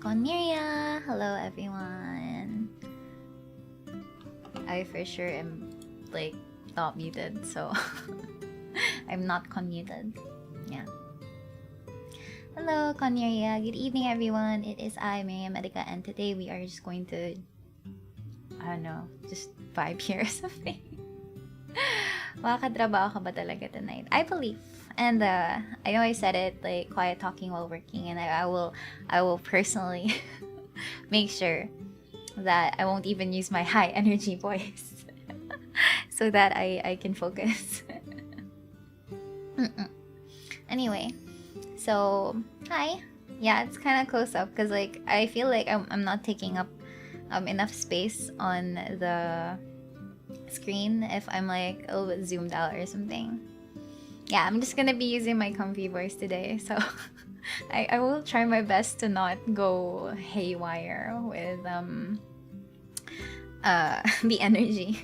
Con Miria. Hello, everyone. I for sure am like not muted, so I'm not conmuted. Yeah. Hello, Con Miria. Good evening, everyone. It is I, Miria Medica, and today we are just going to, I don't know, just vibe here or something. Makakatrabaho ka ba talaga tonight? I believe. And I know I said it like quiet talking while working, and I will personally make sure that I won't even use my high energy voice so that I can focus. Anyway, so hi. Yeah, it's kind of close up because like I feel like I'm not taking up enough space on the screen if I'm like a little bit zoomed out or something. Yeah, I'm just gonna be using my comfy voice today, so I will try my best to not go haywire with the energy.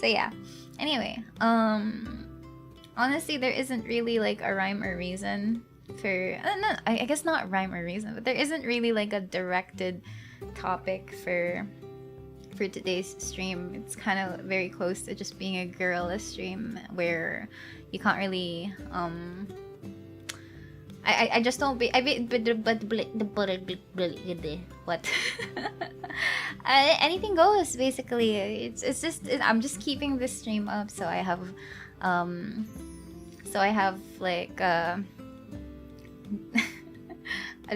So yeah. Anyway, honestly, there isn't really like a rhyme or reason for no, I guess not rhyme or reason, but there isn't really like a directed topic for today's stream. It's kind of very close to just being a guerrilla stream where you can't really I just don't be what anything goes basically. It's just I'm just keeping this stream up so I have like I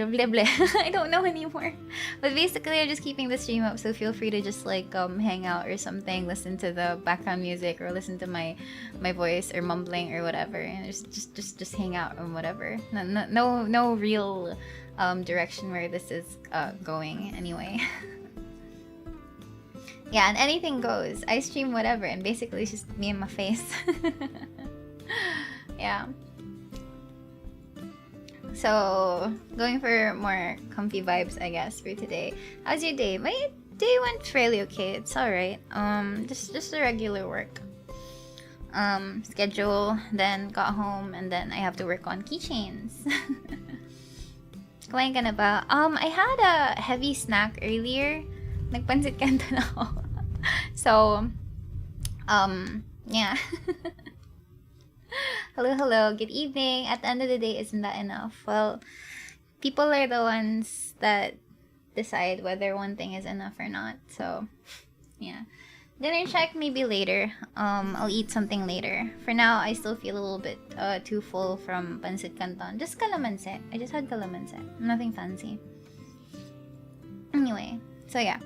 don't know anymore. But basically, I'm just keeping the stream up, so feel free to just like hang out or something, listen to the background music, or listen to my voice or mumbling or whatever, and just hang out or whatever. No real direction where this is going anyway. Yeah, and anything goes. I stream whatever, and basically it's just me and my face. Yeah. So, going for more comfy vibes, I guess, for today. How's your day? My day went fairly okay. It's alright. Just a regular work schedule. Then got home, and then I have to work on keychains. Kumain ka na ba? I had a heavy snack earlier. Nagpansit canton ako. So, yeah. Hello, good evening. At the end of the day, isn't that enough? Well, people are the ones that decide whether one thing is enough or not. So, yeah. Dinner check maybe later. I'll eat something later. For now, I still feel a little bit too full from pancit canton. Just calamansi. I just had calamansi. Nothing fancy. Anyway, so yeah.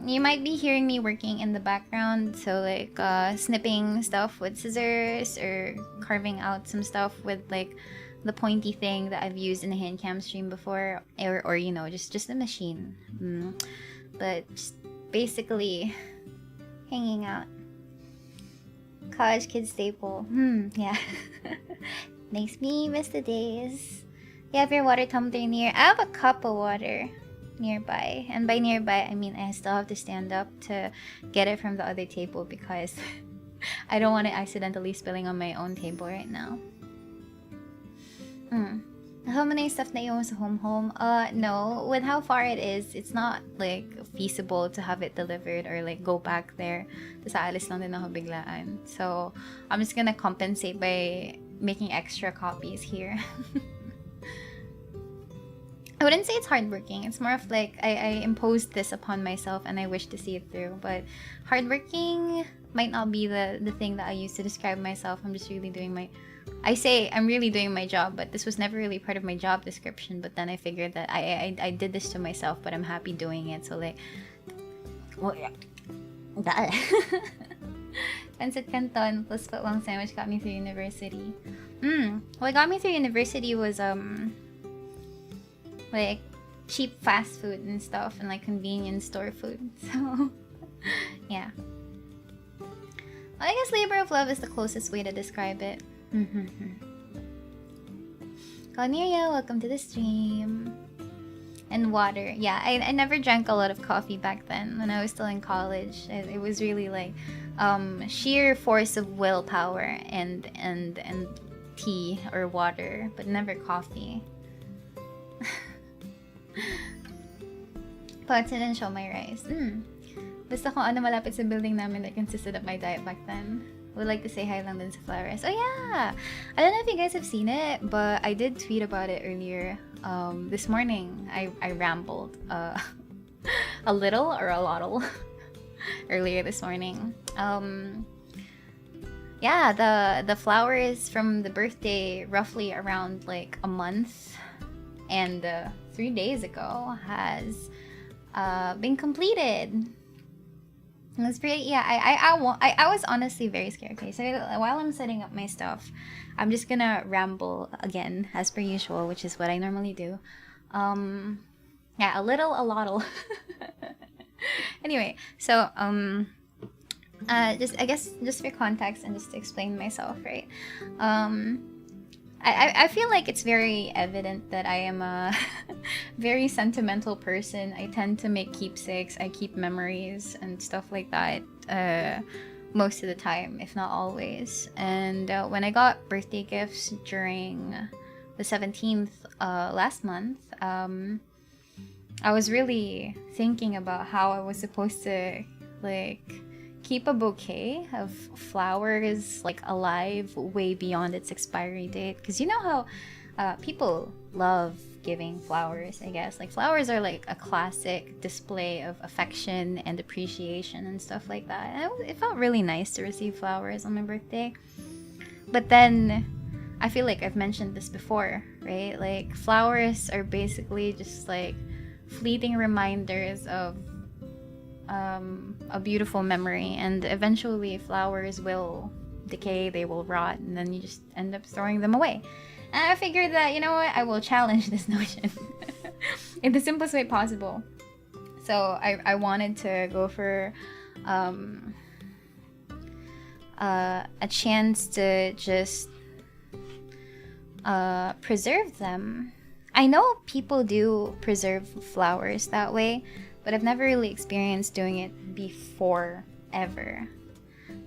You might be hearing me working in the background, so like snipping stuff with scissors or carving out some stuff with like the pointy thing that I've used in a hand cam stream before, or you know, just a machine. But just basically hanging out. College kid staple. Yeah. Makes me miss the days. You have your water tumbler near. I have a cup of water nearby, and by nearby I mean I still have to stand up to get it from the other table because I don't want it accidentally spilling on my own table right now. How many stuff na yung sa home? No, with how far it is, it's not like feasible to have it delivered or like go back there. Tas aalis lang din ako biglaan. So I'm just gonna compensate by making extra copies here. I wouldn't say it's hardworking. It's more of like I imposed this upon myself and I wish to see it through. But hardworking might not be the thing that I use to describe myself. I'm just really doing my... I say I'm really doing my job, but this was never really part of my job description. But then I figured that I did this to myself, but I'm happy doing it. So like... Well, yeah. Pancit Canton plus footlong sandwich got me through university. What got me through university was... like cheap fast food and stuff and like convenience store food. So yeah. Well, I guess labor of love is the closest way to describe it. Miria, welcome to the stream. And water. Yeah, I never drank a lot of coffee back then when I was still in college. It was really like sheer force of willpower and tea or water, but never coffee. Pancit and siomai rice. Basta kung ano malapit sa building namin that consisted of my diet back then. Would like to say hi lang din sa flowers. Oh yeah! I don't know if you guys have seen it, but I did tweet about it earlier. This morning, I rambled a little or a lot earlier this morning. Yeah, the flowers from the birthday roughly around like a month and 3 days ago has been completed. It was pretty, yeah, I was honestly very scared. Okay, so while I'm setting up my stuff, I'm just gonna ramble again as per usual, which is what I normally do. Yeah, a little, a lot. Anyway, so just I guess just for context and just to explain myself, right? I feel like it's very evident that I am a very sentimental person. I tend to make keepsakes. I keep memories and stuff like that most of the time, if not always. And when I got birthday gifts during the 17th last month, I was really thinking about how I was supposed to like keep a bouquet of flowers like alive way beyond its expiry date, because you know how people love giving flowers. I guess like flowers are like a classic display of affection and appreciation and stuff like that, and it felt really nice to receive flowers on my birthday. But then I feel like I've mentioned this before, right? Like flowers are basically just like fleeting reminders of a beautiful memory, and eventually flowers will decay, they will rot, and then you just end up throwing them away. And I figured that, you know what, I will challenge this notion in the simplest way possible. So I wanted to go for a chance to just preserve them. I know people do preserve flowers that way, but I've never really experienced doing it before, ever.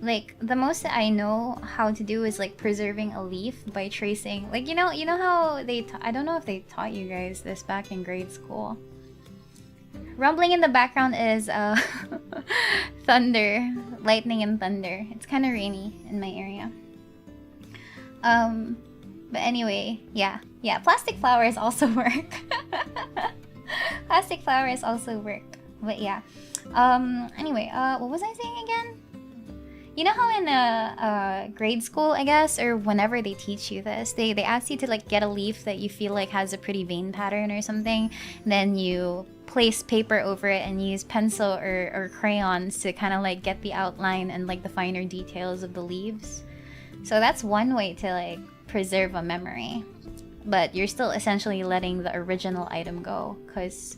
Like, the most that I know how to do is like preserving a leaf by tracing, like, you know how they, I don't know if they taught you guys this back in grade school. Rumbling in the background is thunder, lightning and thunder. It's kind of rainy in my area. But anyway, yeah, plastic flowers also work. Plastic flowers also work. But yeah. Anyway, what was I saying again? You know how in grade school, I guess, or whenever they teach you this, they ask you to like get a leaf that you feel like has a pretty vein pattern or something, and then you place paper over it and use pencil or crayons to kind of like get the outline and like the finer details of the leaves. So that's one way to like preserve a memory, but you're still essentially letting the original item go, because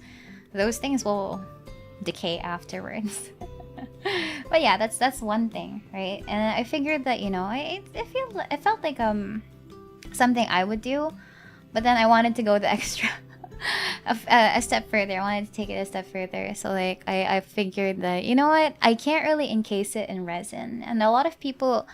those things will decay afterwards. But yeah, that's one thing, right? And I figured that, you know, it felt like something I would do, but then I wanted to go the extra a step further. I wanted to take it a step further. So like I figured that, you know what, I can't really encase it in resin. And a lot of people,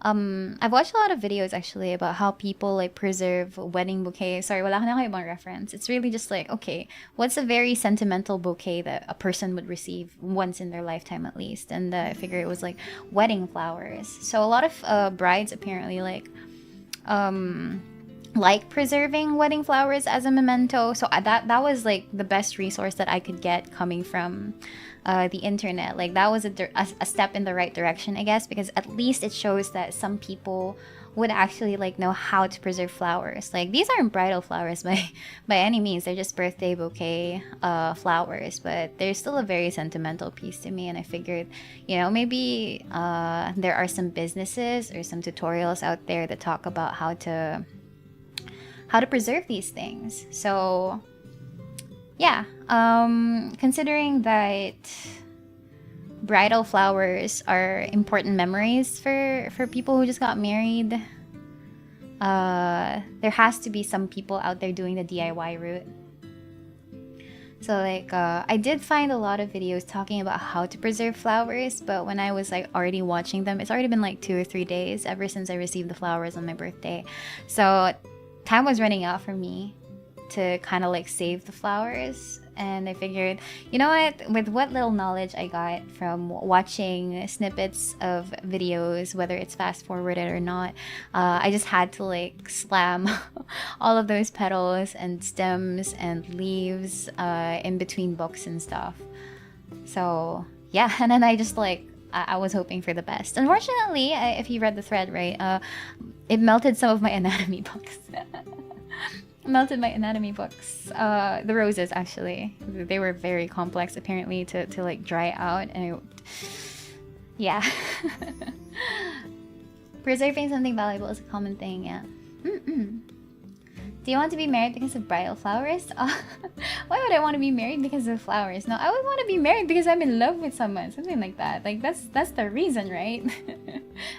I've watched a lot of videos actually about how people like preserve wedding bouquets. Sorry, wala na kayo ibang reference. It's really just like, okay, what's a very sentimental bouquet that a person would receive once in their lifetime at least? And I figured it was like wedding flowers. So a lot of brides apparently like preserving wedding flowers as a memento. So that was like the best resource that I could get coming from the internet. Like that was a step in the right direction, I guess, because at least it shows that some people would actually like know how to preserve flowers. Like these aren't bridal flowers by any means. They're just birthday bouquet flowers, but they're still a very sentimental piece to me. And I figured, you know, maybe there are some businesses or some tutorials out there that talk about how to preserve these things. So yeah, considering that bridal flowers are important memories for people who just got married, there has to be some people out there doing the DIY route. So like I did find a lot of videos talking about how to preserve flowers, but when I was like already watching them, it's already been like 2 or 3 days ever since I received the flowers on my birthday. So time was running out for me to kind of like save the flowers. And I figured, you know what? With what little knowledge I got from watching snippets of videos, whether it's fast forwarded or not, I just had to like slam all of those petals and stems and leaves in between books and stuff. So yeah, and then I just like, I was hoping for the best. Unfortunately, if you read the thread, right, it melted some of my anatomy books. Melted my anatomy books. The roses, actually. They were very complex, apparently, to like dry out. And yeah. Preserving something valuable is a common thing, yeah. Do you want to be married because of bridal flowers? Why would I want to be married because of flowers? No, I would want to be married because I'm in love with someone. Something like that. Like, that's the reason, right?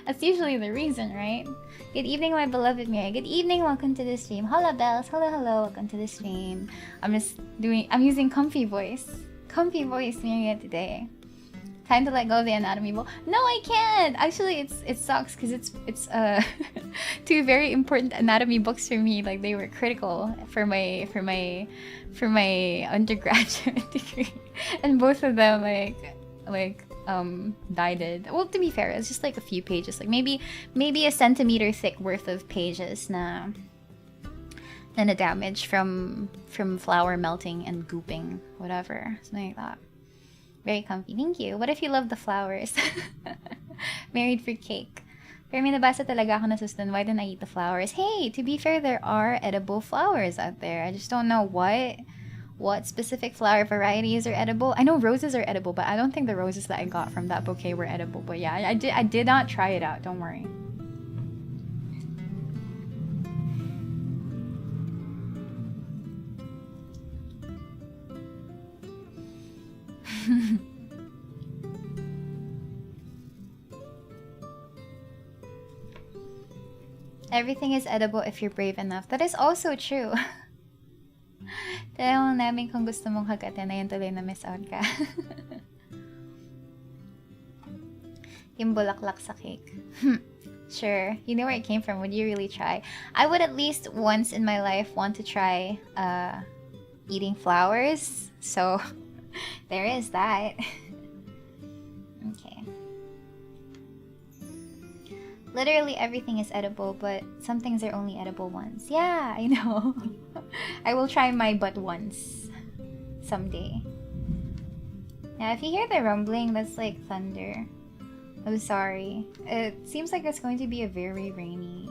That's usually the reason, right? Good evening, my beloved Miria. Good evening, welcome to the stream. Hola, bells. Hello, hello, welcome to the stream. I'm using comfy voice. Comfy voice, Miria, today. Time to let go of the anatomy book. No, I can't. Actually, it sucks because it's two very important anatomy books for me. Like, they were critical for my undergraduate degree, and both of them died. Well, to be fair, it's just like a few pages, like maybe a centimeter thick worth of pages na the damage from flour melting and gooping, whatever, something like that. Very comfy. Thank you. What if you love the flowers? Married for cake. Pero may nabasa talaga ako na sustan, why didn't I eat the flowers? Hey, to be fair, there are edible flowers out there. I just don't know what specific flower varieties are edible. I know roses are edible, but I don't think the roses that I got from that bouquet were edible. But yeah, I did not try it out. Don't worry. Everything is edible if you're brave enough. That is also true. Tanong namin kung gusto mong hagatin na yun tuloy na miss out ka. Yung bulaklak sa cake. Sure. You know where it came from. Would you really try? I would at least once in my life want to try eating flowers. So there is that. Okay. Literally everything is edible, but some things are only edible once. Yeah, I know. I will try my butt once. Someday. Now, if you hear the rumbling, that's like thunder. I'm sorry. It seems like it's going to be a very rainy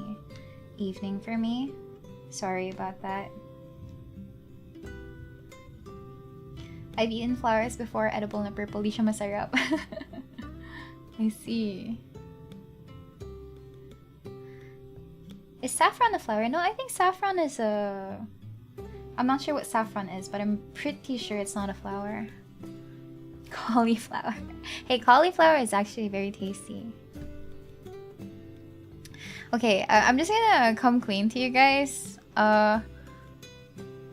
evening for me. Sorry about that. I've eaten flowers before, edible na purple. Di siya masarap. I see. Is saffron a flower? No, I think saffron is a... I'm not sure what saffron is, but I'm pretty sure it's not a flower. Cauliflower. Hey, cauliflower is actually very tasty. Okay, I'm just gonna come clean to you guys.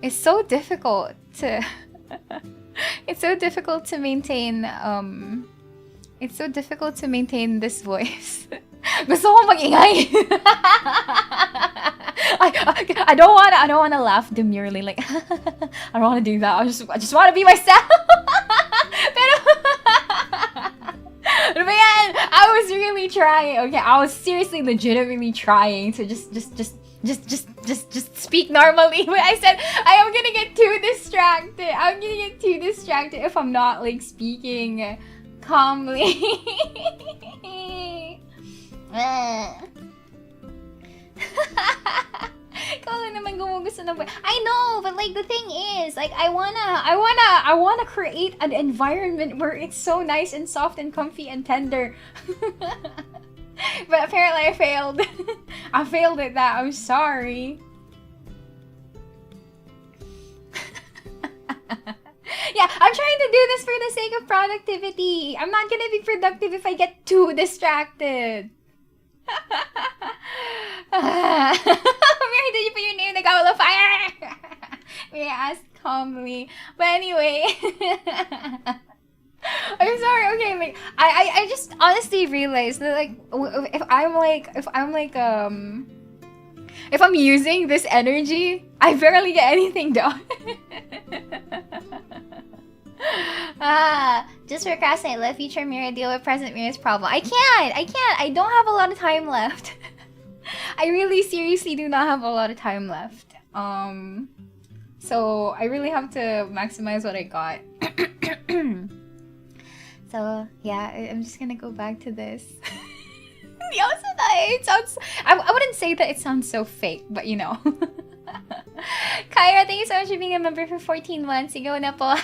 It's so difficult to... it's so difficult to maintain, it's so difficult to maintain this voice. Gusto ko mag-ingay. I don't wanna laugh demurely, like I don't wanna do that. I just wanna be myself. Pero man, I was really trying. Okay, I was seriously, legitimately trying to just speak normally. But I said I am gonna get too distracted. I'm gonna get too distracted if I'm not like speaking calmly. Ikaw lang naman gumugusto ng... I know, but like the thing is, like I wanna create an environment where it's so nice and soft and comfy and tender. But apparently I failed. I failed at that. I'm sorry. Yeah, I'm trying to do this for the sake of productivity. I'm not gonna be productive if I get too distracted. Mary, did you put your name in the goblet of fire? Mary asked calmly. But anyway, I'm sorry. Okay, like I just honestly realized that like if I'm using this energy, I barely get anything done. Just procrastinate. Let future Miria deal with present Miria's problem. I can't. I don't have a lot of time left. I really seriously do not have a lot of time left. So I really have to maximize what I got. So yeah, I'm just gonna go back to this. It sounds. I wouldn't say that it sounds so fake, but you know. Kyra, thank you so much for being a member for 14 months. Sige na po.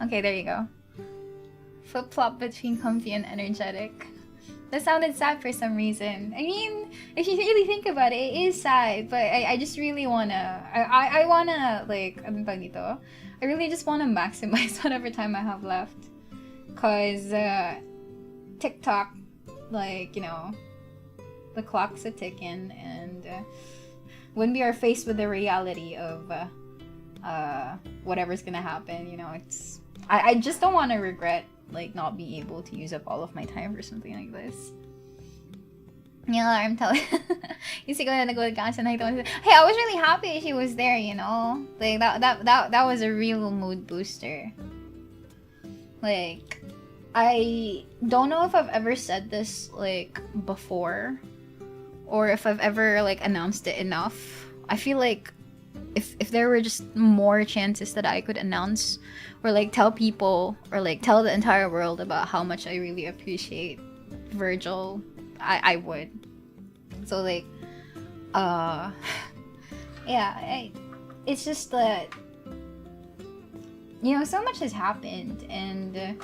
Okay, there you go. Flip-flop between comfy and energetic. That sounded sad for some reason. I mean, if you really think about it, it is sad, but I just really wanna... I wanna, like, anong tawag dito? I really just wanna maximize whatever time I have left. Cause, TikTok, like, you know, the clock's a ticking, and when we are faced with the reality of whatever's gonna happen, you know, it's... I just don't want to regret, like, not being able to use up all of my time for something like this. Yeah, I'm telling you. Hey, I was really happy she was there, you know? Like, that was a real mood booster. Like, I don't know if I've ever said this, like, before, or if I've ever, like, announced it enough. I feel like if there were just more chances that I could announce or, like, tell people or, like, tell the entire world about how much I really appreciate Virgil, I would. So, like, yeah, it's just that, you know, so much has happened, and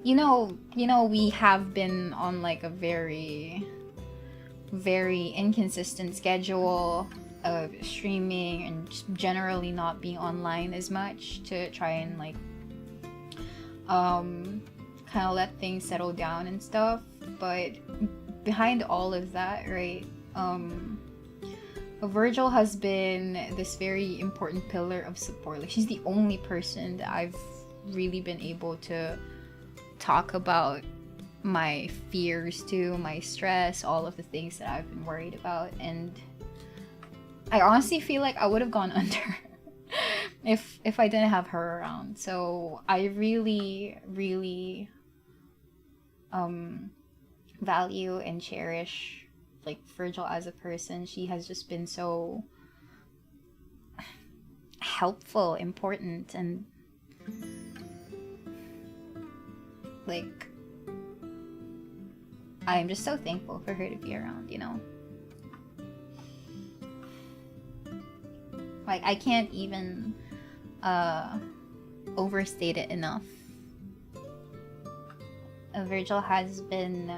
you know, we have been on, like, a very, very inconsistent schedule of streaming and just generally not being online as much to try and, like, kind of let things settle down and stuff. But behind all of that, right, Virgil has been this very important pillar of support. Like, she's the only person that I've really been able to talk about my fears to, my stress, all of the things that I've been worried about, and I honestly feel like I would have gone under if I didn't have her around. So I really, really value and cherish, like, Virgil as a person. She has just been so helpful, important, and, like, I'm just so thankful for her to be around, you know? Like, I can't even overstate it enough. Virgil has been,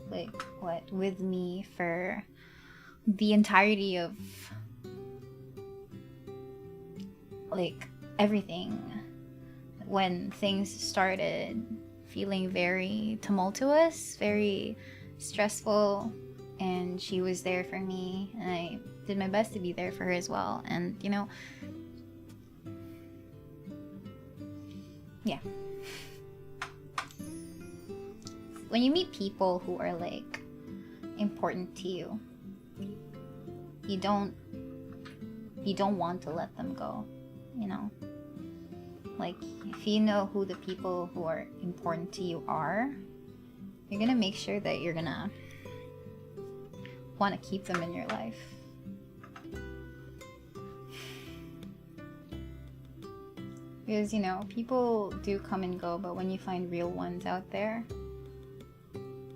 like, with me for the entirety of, like, everything. When things started feeling very tumultuous, very stressful, and she was there for me, and I did my best to be there for her as well. And, you know, yeah. When you meet people who are, like, important to you, you don't want to let them go, you know? Like, if you know who the people who are important to you are, you're gonna make sure that you're gonna want to keep them in your life. Because, you know, people do come and go, but when you find real ones out there,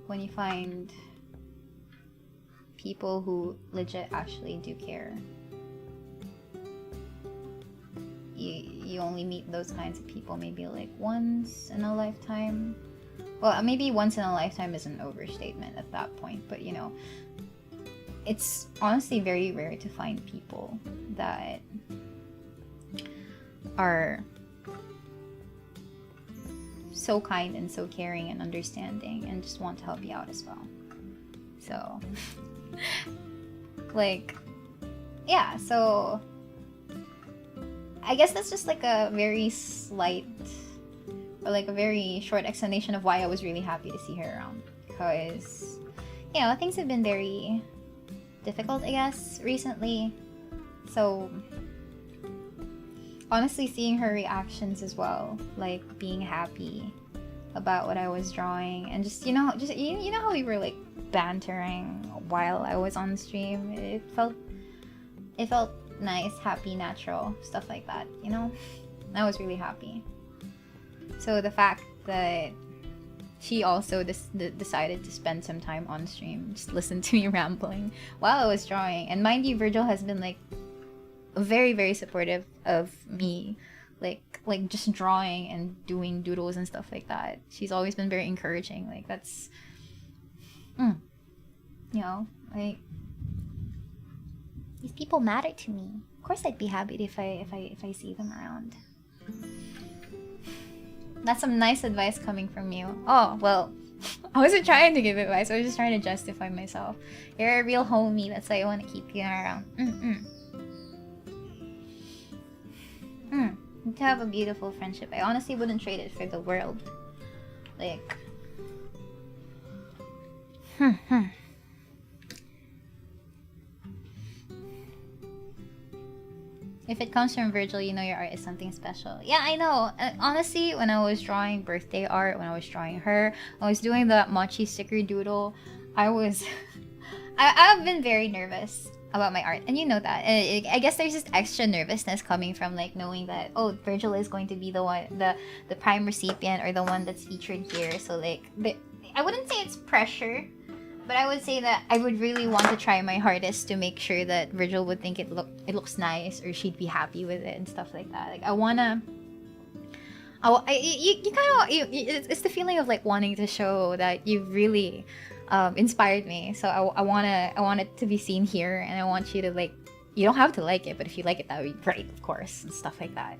when you find people who legit actually do care, you only meet those kinds of people maybe, like, once in a lifetime. Well, maybe once in a lifetime is an overstatement at that point, but, you know, it's honestly very rare to find people that are so kind and so caring and understanding and just want to help you out as well. So, like, yeah, so I guess that's just, like, a very slight, or, like, a very short explanation of why I was really happy to see her around. Because, you know, things have been very difficult, I guess, recently. So honestly seeing her reactions as well, like being happy about what I was drawing, and just you know how we were like bantering while I was on stream. It felt nice, happy, natural, stuff like that, you know? I was really happy. So the fact that she also decided to spend some time on stream, just listen to me rambling while I was drawing. And mind you, Virgil has been like very, very supportive of me, like just drawing and doing doodles and stuff like that. She's always been very encouraging. Like that's, you know, like these people matter to me. Of course, I'd be happy if I see them around. That's some nice advice coming from you. Oh, well, I wasn't trying to give advice. I was just trying to justify myself. You're a real homie. That's why I want to keep you around. To have a beautiful friendship. I honestly wouldn't trade it for the world. Like... If it comes from Virgil, you know your art is something special. Yeah, I know. Honestly, when I was drawing birthday art, when I was drawing her, I was doing the mochi sticker doodle, I was... I've been very nervous about my art, and you know that. I guess there's just extra nervousness coming from like knowing that, oh, Virgil is going to be the one, the prime recipient, or the one that's featured here. So like, I wouldn't say it's pressure, but I would say that I would really want to try my hardest to make sure that Virgil would think it looks nice, or she'd be happy with it and stuff like that. Like it's the feeling of like wanting to show that you really inspired me. So I want it to be seen here, and I want you to like, you don't have to like it, but if you like it, that would be great, of course, and stuff like that.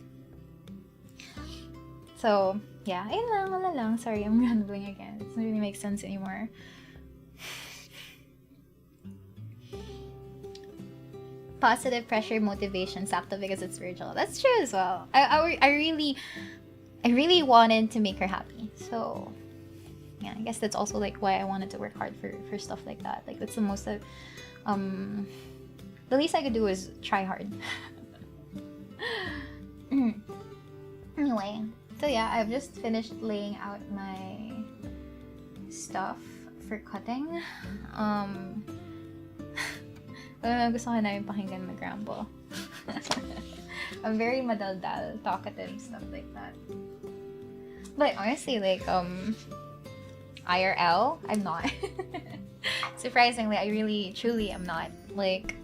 So yeah, ayun lang. Sorry, I'm rambling again. It doesn't really make sense anymore. Positive pressure motivation, sakto because it's Virgil. That's true as well. I really wanted to make her happy. So yeah, I guess that's also like why I wanted to work hard for stuff like that. Like that's the most that the least I could do is try hard. Anyway, so yeah, I've just finished laying out my stuff for cutting. Gusto ko na yung pakinggan mag-ramble. I'm very madaldal, talkative, stuff like that. But honestly, like, IRL, I'm not. Surprisingly, I really, truly am not. Like,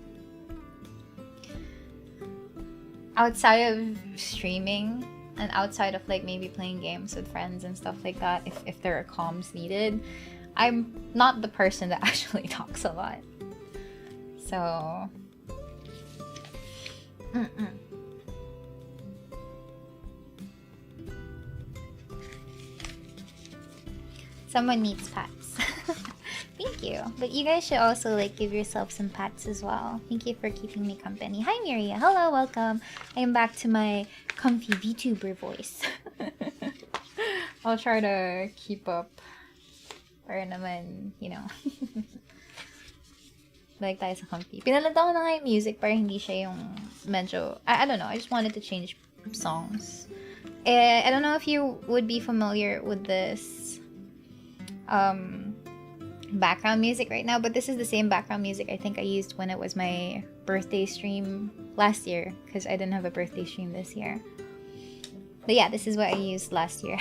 outside of streaming, and outside of, like, maybe playing games with friends and stuff like that, if there are comms needed, I'm not the person that actually talks a lot. So... Someone needs pats. Thank you. But you guys should also like give yourself some pats as well. Thank you for keeping me company. Hi Miria. Hello, welcome. I am back to my comfy VTuber voice. I'll try to keep up. Para naman, you know. Like tayo sa comfy. Pinalanta ko na nga yung music para hindi siya yung medyo... I don't know. I just wanted to change songs. I don't know if you would be familiar with this background music right now, but this is the same background music I think I used when it was my birthday stream last year, because I didn't have a birthday stream this year. But yeah, this is what I used last year.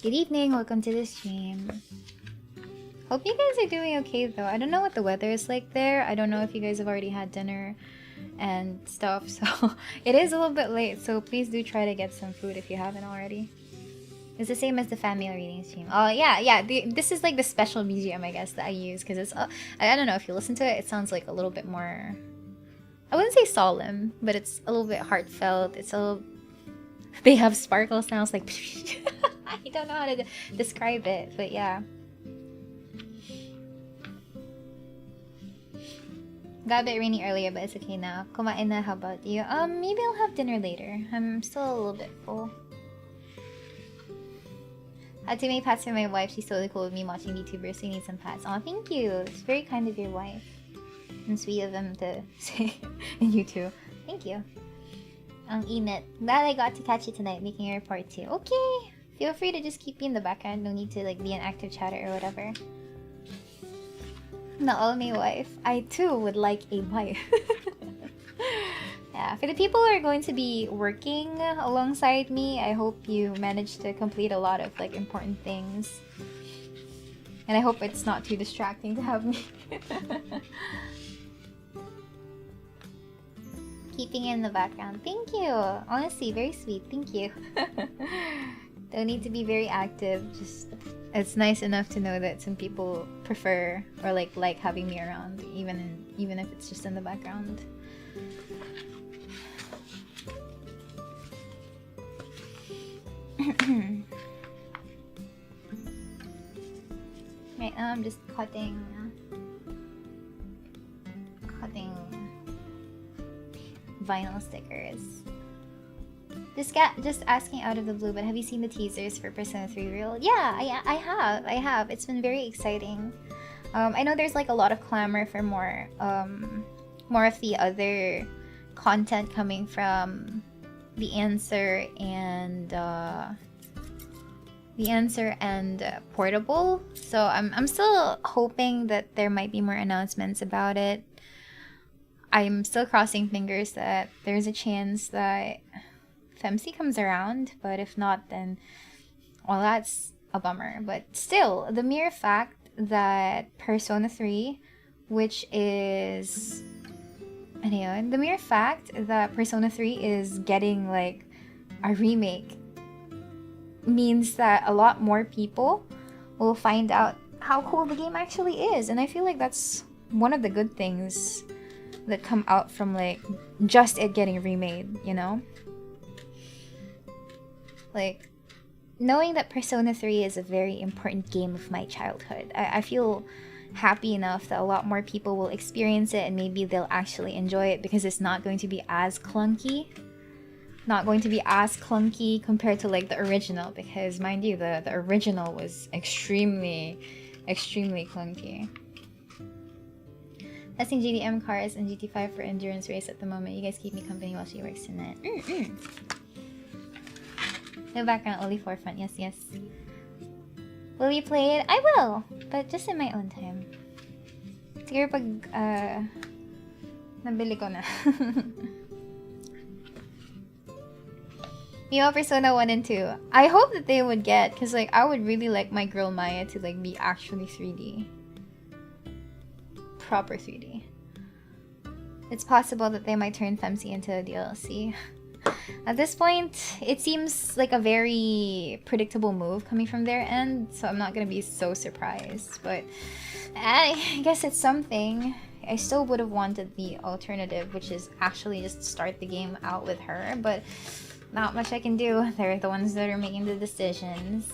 Good evening, welcome to the stream. Hope you guys are doing okay though. I don't know what the weather is like there. I don't know if you guys have already had dinner and stuff, so it is a little bit late, so please do try to get some food if you haven't already. It's the same as the family reading stream. Oh yeah, this is like the special BGM I guess that I use, because it's I don't know, if you listen to it, it sounds like a little bit more, I wouldn't say solemn, but it's a little bit heartfelt. It's a little, they have sparkle sounds like I don't know how to describe it, but yeah. Got a bit rainy earlier, but it's okay now. Kumain na, how about you? Maybe I'll have dinner later. I'm still a little bit full. Had to make pats for my wife. She's totally cool with me watching VTubers, so you need some pats. Aw, thank you. It's very kind of your wife. And sweet of him to say. And you too. Thank you. Ang init. Glad I got to catch you tonight, making a report too. Okay. Feel free to just keep me in the background. No need to like be an active chatter or whatever. Not only wife. I too would like a wife. Yeah, for the people who are going to be working alongside me, I hope you manage to complete a lot of like important things. And I hope it's not too distracting to have me. Keeping in the background. Thank you. Honestly, very sweet. Thank you. Don't need to be very active. Just it's nice enough to know that some people prefer or like having me around, even if it's just in the background. Right now I'm just cutting vinyl stickers. Just asking out of the blue, but have you seen the teasers for Persona 3 Real? Yeah, I have. It's been very exciting. I know there's like a lot of clamor for more of the other content coming from the answer and Portable. So I'm still hoping that there might be more announcements about it. I'm still crossing fingers that there's a chance that Femc comes around, but if not, then well, that's a bummer. But still, the mere fact that Persona 3, which is the mere fact that Persona 3 is getting like a remake means that a lot more people will find out how cool the game actually is, and I feel like that's one of the good things that come out from like just it getting remade, you know? Like knowing that Persona 3 is a very important game of my childhood, I feel happy enough that a lot more people will experience it and maybe they'll actually enjoy it because it's not going to be as clunky. Not going to be as clunky compared to like the original, because mind you, the original was extremely clunky. Testing GDM cars and GT5 for endurance race at the moment. You guys keep me company while she works in it. No background, only forefront. Yes. Will you play it? I will, but just in my own time. Siguro pag nabili ko na. Persona 1 and 2. I hope that they would get, because like I would really like my girl Maya to like be actually 3D. Proper 3D. It's possible that they might turn Femc into a DLC. At this point, it seems like a very predictable move coming from their end, so I'm not gonna be so surprised. But I guess it's something. I still would have wanted the alternative, which is actually just start the game out with her, but not much I can do. They're the ones that are making the decisions.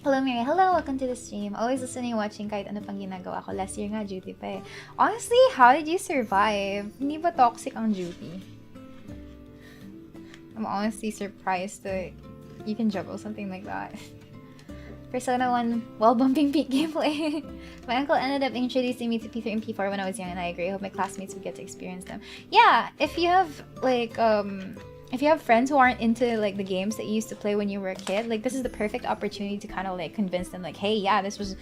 Hello, Miria. Hello, welcome to the stream. Always listening, watching kahit ano pang ginagawa ko. Last year nga, duty pa eh. Honestly, how did you survive? Hindi ba toxic ang duty? I'm honestly surprised that you can juggle something like that. Persona 1 while bumping peak gameplay. My uncle ended up introducing me to P3 and P4 when I was young, and I agree. I hope my classmates would get to experience them. Yeah, if you have like if you have friends who aren't into like the games that you used to play when you were a kid, like this is the perfect opportunity to kind of like convince them like, hey, yeah, this was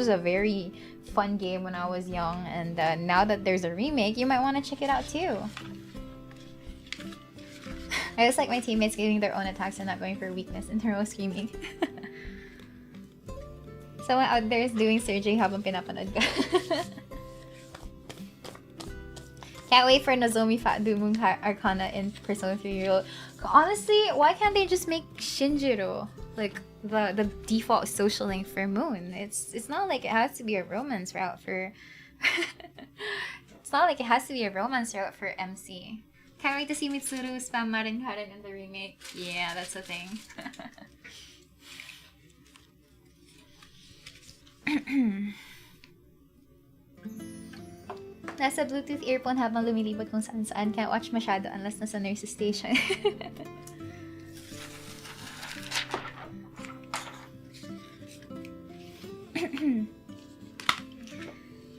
a very fun game when I was young, and now that there's a remake, you might want to check it out too. I just like my teammates giving their own attacks and not going for weakness and they're all screaming. Someone out there is doing surgery habang pinapanood ka. Can't wait for Nozomi Fat Dumung Arcana in Persona 3 Real. Honestly, why can't they just make Shinjiro like the default social link for Moon? It's not like it has to be a romance route for it's not like it has to be a romance route for MC. Can't wait to see Mitsuru spam Marin Karen in the remake. Yeah, that's the thing. Nasa Bluetooth earphone habang lumilibot kung saan-saan. Can't watch masyado unless nasa nurse's station.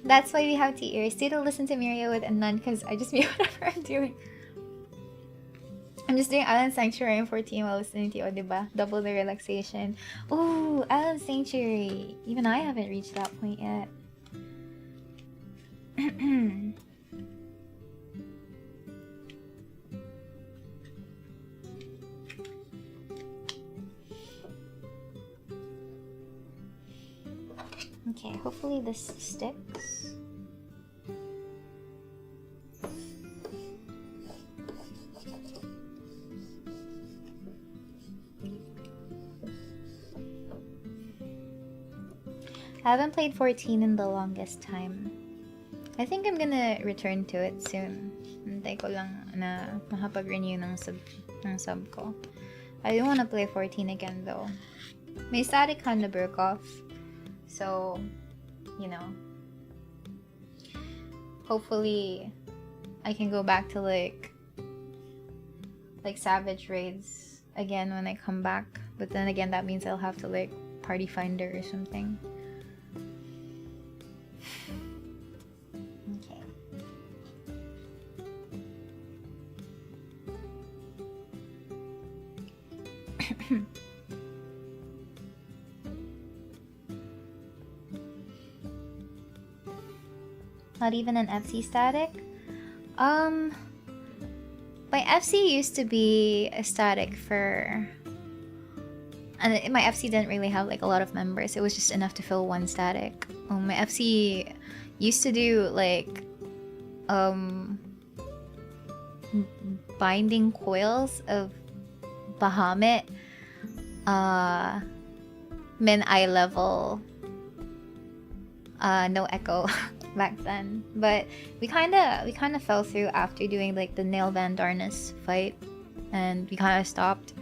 That's why we have 2 ears. Stay to listen to Miria with and none, because I just mute whatever I'm doing. I'm just doing Island Sanctuary in 14 while listening to you, diba? Double the relaxation. Ooh, Island Sanctuary. Even I haven't reached that point yet. Okay, hopefully this sticks. I haven't played 14 in the longest time. I think I'm gonna return to it soon. Hintay ko lang na makapag-renew ng sub ko. I do wanna play 14 again though. My static kinda broke off. So, you know. Hopefully I can go back to like savage raids again when I come back. But then again, that means I'll have to like party finder or something. Okay. Not even an FC static? My FC used to be a static for... And my FC didn't really have like a lot of members. It was just enough to fill 1 static. My FC used to do like... binding coils of Bahamut. Min eye level. No echo. Back then, but we kind of fell through after doing like the Nail Van Darnus fight, and we kind of stopped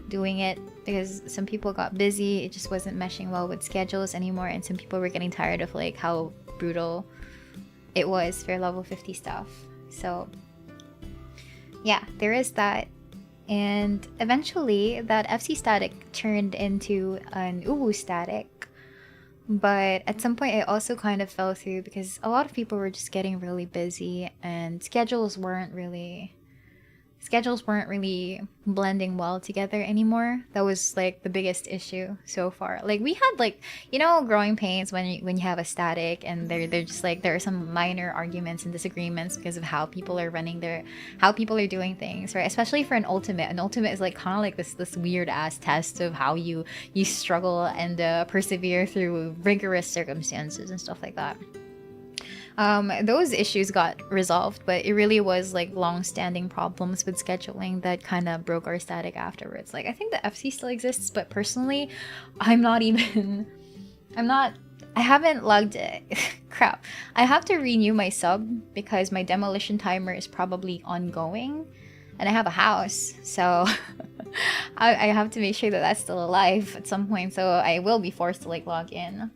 doing it because some people got busy. It just wasn't meshing well with schedules anymore, and some people were getting tired of like how brutal it was for level 50 stuff. So yeah, there is that. And eventually that FC static turned into an Uwu static. But at some point, it also kind of fell through because a lot of people were just getting really busy, and schedules weren't really blending well together anymore. That was like the biggest issue so far. Like we had like, you know, growing pains when you have a static, and they're just like there are some minor arguments and disagreements because of how people are doing things, right? Especially for an ultimate. An ultimate is like kind of like this weird ass test of how you struggle and persevere through rigorous circumstances and stuff like that. Those issues got resolved, but it really was like long-standing problems with scheduling that kind of broke our static afterwards. Like I think the FC still exists, but personally, I haven't logged it. Crap. I have to renew my sub because my demolition timer is probably ongoing, and I have a house, so I have to make sure that that's still alive at some point. So I will be forced to like log in.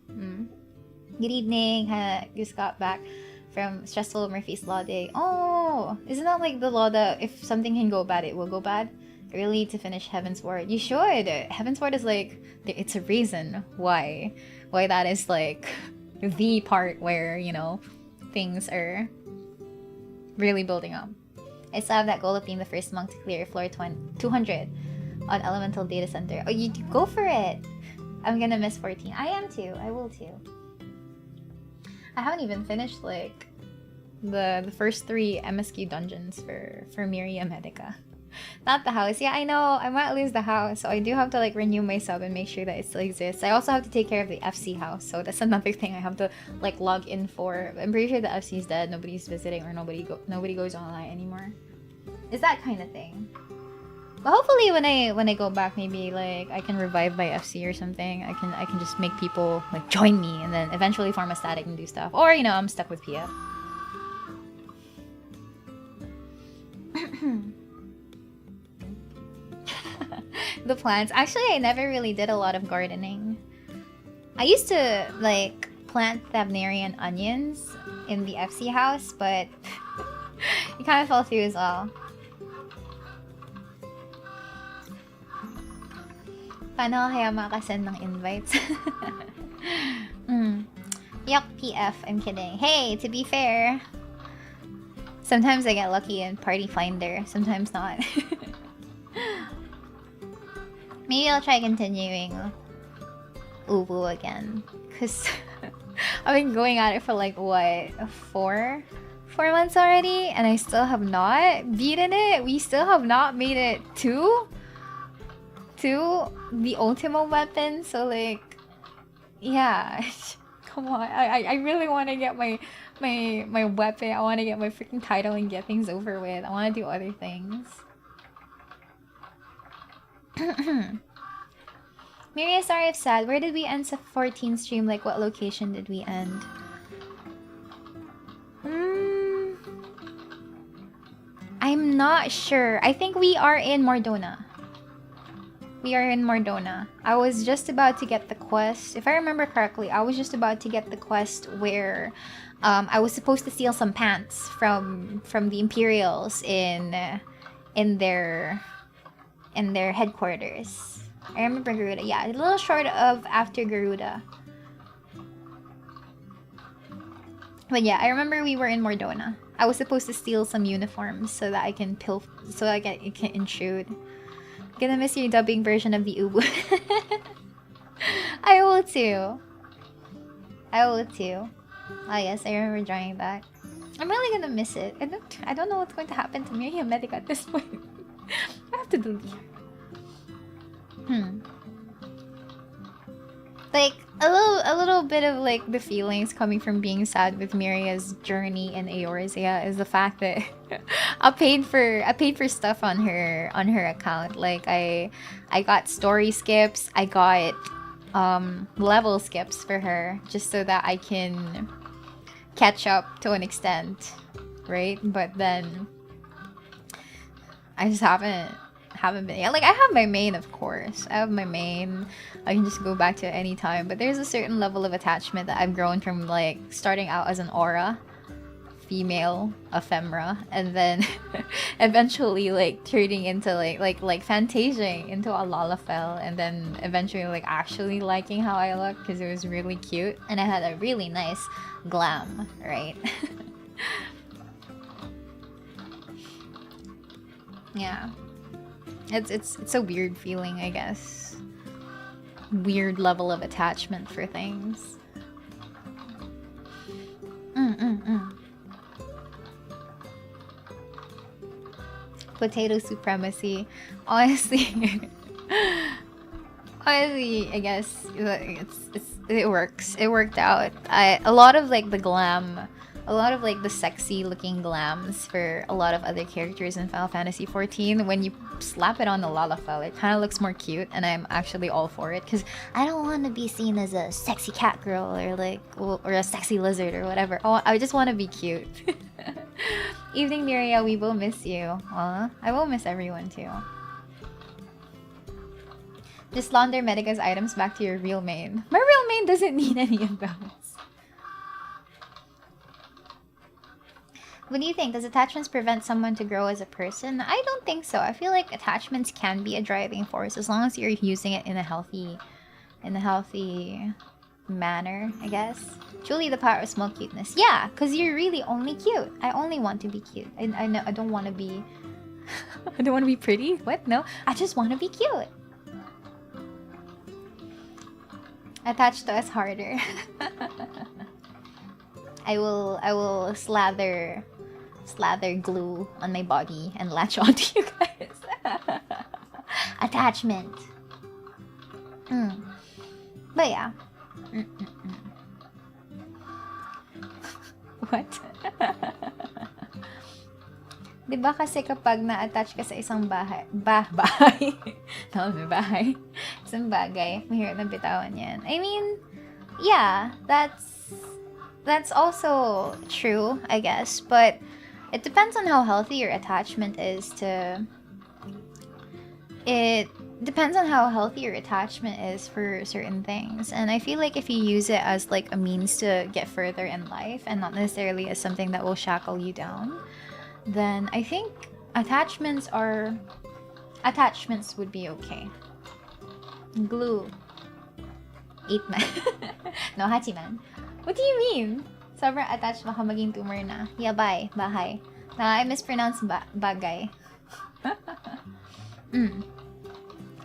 Good evening. Just got back from stressful Murphy's Law Day. Oh, isn't that like the law that if something can go bad, it will go bad? Early to finish Heaven's Ward. You should. Heaven's Ward is like, it's a reason why that is like the part where, you know, things are really building up. I still have that goal of being the first monk to clear floor 200 on Elemental Data Center. Oh, you go for it. I'm gonna miss 14. I am too. I will too. I haven't even finished like the first 3 MSQ dungeons for Miria Medica. Not the house. Yeah, I know. I might lose the house, so I do have to like renew my sub and make sure that it still exists. I also have to take care of the FC house, so that's another thing I have to like log in for. I'm pretty sure the FC is dead. Nobody's visiting, or nobody goes online anymore. It's that kind of thing. But hopefully when I go back, maybe like I can revive my FC or something. I can just make people like join me, and then eventually form a static and do stuff. Or you know, I'm stuck with Pia. The plants. Actually, I never really did a lot of gardening. I used to like plant Thabnarian onions in the FC house, but it kind of fell through as well. Paano kaya makasend ng invites? Yuck, PF, I'm kidding. Hey, to be fair, sometimes I get lucky in Party Finder, sometimes not. Maybe I'll try continuing Ubu again, because I've been going at it for like, what, 4 months already, and I still have not beaten it. We still have not made it to the ultimate weapon, so like, yeah. Come on, I really want to get my weapon. I want to get my freaking title and get things over with. I want to do other things. Miria, sorry if sad. Where did we end 14 stream? Like, what location did we end? I'm not sure. I think we are in Mordona. We are in Mordona. I was just about to get the quest. If I remember correctly, I was just about to get the quest where I was supposed to steal some pants from the Imperials in their headquarters. I remember Garuda. Yeah, a little short of after Garuda. But yeah, I remember we were in Mordona. I was supposed to steal some uniforms so that I can can intrude. Gonna miss your dubbing version of the Ubu. I will too. I will too. Oh yes, I remember drawing that. I'm really gonna miss it. I don't know what's going to happen to Miria Medic at this point. I have to delete her. Like a little bit of like the feelings coming from being sad with Miria's journey in Eorzea is the fact that I paid for stuff on her account. Like I got story skips, I got level skips for her just so that I can catch up to an extent, right? But then I just haven't been. Yeah, like I have my main, of course. I have my main. I can just go back to it anytime. But there's a certain level of attachment that I've grown from like starting out as an aura, female ephemera, and then eventually like turning into like fantasing into a Lalafell, and then eventually like actually liking how I look because it was really cute and I had a really nice glam, right? Yeah. It's a weird feeling, I guess. Weird level of attachment for things. Potato supremacy. Honestly, I guess it works. It worked out. A lot of like the glam, a lot of like the sexy looking glams for a lot of other characters in Final Fantasy XIV. When you slap it on the Lalafell, it kind of looks more cute, and I'm actually all for it because I don't want to be seen as a sexy cat girl or a sexy lizard or whatever. I just want to be cute. Evening, Miria, we will miss you. I will miss everyone too. Just launder Medica's items back to your real main. My real main doesn't need any of those. What do you think? Does attachments prevent someone to grow as a person? I don't think so. I feel like attachments can be a driving force as long as you're using it in a healthy manner, I guess. Truly the power of small cuteness. Yeah, because you're really only cute. I only want to be cute. I don't want to be... I don't want to be pretty? What? No. I just want to be cute. Attached to us harder. I will slather glue on my body and latch onto you guys. Attachment. But yeah. What? Diba kasi kapag na-attach ka sa isang bahay, isang bagay, mahirap na bitawan yan. I mean, yeah, that's also true, I guess, but it depends on how healthy your attachment is for certain things. And I feel like if you use it as like a means to get further in life and not necessarily as something that will shackle you down, then I think attachments would be okay. Glue. 8 man. No, Hachiman. What do you mean? Sobrang attached baka maging tumor na. Yeah, bye. Bahay. Na I mispronounced bagay.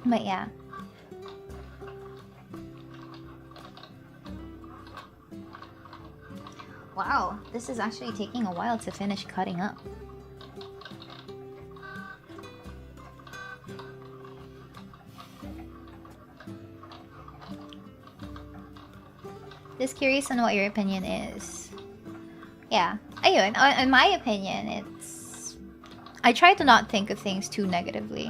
But yeah. Wow, this is actually taking a while to finish cutting up. Just curious on what your opinion is. Yeah, ayun, in my opinion, it's... I try to not think of things too negatively.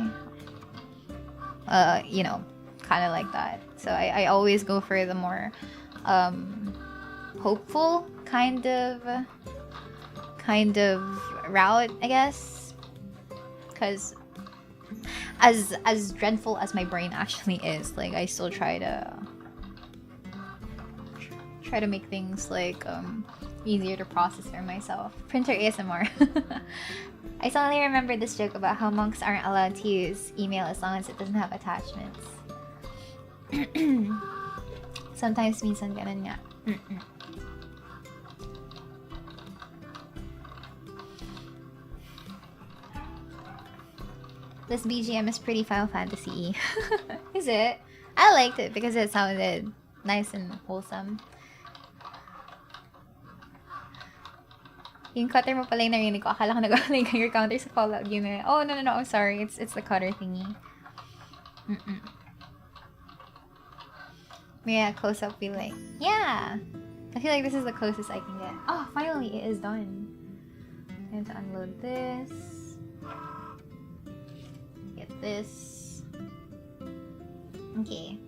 You know, kind of like that. So I always go for the more hopeful kind of route, I guess. Because as dreadful as my brain actually is, like, I still try to make things like easier to process for myself. Printer ASMR. I suddenly remember this joke about how monks aren't allowed to use email as long as it doesn't have attachments. Sometimes minsan ganun nga. This BGM is pretty Final Fantasy-y. Is it? I liked it because it sounded nice and wholesome. Yung cutter mo pala yung narinig ko. Akala ko nag-like your counter sa Fallout Gamer. Oh, no, I'm sorry. It's the cutter thingy. Yeah, close-up be like, yeah! I feel like this is the closest I can get. Oh, finally, it is done. I have to unload this. Get this. Okay.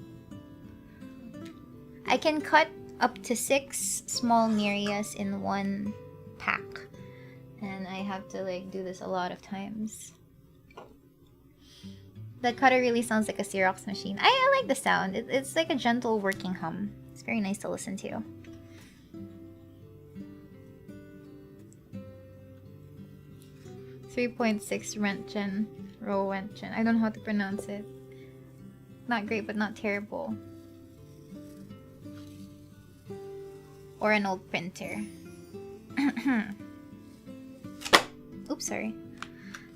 I can cut up to 6 small Mirias in one pack. And I have to like do this a lot of times. The cutter really sounds like a Xerox machine. I like the sound. It's like a gentle working hum. It's very nice to listen to. .6 Roentgen. I don't know how to pronounce it. Not great, but not terrible. Or an old printer. Oops, sorry.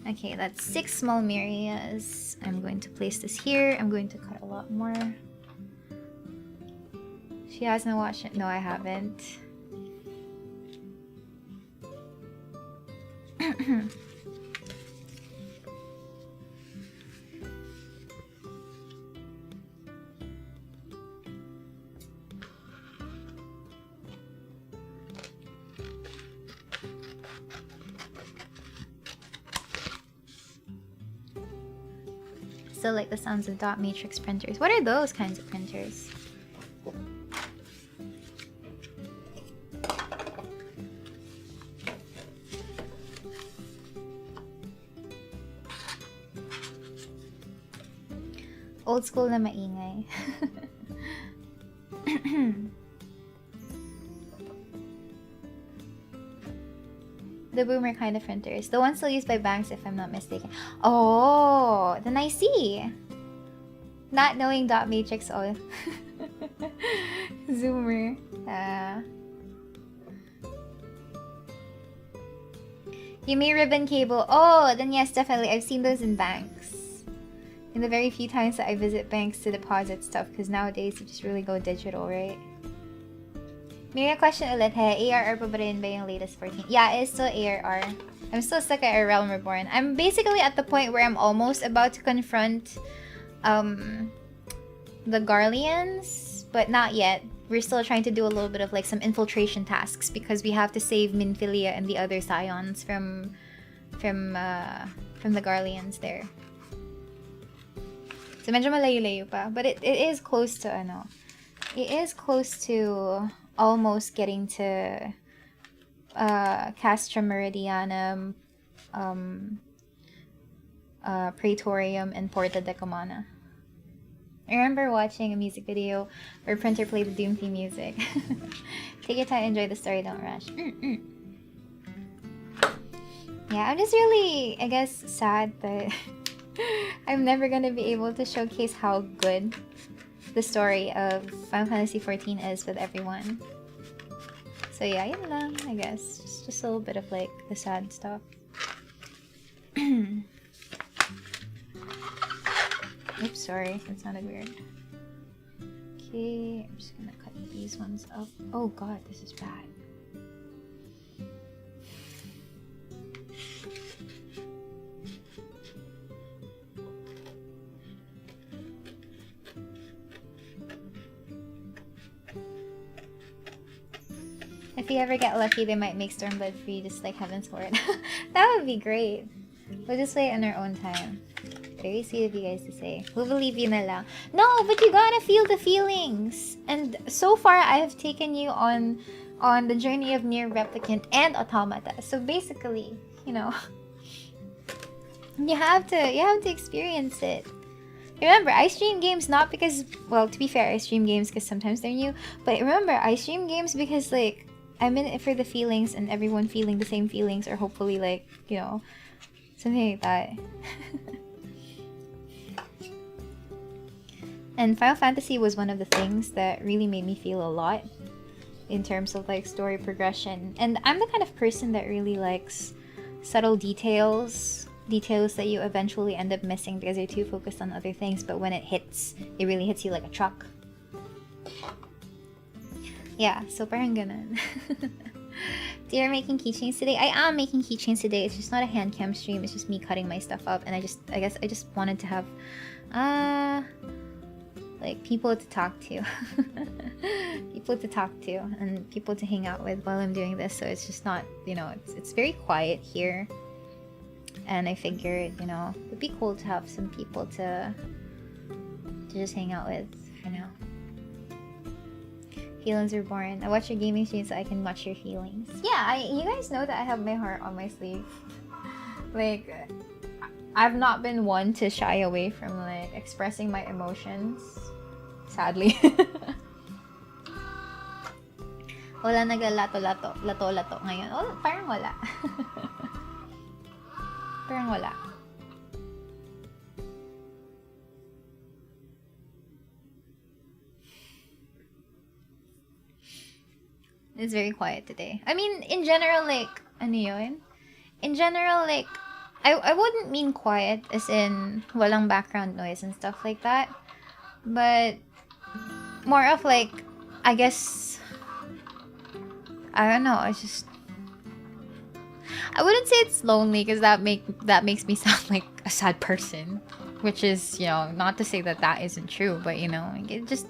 Okay, that's 6 small Mirias. I'm going to place this here. I'm going to cut a lot more. She hasn't watched it. No, I haven't. Still like the sounds of dot matrix printers. What are those kinds of printers? Old school na maingay. The boomer kind of printers. The ones still used by banks, if I'm not mistaken. Oh, then I see. Not knowing dot matrix. Oh. Zoomer. You may ribbon cable. Oh, then yes, definitely. I've seen those in banks. In the very few times that I visit banks to deposit stuff, because nowadays you just really go digital, right? Miria question ulit, he, ARR pa ba rin ba yung latest 14? Yeah, it's still ARR. I'm still stuck at A Realm Reborn. I'm basically at the point where I'm almost about to confront the Garleans, but not yet. We're still trying to do a little bit of like some infiltration tasks because we have to save Minfilia and the other Scions from the Garleans there. So medyo malayo-layo pa, but it is close to ano. It is close to almost getting to Castra Meridianum, Praetorium, and Porta Decumana. I remember watching a music video where Printer played the Doom theme music. Take your time, enjoy the story, don't rush. Yeah, I'm just really, I guess, sad that I'm never gonna be able to showcase how good the story of Final Fantasy XIV is with everyone. So yeah, yun lang, I guess. Just a little bit of like the sad stuff. Oops, sorry, that sounded weird. Okay, I'm just gonna cut these ones up. Oh god, this is bad. If you ever get lucky, they might make Stormblood free, just like Heaven's Horde. That would be great. We'll just play it on our own time. Very sweet of you guys to say. We'll believe you na lang. No, but you gotta feel the feelings. And so far, I have taken you on the journey of Nier Replicant and Automata. So basically, you know, you have to experience it. Remember, I stream games not because, well, to be fair, I stream games because sometimes they're new. But remember, I stream games because, like, I'm in it for the feelings and everyone feeling the same feelings, or hopefully, like, you know, something like that. And Final Fantasy was one of the things that really made me feel a lot in terms of, like, story progression. And I'm the kind of person that really likes subtle details that you eventually end up missing because you're too focused on other things, but when it hits, it really hits you like a truck. Yeah, so parang ganun. So you're making keychains today? I am making keychains today. It's just not a hand cam stream. It's just me cutting my stuff up, and I guess I just wanted to have like people to talk to. People to talk to and people to hang out with while I'm doing this. So it's just not, you know, it's very quiet here. And I figured, you know, it'd be cool to have some people to just hang out with for now. Feelings are born. I watch your gaming stream so I can watch your feelings. Yeah, you guys know that I have my heart on my sleeve. Like, I've not been one to shy away from, like, expressing my emotions. Sadly. Wala naglalato-lato ngayon. Oh, parang wala. Parang wala. It's very quiet today. I mean, in general, like, ano yun? In general, like, I wouldn't mean quiet as in walang background noise and stuff like that. But more of, like, I guess, I don't know, it's just, I wouldn't say it's lonely because that makes me sound like a sad person, which is, you know, not to say that isn't true, but, you know, it just,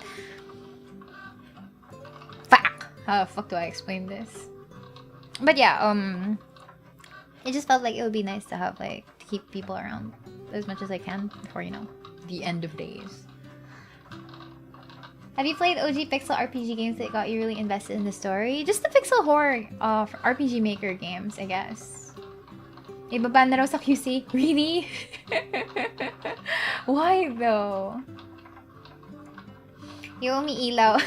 fuck, how the fuck do I explain this? But yeah, it just felt like it would be nice to have, like, to keep people around as much as I can before, you know, the end of days. Have you played OG Pixel RPG games that got you really invested in the story? Just the Pixel Horror RPG Maker games, I guess. Ibaba na raw sa QC? Really? Why though? You owe me ilaw.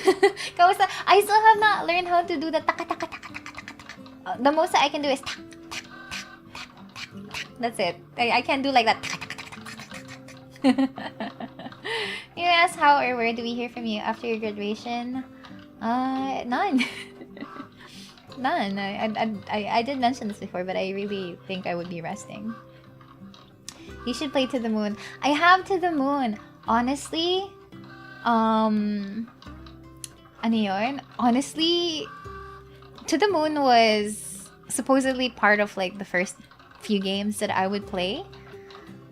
Kamusta? I still have not learned how to do the taka taka taka taka taka. The most that I can do is tak tak tak tak tak. That's it. I can't do like that. You asked how or where do we hear from you after your graduation? None. None. I did mention this before, but I really think I would be resting. You should play To the Moon. I have To the Moon. Honestly, ano yun? Honestly, To the Moon was supposedly part of, like, the first few games that I would play.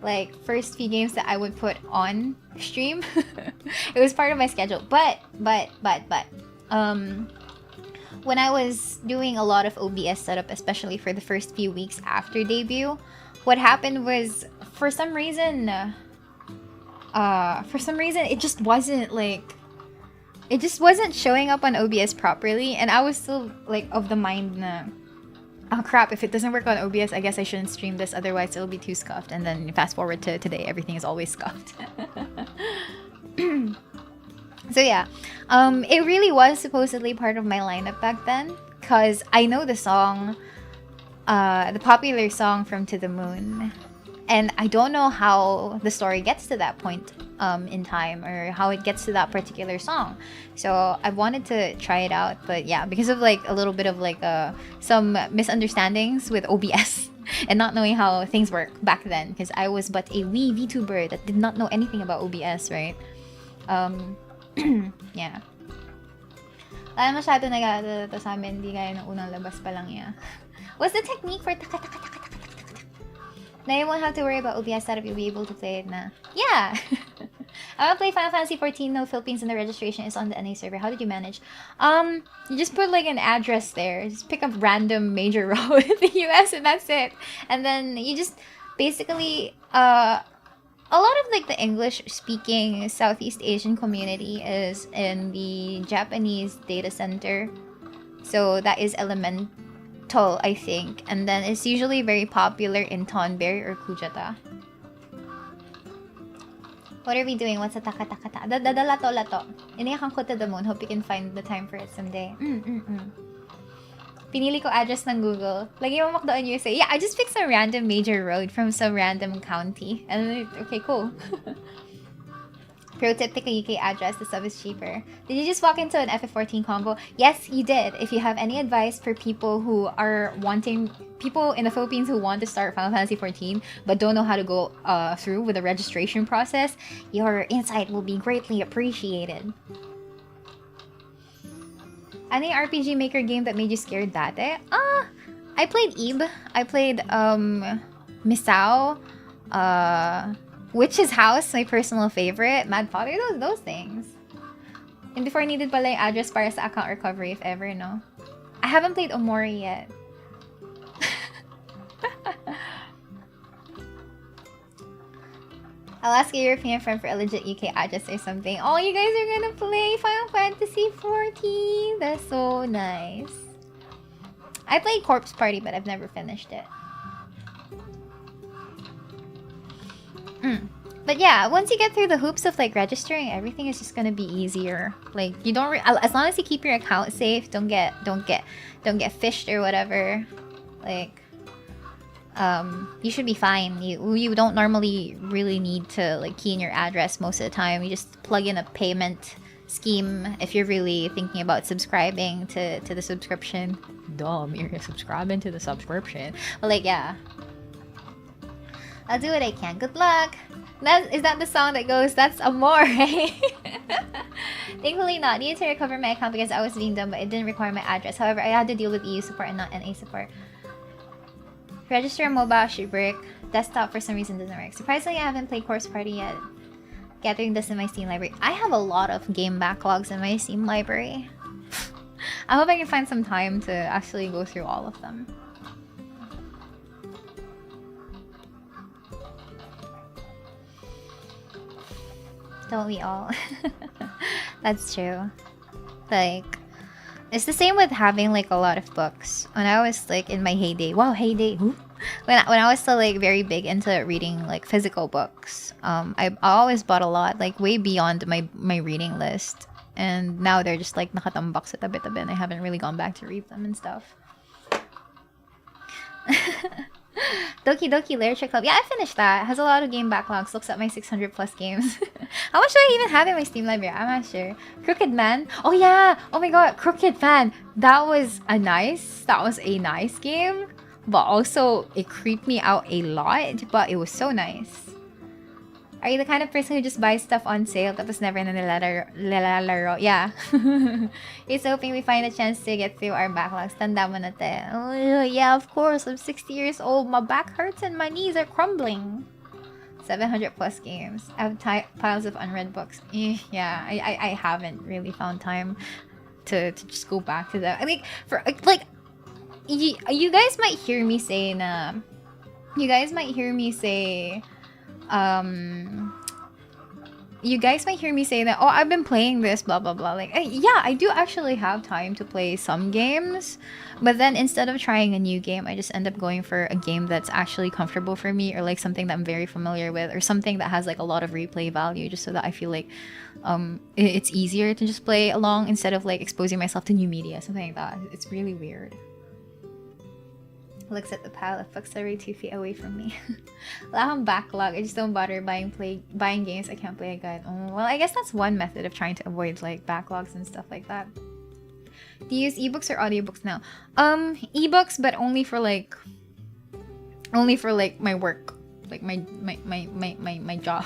Like, first few games that I would put on stream. It was part of my schedule. But when I was doing a lot of OBS setup, especially for the first few weeks after debut, what happened was, for some reason it just wasn't, like, it just wasn't showing up on OBS properly, and I was still, like, of the mind na, oh crap, if it doesn't work on OBS, I guess I shouldn't stream this, otherwise it'll be too scuffed. And then fast forward to today, everything is always scuffed. So yeah, it really was supposedly part of my lineup back then, because I know the song, the popular song from To the Moon. And I don't know how the story gets to that point in time, or how it gets to that particular song. So I wanted to try it out, but yeah, because of like a little bit of like some misunderstandings with OBS and not knowing how things work back then, because I was but a wee VTuber that did not know anything about OBS, right? Yeah. Kaya masyado nag-aalala sa amin, hindi gaya ng unang labas pa lang yan. What's the technique for taka taka taka taka taka taka? Now you won't have to worry about OBS setup, you'll be able to play it na. Yeah! I wanna play Final Fantasy 14, no Philippines, and the registration is on the NA server. How did you manage? You just put like an address there. Just pick a random major road in the US and that's it. And then you just basically, a lot of like the English-speaking Southeast Asian community is in the Japanese data center. So that is Elemental, I think. And then it's usually very popular in Tonberry or Kujata. What are we doing? What's a taka-taka-taka? Lato-lato. Iniyakan ko to the moon. Hope you can find the time for it someday. Pinili ko address ng Google. Lagi mo makdoon you say, yeah, I just picked some random major road from some random county. And then, okay, cool. Pro tip, pick a UK address. The sub is cheaper. Did you just walk into an FF14 combo? Yes, you did. If you have any advice for people who are people in the Philippines who want to start Final Fantasy 14 but don't know how to go through with the registration process, your insight will be greatly appreciated. Any RPG Maker game that made you scared dati? I played Eve. I played Misao, Witch's House, my personal favorite. Mad Father, those things. And before I needed pala yung address para sa account recovery if ever, no? I haven't played Omori yet. I'll ask a European friend for a legit UK address or something. Oh, you guys are gonna play Final Fantasy 14. That's so nice. I played Corpse Party, but I've never finished it. But yeah, once you get through the hoops of like registering, everything is just gonna be easier. Like you don't, as long as you keep your account safe, don't get phished or whatever. Like. You should be fine. You don't normally really need to like key in your address most of the time. You just plug in a payment scheme if you're really thinking about subscribing to the subscription. Dumb, you're subscribing to the subscription. But like, yeah. I'll do what I can. Good luck! Is that the song that goes, that's Amore? Thankfully not. Needed to recover my account because I was being dumb, but it didn't require my address. However, I had to deal with EU support and not NA support. Register mobile should work. Desktop for some reason doesn't work. Surprisingly, I haven't played Corpse Party yet. Gathering this in my Steam library. I have a lot of game backlogs in my Steam library. I hope I can find some time to actually go through all of them. Don't we all? That's true. Like, it's the same with having like a lot of books. When I was like in my heyday, wow, heyday. When I was still like very big into reading like physical books, I always bought a lot, like way beyond my reading list. And now they're just like nakatambak sa tabi-tabi and I haven't really gone back to read them and stuff. Doki Doki Literature Club. Yeah, I finished that. It has a lot of game backlogs. Looks at my 600 plus games. How much do I even have in my Steam library? I'm not sure. Crooked Man. Oh yeah. Oh my god. Crooked Man. That was a nice game. But also, it creeped me out a lot. But it was so nice. Are you the kind of person who just buys stuff on sale tapos never na nilalaro? Yeah. It's hoping we find a chance to get through our backlogs. Tanda mo na te. Oh, yeah, of course. I'm 60 years old. My back hurts and my knees are crumbling. 700 plus games. I have piles of unread books. Yeah, I haven't really found time to just go back to that. I think you guys might hear me say na. You guys might hear me say that, oh, I've been playing this, blah blah blah. Like, yeah, I do actually have time to play some games, but then instead of trying a new game, I just end up going for a game that's actually comfortable for me, or like something that I'm very familiar with, or something that has like a lot of replay value, just so that I feel like it's easier to just play along instead of like exposing myself to new media, something like that. It's really weird. Looks at the pile of books that are 2 feet away from me. Wala akong backlog. I just don't bother buying games I can't play again. Oh, well, I guess that's one method of trying to avoid like backlogs and stuff like that. Do you use ebooks or audiobooks now? Ebooks, but only for like my work, like my job.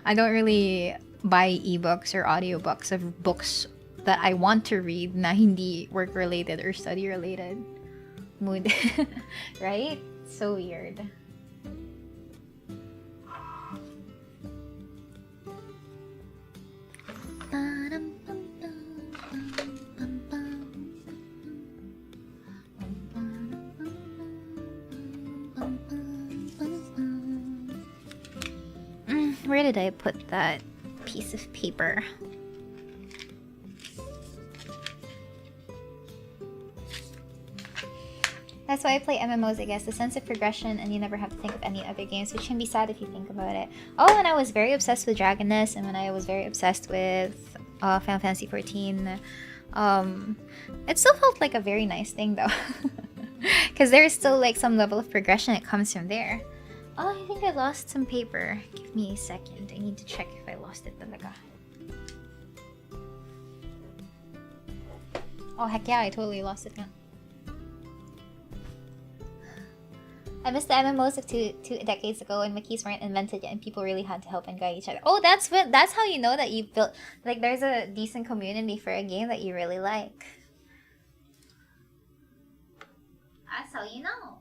I don't really buy ebooks or audiobooks of books that I want to read na hindi work related or study related. Mood. Right? So weird. Where did I put that piece of paper? That's why I play MMOs, I guess. The sense of progression, and you never have to think of any other games, which can be sad if you think about it. Oh, and I was very obsessed with Dragon Nest, and when I was very obsessed with Final Fantasy 14, it still felt like a very nice thing, though. Because there's still, like, some level of progression that comes from there. Oh, I think I lost some paper. Give me a second. I need to check if I lost it talaga. Oh, heck yeah, I totally lost it now. I missed the MMOs of two decades ago when Makis weren't invented yet and people really had to help and guide each other. Oh, that's how you know that you built, like, there's a decent community for a game that you really like. That's how you know.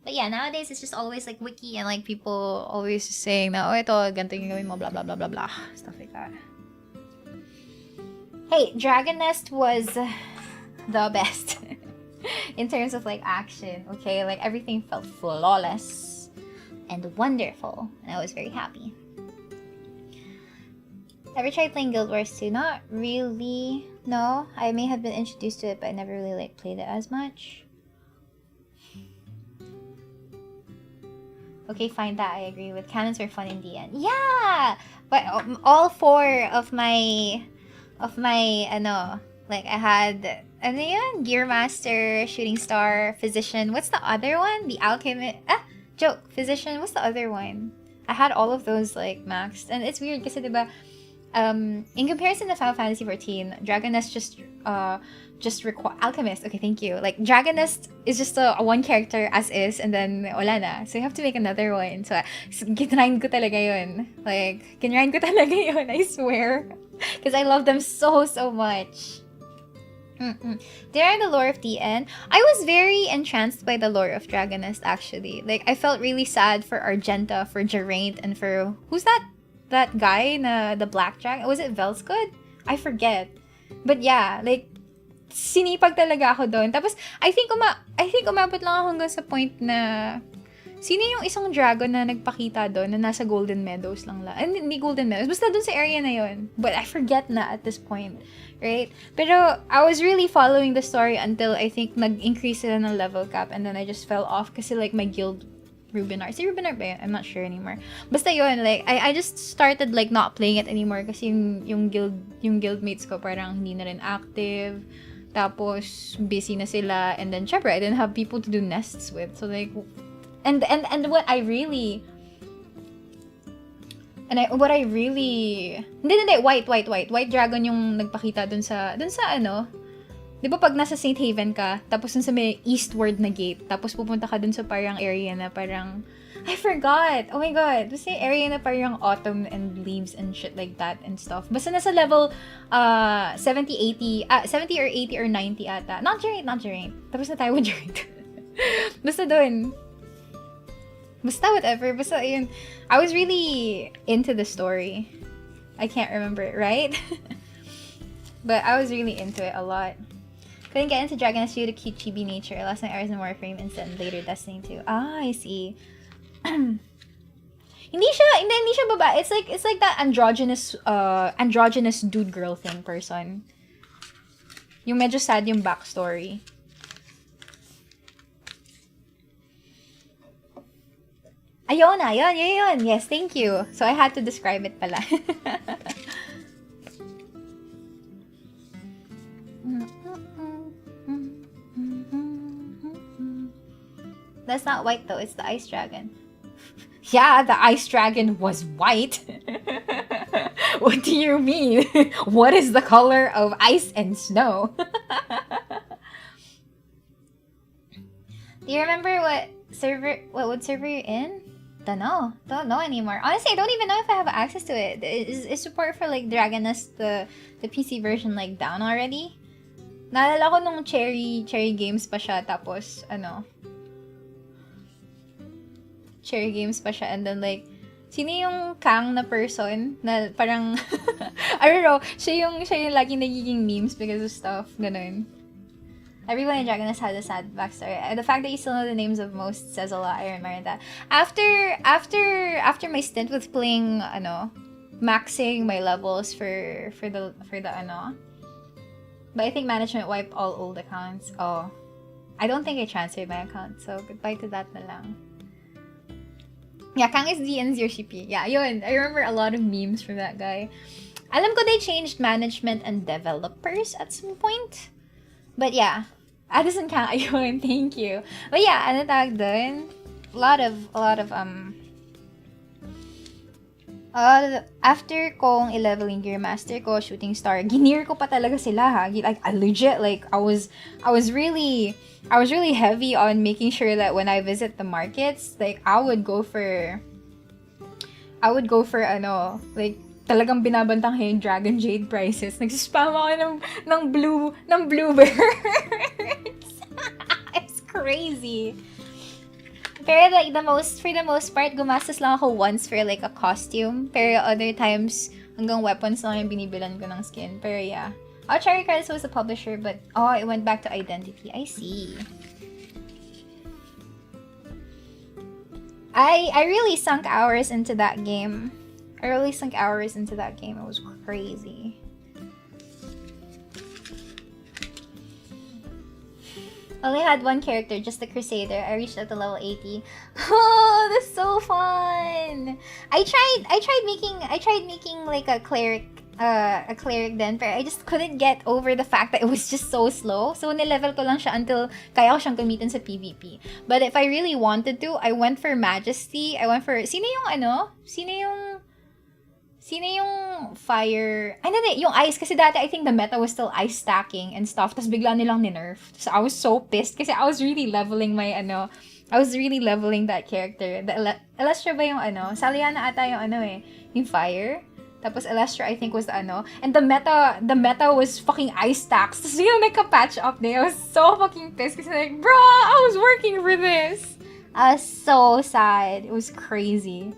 But yeah, nowadays it's just always like wiki and like people always saying na, oh, ito, ganito yung gawin mo, blah, blah, blah, blah, blah. Stuff like that. Hey, Dragon Nest was the best. In terms of like action, okay? Like everything felt flawless and wonderful. And I was very happy. Ever tried playing Guild Wars 2? Not really. No, I may have been introduced to it, but I never really like played it as much. Okay, fine, that I agree with. Cannons were fun in the end. Yeah! But all four of my like I had Gear Master, Shooting Star, Physician. What's the other one? The Alchemist. Joke. Physician. What's the other one? I had all of those like maxed, and it's weird kasi diba, in comparison to Final Fantasy 14, Dragon Nest just require Alchemist. Okay, thank you. Like Dragon Nest is just a one character as is, and then wala na. So you have to make another one. So ginrind ko talaga yun. Like ginrind ko talaga yun. I swear, because I love them so much. There the lore of DN. I was very entranced by the lore of Dragon Nest actually. Like I felt really sad for Argenta, for Geraint, and for who's that guy na the Black Dragon? Was it Velskod? I forget. But yeah, like sinipag talaga ako doon. Tapos I think umabot lang ako hanggang sa point na sino yung isang dragon na nagpakita doon na nasa Golden Meadows lang la. Hindi Golden Meadows. Basta doon sa area na yon. But I forget na at this point. Right? Pero I was really following the story until I think nag-increase sila ng level cap and then I just fell off kasi like my guild Rubinar. Si Rubinar ba yun? I'm not sure anymore. Basta yun, like I just started like not playing it anymore kasi yung guildmates ko parang hindi na rin active. Tapos busy na sila and then syempre I didn't have people to do nests with. So like and what I really hindi white dragon yung nagpakita dun sa ano, di ba pag nasa Saint Haven ka tapos dun sa may eastward na gate tapos pupunta ka dun sa parang area na parang I forgot, oh my god, basta yung area na parang autumn and leaves and shit like that and stuff, basta nasa level 70 or 80 or 90 ata, not Geraint tapos na tayo with Geraint. Basta dun. Basta whatever. Basta yun. I was really into the story. I can't remember it, right? But I was really into it a lot. Couldn't get into Dragon Nest due to cute chibi nature. Last night I was in Warframe instead and later Destiny 2. Ah, I see. Hindi siya baba. It's like that androgynous dude girl thing person. Yung medyo sad yung backstory. Ayun. Yes, thank you. So I had to describe it pala. That's not white though, it's the ice dragon. Yeah, the ice dragon was white. What do you mean? What is the color of ice and snow? Do you remember what server you're in? Don't know anymore. Honestly, I don't even know if I have access to it. Is support for like Dragoness the PC version like down already? Naalala ko nung cherry games pa siya, tapos ano, cherry games pa siya, and then like, sino yung Kang na person na parang I don't know, siya yung laging nagiging memes because of stuff, ganun. Everyone in Dragoness had a sad backstory. The fact that you still know the names of most says a lot. I remember that. After my stint with playing maxing my levels for the but I think management wiped all old accounts. Oh, I don't think I transferred my account, so goodbye to that na lang. Yeah, Kang is DN's your CP. Yeah, yun. I remember a lot of memes from that guy. Alam ko they changed management and developers at some point. But yeah, Addison Kang, ayun, thank you. But yeah, ano tawag dun? A lot of after kong i-leveling Gear Master ko, Shooting Star, ginear ko pa talaga sila ha. Like, I legit, like, I was really heavy on making sure that when I visit the markets, like, I would go for like, talagang binabantang yung Dragon Jade prices. Nagsispam ako ng bluebirds. It's crazy. Pero like for the most part, gumastos lang ako once for like a costume. Pero other times, hanggang weapons lang yung binibilan ko ng skin. Pero yeah. Cherry Cards was the publisher, but it went back to Identity. I see. I really sunk hours into that game. It was crazy. Only had one character, just the Crusader. I reached up to level 80. Oh, that's so fun! I tried making like a cleric then, but I just couldn't get over the fact that it was just so slow. So nilevel ko lang siya until kaya ko siyang gamitin sa PvP. But if I really wanted to, I went for Majesty. I went for Sino yung fire? Ay, hindi, yung ice. Kasi dati, I think the meta was still ice stacking and stuff. Tapos bigla nilang ni-nerf. So I was so pissed kasi I was really leveling that character. The Elastra ba yung Saliana ata yung yung fire. Tapos Elastra, I think, was the And the meta was fucking ice stacks. Tapos yung nagka-patch up na. I was so fucking pissed kasi like, bro, I was working for this. I was so sad. It was crazy.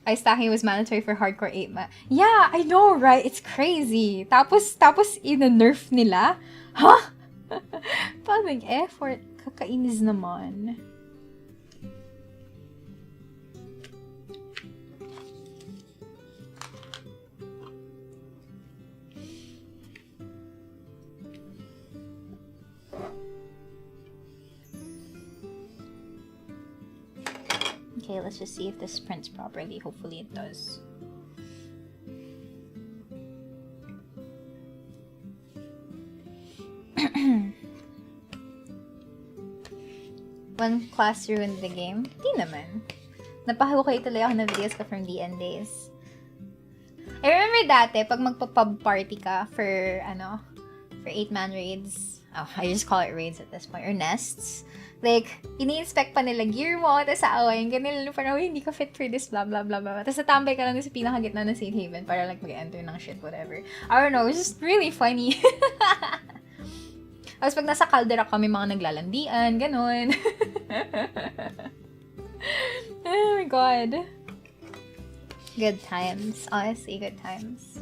Ice stacking was mandatory for hardcore 8 man. Yeah, I know, right? It's crazy. Tapos ina-nerf nila? Huh? Parang effort. Kakainis naman. Okay, let's just see if this prints properly. Hopefully it does. One class ruined the game? Di naman. Napahukay tuloy ako na videos ko from DN days. I remember dati, pag magpa-pub party ka for 8-man raids. Oh, I just call it raids at this point. Or nests. Like, ini-inspect pa nila gear mo, tapos sa awayin, ganun, parang, hindi ka fit for this, blah, blah, blah, blah. Tapos natambay ka lang sa pinakagitna ng Saint Haven para like mag-enter ng shit, whatever. I don't know, it was just really funny. Tapos pag nasa caldera kami, mga naglalandian, ganun. Oh my god. Good times. Honestly, good times.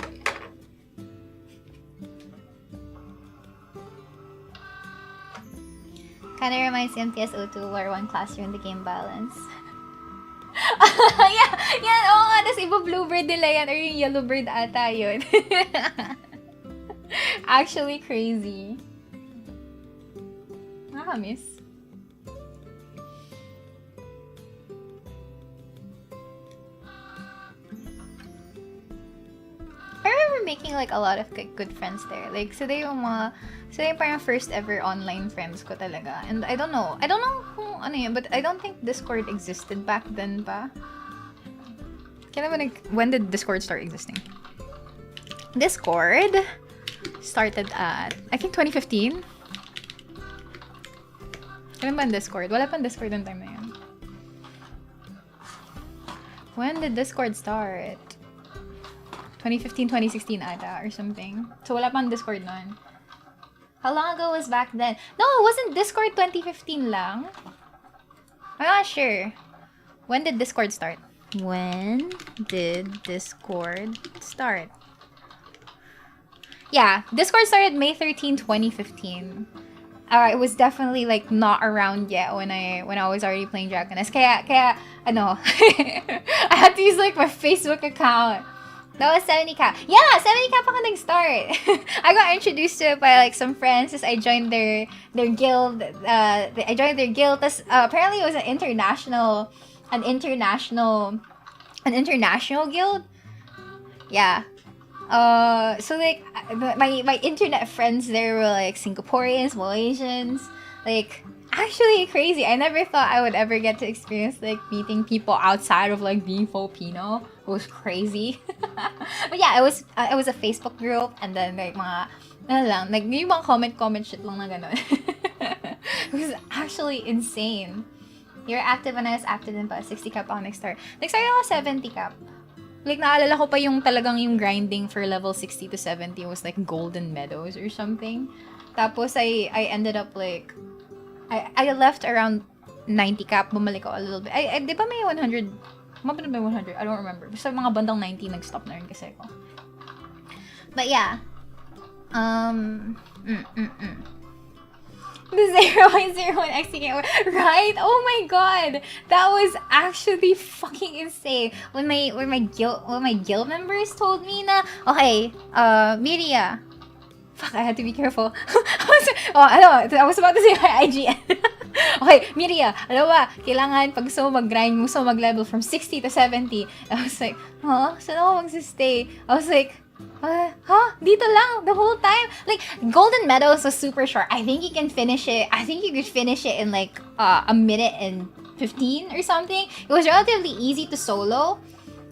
Kinda reminds me of TSO2 where one class ruined the game balance. Yan, oo nga, tas iba bluebird nila yan, or yung yellowbird ata yun. Actually crazy. Nakamiss. I remember making like a lot of good friends there. Like, sila yung parang first ever online friends ko talaga. And I don't know kung ano yun, but I don't think Discord existed back then pa. When did Discord start existing? Discord started at, I think, 2015. Kailan ba ang Discord? Wala pang Discord yung time na yun. When did Discord start? 2015, 2016 ata, or something. So, wala pang Discord nun. How long ago was back then? No, wasn't Discord 2015 lang? I'm not sure. When did Discord start? When did Discord start? Yeah, Discord started May 13, 2015. It was definitely like not around yet when I was already playing Dragon Nest. Kaya ano, I had to use like my Facebook account. That was 70k. Yeah, 70k pa ka nag-start. I got introduced to it by like some friends as I joined their guild. I joined their guild. Apparently it was an international guild. Yeah. So like my internet friends there were like Singaporeans, Malaysians, like actually crazy. I never thought I would ever get to experience like meeting people outside of like being Filipino. It was crazy. But yeah, it was a Facebook group, and then like mga ano lang, like yung mga comment shit lang na ganun. It was actually insane. You're active when I was active din pa. 60 cap ako nag-start. Nag-start ako 70 cap. Like, naalala ko pa yung talagang yung grinding for level 60 to 70 was like Golden Meadows or something. Tapos, I ended up like, I left around 90 cap, bumalik ako a little bit. Di ba may 100? Mababa na may 100? I don't remember. Basta mga bandang 90, nag-stop na rin kasi ako. But yeah. The 0.01 XTK, right? Oh my god, that was actually fucking insane. When my guild members told me na, okay, Miria, fuck, I had to be careful. I was about to say my IGN. Okay, Miria, alam ba, kailangan pag gusto mo mag-grind, gusto mo mag-level from 60 to 70. I was like, saan ako magsistay? I was like, dito lang the whole time. Like, Golden Meadows was super short. I think you can finish it. I think you could finish it in like a minute and 15 or something. It was relatively easy to solo.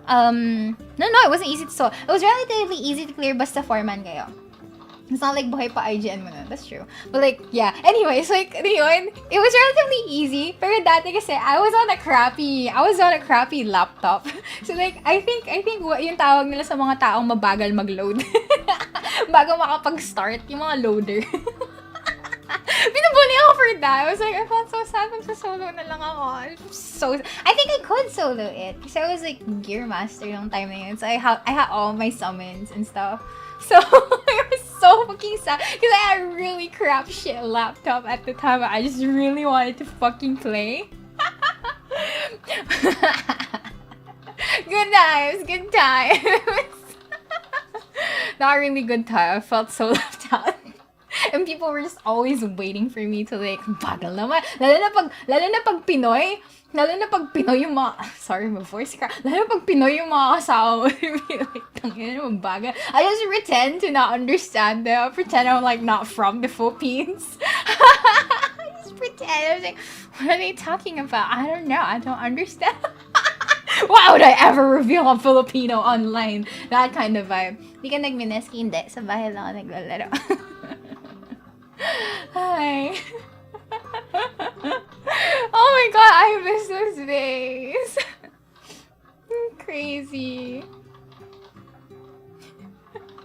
No, it wasn't easy to solo. It was relatively easy to clear basta 4-man kayo. It's not like buhay pa IGN mo na. That's true. But like, yeah. Anyways, like, yun, it was relatively easy. Pero dati kasi, I was on a crappy laptop. So like, I think yung tawag nila sa mga taong mabagal mag-load. Bago makapag-start, yung mga loader. Pinabuli ako for that. I was like, I felt so sad magsa-solo na lang ako. I think I could solo it. Kasi I was like Gear Master yung time na yun. So I had all my summons and stuff. So, it was so fucking sad. Because I had a really crap shit laptop at the time. I just really wanted to fucking play. Good times. Not really good time. I felt so left out. And people were just always waiting for me to like, bagal naman. Lalo na pag Pinoy yung mga, sorry, my voice crack. Lalo na pag Pinoy yung mga kasama mo, like, tangina naman bagal. I just pretend to not understand them. Pretend I'm like not from the Philippines. I just pretend. I was like, what are they talking about? I don't know. I don't understand. Why would I ever reveal a Filipino online? That kind of vibe. Di ka nagmineski? Hindi. Sa bahay lang ako naglalaro. Hi. Oh my god, I miss those days. Crazy.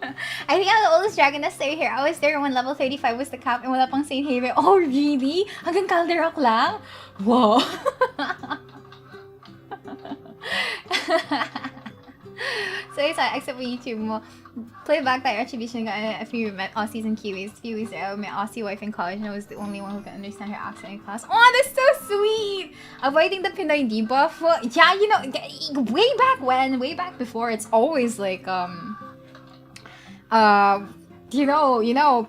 I think I'm the oldest dragon to stay here. I was there when level 35 was the cap and wala pang Saint Haven. Oh, really? Hanggang Calderock lang? Whoa. So it's like, except for YouTube mo, play back that attribution guy if you met Aussies and Kiwis. A few weeks ago, I met Aussie wife in college and I was the only one who could understand her accent in class. Oh, that's so sweet! Avoiding the Pinoy debuff. Well, yeah, you know, way back before, it's always like, you know,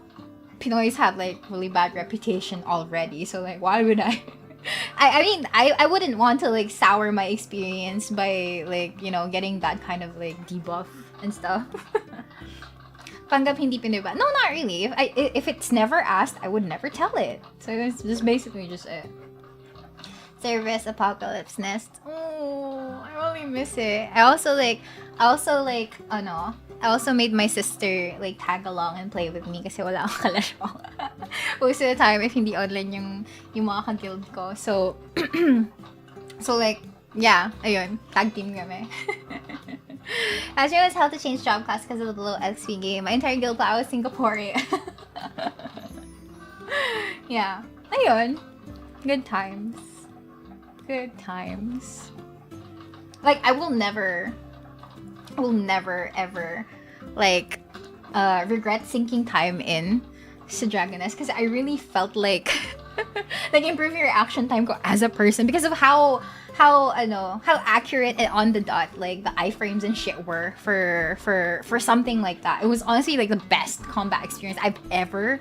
Pinoys have like really bad reputation already. So like, why would I mean, I wouldn't want to like sour my experience by like, you know, getting that kind of like debuff and stuff. Panggap hindi Pinoy ba? No, not really. If it's never asked, I would never tell it. So it's just basically just it. Service Apocalypse Nest. Oh, I really miss it. I also made my sister like tag along and play with me kasi wala akong kalaro. Most of the time, if hindi online yung mga ka-guild ko. So, like, yeah, ayun, tag team kami. As was how to change job class because of the little XP game. My entire guild pa, I was Singaporean. Yeah, ayun. Good times. Good times. Like, I will never ever like regret sinking time in sa Dragoness because I really felt like like improve your reaction time ko as a person because of how accurate and on the dot like the iframes and shit were for something like that. It was honestly like the best combat experience I've ever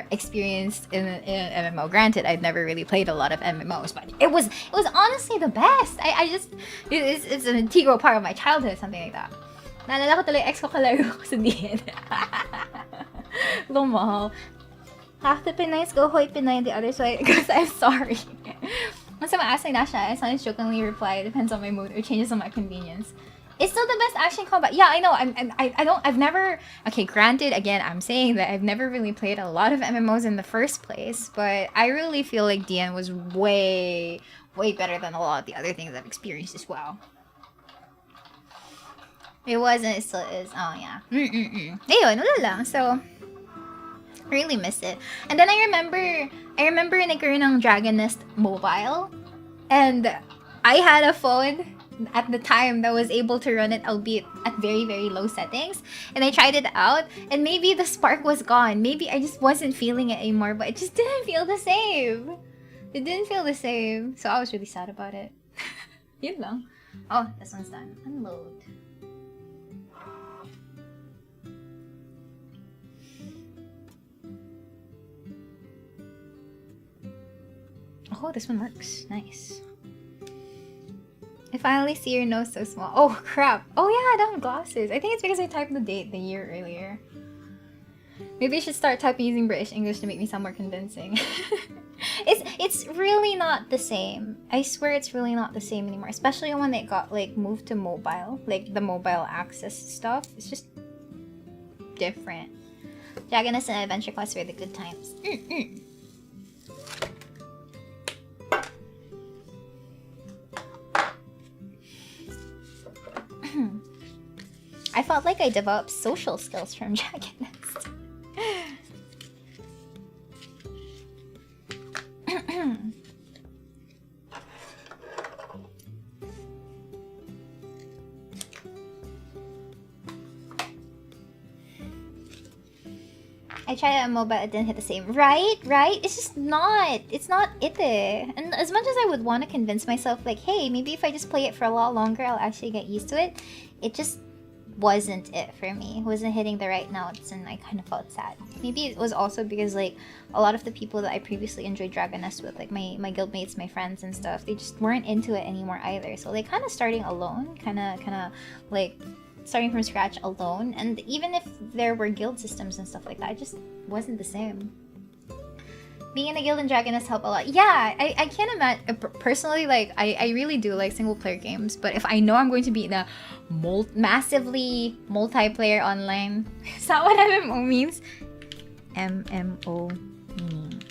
experienced in an MMO. Granted, I've never really played a lot of MMOs, but it was honestly the best. It's an integral part of my childhood, something like that. Naalala ko tuloy ex ko kalaro ko sa DN. Lumahal. Half the Pinoys go hoy Pinoy, the other side because I'm sorry. Once I'm asking Nasha, I sometimes jokingly reply, depends on my mood or changes on my convenience. It's still the best action combat. Yeah, I know. I've never. Okay, granted, again, I'm saying that I've never really played a lot of MMOs in the first place, but I really feel like DN was way better than a lot of the other things I've experienced as well. It was and it still is. Oh yeah. Ayun, wala lang. So, really miss it. And then I remember nagkaroon ng Dragon Nest mobile, and I had a phone at the time that was able to run it, albeit at very low settings, and I tried it out, and maybe the spark was gone. Maybe I just wasn't feeling it anymore, but it just didn't feel the same. It didn't feel the same, so I was really sad about it. Yun lang. Oh, this one's done. Unload. Oh, this one works. Nice. I finally see your nose so small. Oh, crap. Oh, yeah, I don't have glasses. I think it's because I typed the date the year earlier. Maybe I should start typing using British English to make me sound more convincing. It's really not the same. I swear it's really not the same anymore. Especially when it got, like, moved to mobile. Like, the mobile access stuff. It's just different. Dragoness and Adventure Quest were the good times. I felt like I developed social skills from Dragon Nest. I tried it on mobile, it didn't hit the same. Right? It's just not. It's not it. And as much as I would want to convince myself, like, hey, maybe if I just play it for a lot longer, I'll actually get used to it. It just wasn't it for me. It wasn't hitting the right notes, and I kind of felt sad. Maybe it was also because, like, a lot of the people that I previously enjoyed Dragon Nest with, like my guildmates, my friends and stuff, they just weren't into it anymore either. So, like, kind of starting alone, kind of like starting from scratch alone, and even if there were guild systems and stuff like that, it just wasn't the same. Being in a guild and Dragon Nest helped a lot. Yeah, I can't imagine. Personally, like, I really do like single player games, but if I know I'm going to be in a massively multiplayer online, is that what MMO means? MMO meaning.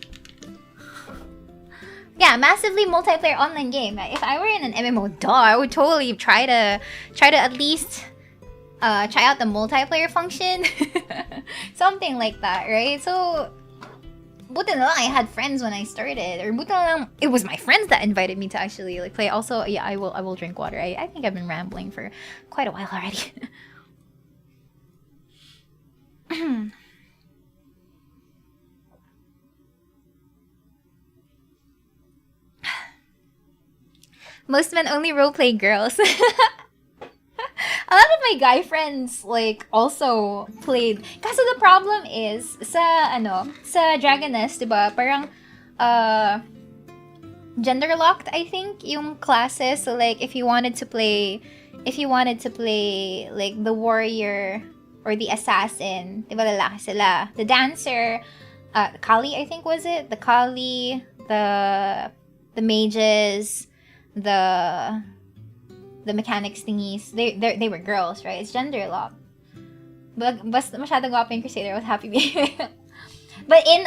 Yeah, massively multiplayer online game. If I were in an MMO, I would totally try to at least try out the multiplayer function. Something like that, right? So, buti na lang I had friends when I started, or buti na lang it was my friends that invited me to actually like play. Also, yeah, I will drink water. I think I've been rambling for quite a while already. Most men only roleplay girls. A lot of my guy friends, like, also played. Kaso the problem is, sa Dragon Nest, diba, parang, gender-locked, I think, yung classes. So, like, if you wanted to play, like, the warrior or the assassin, diba lalaki sila. The dancer, Kali, I think was it? The Kali, the mages, the mechanics thingies, they were girls, right? It's gender locked. But basta masyadong gwapo yung Crusader, I was happy being But in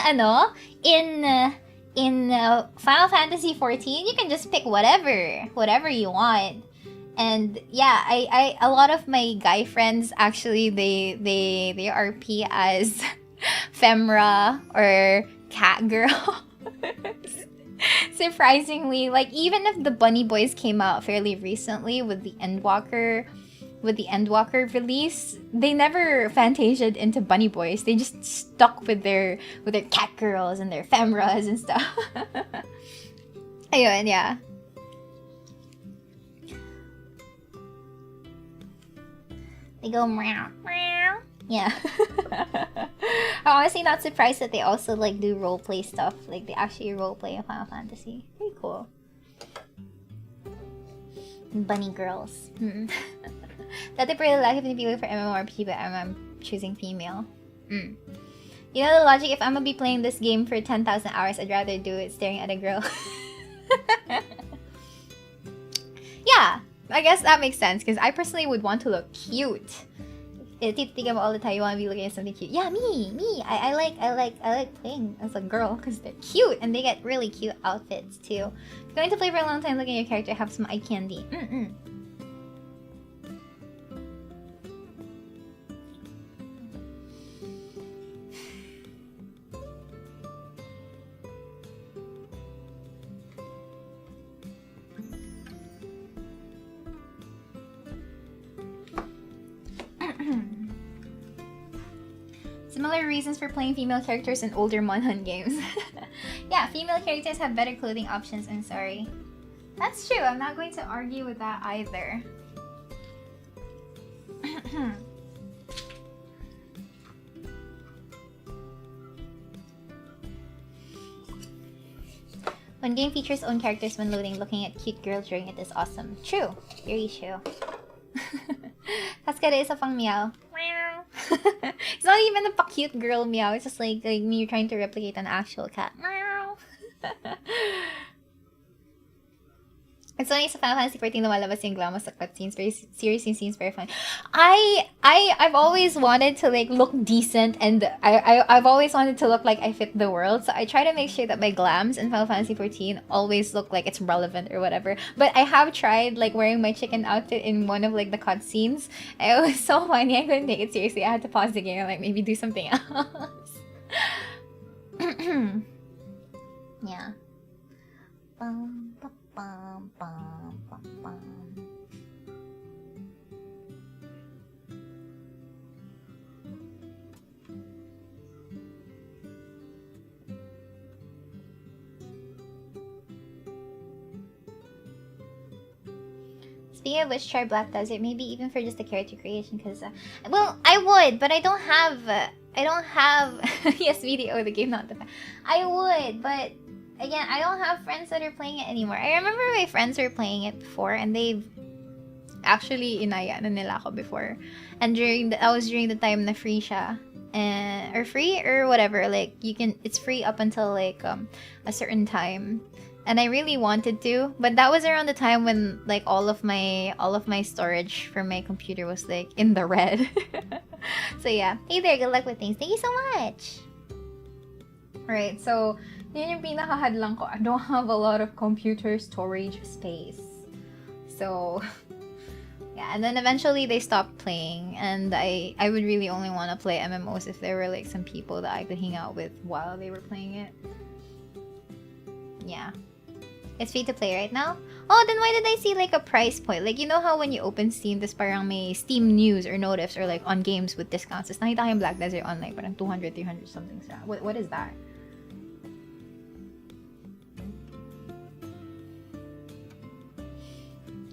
Final Fantasy 14, you can just pick whatever you want. And yeah, I a lot of my guy friends actually they RP as Femra or Cat Girl. Surprisingly, like even if the Bunny Boys came out fairly recently with the Endwalker release, they never fantasiaed into Bunny Boys. They just stuck with their cat girls and their femras and stuff. Ayun, yeah. They go meow meow. Yeah. I'm honestly not surprised that they also like do roleplay stuff. Like they actually roleplay in Final Fantasy. Pretty cool. Bunny girls. Dati pero lalaki pinipili for MMORPG, but I'm choosing female. You know the logic, if I'm gonna be playing this game for 10,000 hours, I'd rather do it staring at a girl. Yeah, I guess that makes sense, because I personally would want to look cute. Titigan mo all the time, you want to be looking at something cute. Yeah, me. I like playing as a girl, because they're cute, and they get really cute outfits, too. If you're going to play for a long time, looking at your character, have some eye candy. Similar reasons for playing female characters in older Monhun games. Yeah, female characters have better clothing options, I'm sorry. That's true, I'm not going to argue with that either. When game features own characters when loading, looking at cute girls during it is awesome. True, very true. Kaskade is a pang meow. It's not even a cute girl meow. It's just like me trying to replicate an actual cat. Meow. It's only sa Final Fantasy 14 lumalabas yung glamour sa cutscenes. Very serious scenes, very fun. I've always wanted to like look decent, and I've always wanted to look like I fit the world. So I try to make sure that my glams in Final Fantasy 14 always look like it's relevant or whatever. But I have tried like wearing my chicken outfit in one of like the cutscenes. It was so funny. I couldn't take it seriously. I had to pause the game and like maybe do something else. Yeah. Bum, bum, bum, bum. Speaking of which, try Black Desert, maybe even for just the character creation, because well, I would, but I don't have yes, video the game, not the I would, but again, I don't have friends that are playing it anymore. I remember my friends were playing it before, and they've actually inaya na nila ako before. And that was during the time na free siya. Or free or whatever, like it's free up until like a certain time. And I really wanted to, but that was around the time when like all of my storage for my computer was like in the red. So yeah. Hey there, good luck with things. Thank you so much. Alright, so yun yung pinakahadlang ko. I don't have a lot of computer storage space. So, yeah. And then eventually they stopped playing. And I would really only want to play MMOs if there were like some people that I could hang out with while they were playing it. Yeah. It's free to play right now? Oh, then why did I see like a price point? Like, you know how when you open Steam, this parang may Steam news or notifs or like on games with discounts. Tapos nakita ko yung Black Desert on like parang 200, 300 something. What is that?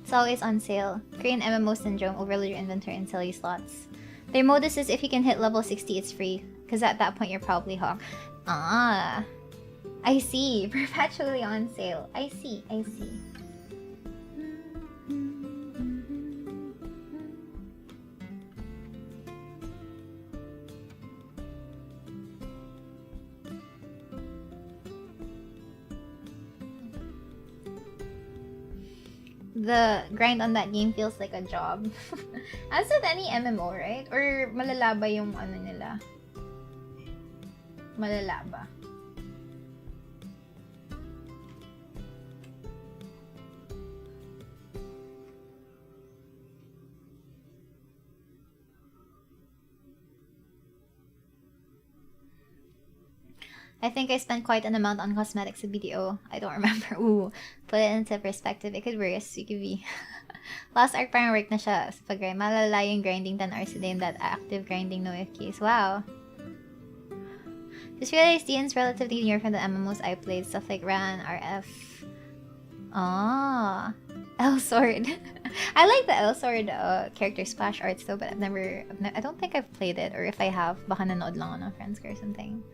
It's always on sale. Korean MMO syndrome, overload your inventory and sell you slots. Their modus is if you can hit level 60, it's free. Because at that point, you're probably hawk. Ah, I see. Perpetually on sale. I see. the grind on that game feels like a job. As with any MMO, right? Or malalaba yung ano nila? Malalaba. I think I spent quite an amount on cosmetics at BDO. I don't remember. Ooh, put it into perspective. It could worse. It could be. Last arc parang work na siya sa pag-grind. Malala yung grinding 10 hours a day and that active grinding no FKs. Wow. Just realized Ian's relatively near from the MMOs I played. Stuff like Ran, RF. Ah, L Sword. I like the L Sword character splash arts though, but I don't think I've played it. Or if I have, baka nanood lang ako ng friends or something.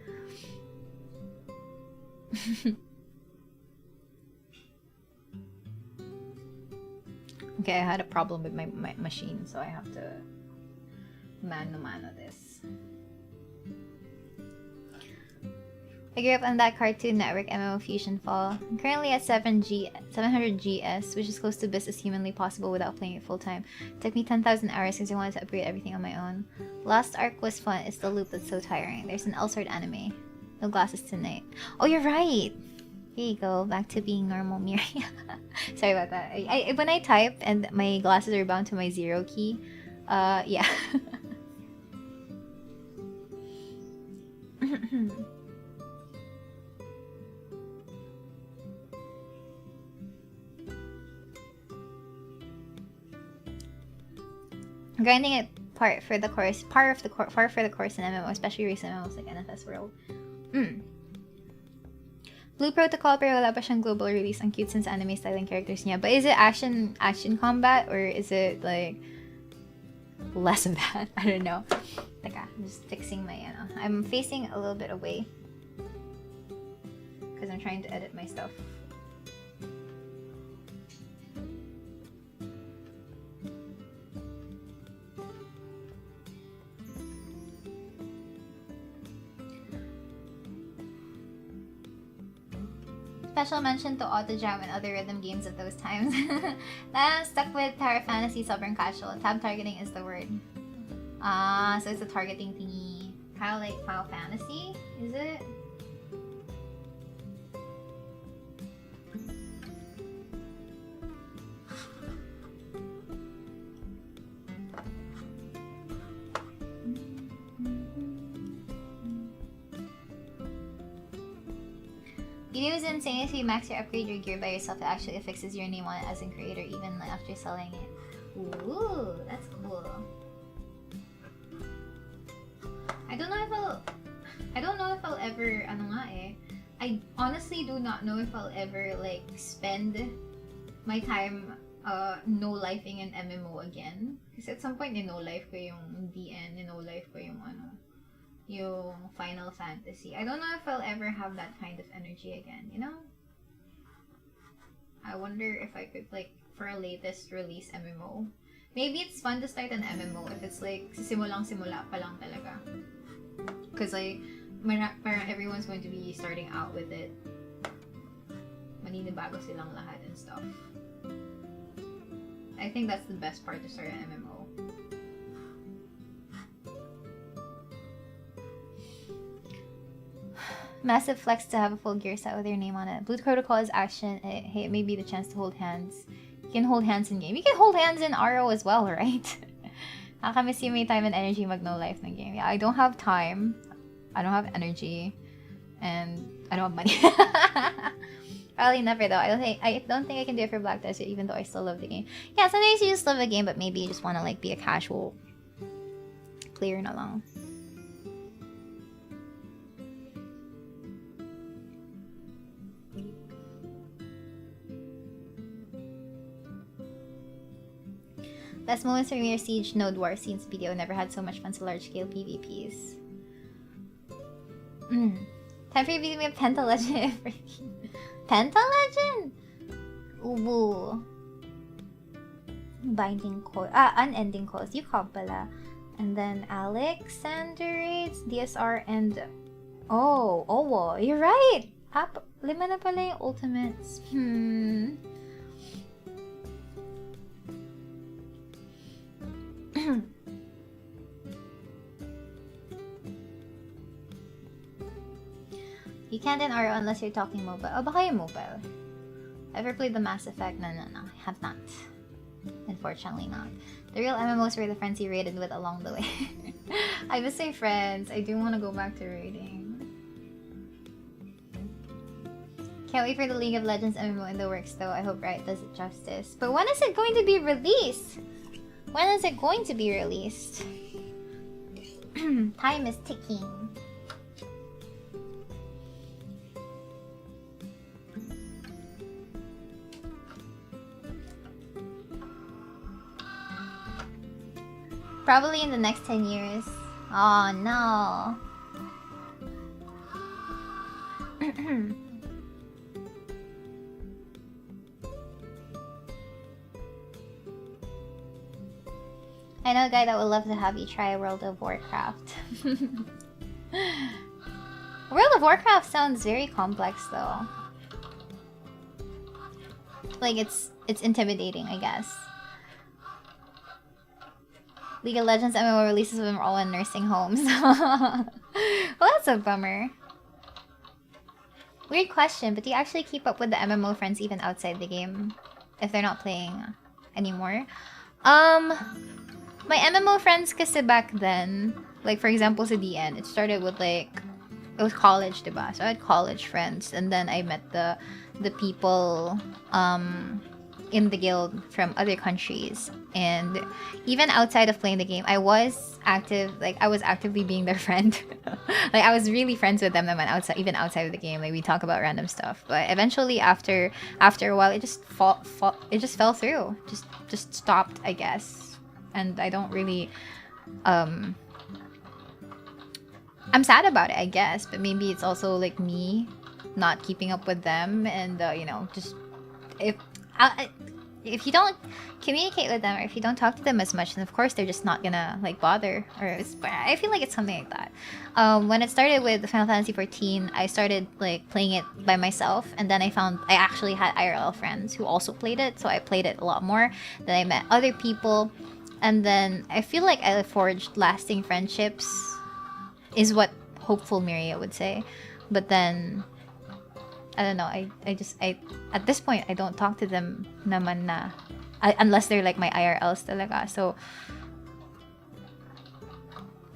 Okay, I had a problem with my machine, so I have to mano this. I grew up on that Cartoon Network MMO Fusion Fall. I'm currently at 700 GS, which is close to best as humanly possible without playing it full time. It took me 10,000 hours because I wanted to upgrade everything on my own. Last arc was fun, it's the loop that's so tiring. There's an L-sword anime. No glasses tonight. Oh, you're right! Here you go, back to being normal, Miria. Sorry about that. When I type and my glasses are bound to my 0 key, yeah. Grinding it par for the course in MMO, especially recent MMOs like NFS World. Blue Protocol pero wala pa siyang global release. Ang cute since anime styling characters niya. But is it action combat or is it like less of that? I don't know. Teka, I'm just fixing my I'm facing a little bit away because I'm trying to edit my stuff. Special mention to Auto Jam and other rhythm games of those times. I'm stuck with Terra Fantasy Sovereign Casual. Tab targeting is the word. So it's a targeting thingy. Kind of like Final Fantasy, is it? It was insane if you max or upgrade your gear by yourself, it actually fixes your name on it as in creator even after selling it. Ooh, that's cool. I don't know if I'll ever I honestly do not know if I'll ever like spend my time no-lifing an MMO again. Because at some point no-life ko yung DN, no-life ko yung yung Final Fantasy. I don't know if I'll ever have that kind of energy again, you know? I wonder if I could, like, for a latest release MMO. Maybe it's fun to start an MMO if it's like, simula pa lang talaga. Because, like, parang everyone's going to be starting out with it. Maninibago silang lahat and stuff. I think that's the best part to start an MMO. Massive flex to have a full gear set with your name on it. Blue Protocol is action. Hey, it may be the chance to hold hands. You can hold hands in game. You can hold hands in RO as well, right? Nakakamiss yung may time and energy mag no life ng game. Yeah, I don't have time. I don't have energy. And I don't have money. Probably never though. I don't think I can do it for Black Desert even though I still love the game. Yeah, sometimes you just love the game but maybe you just want to like be a casual player na lang. Best moments from your Siege Node War scenes video. Never had so much fun to large-scale PvPs. Time for you to be a Penta Legend. Penta Legend? Ooh. Binding Coil. Unending Coils. You call pala. And then Alexander Raids, DSR, and... Oh, Owo. You're right! Lima na pala yung ultimates. You can't in RO unless you're talking mobile. Oh, baka yung mobile. Ever played the Mass Effect? No. I have not. Unfortunately not. The real MMOs were the friends you raided with along the way. I would say friends. I do want to go back to raiding. Can't wait for the League of Legends MMO in the works though. I hope Riot does it justice. But when is it going to be released? When is it going to be released? Time is ticking. Probably in the next 10 years. Oh no. I know a guy that would love to have you try World of Warcraft. World of Warcraft sounds very complex though. Like it's intimidating, I guess. League of Legends MMO releases of them are all in nursing homes. Well, that's a bummer. Weird question, but do you actually keep up with the MMO friends even outside the game? If they're not playing anymore? My MMO friends kasi back then, like for example sa DN, it started with like, it was college, diba? So I had college friends, and then I met the people in the guild from other countries. And even outside of playing the game, I was active, like I was actively being their friend. Like I was really friends with them outside, even outside of the game. Like we talk about random stuff. But eventually after a while, it just fell through. Just stopped, I guess. And I don't really I'm sad about it, I guess, but maybe it's also like me not keeping up with them, and you know, just if you don't communicate with them, or if you don't talk to them as much, then of course they're just not gonna like bother. I feel like it's something like that. When it started with Final Fantasy 14, I started like playing it by myself, and then I actually had IRL friends who also played it, so I played it a lot more. Then I met other people, and then I feel like I forged lasting friendships, is what hopeful Miria would say. But then I don't know, I at this point I don't talk to them naman na, unless they're like my IRLs talaga. So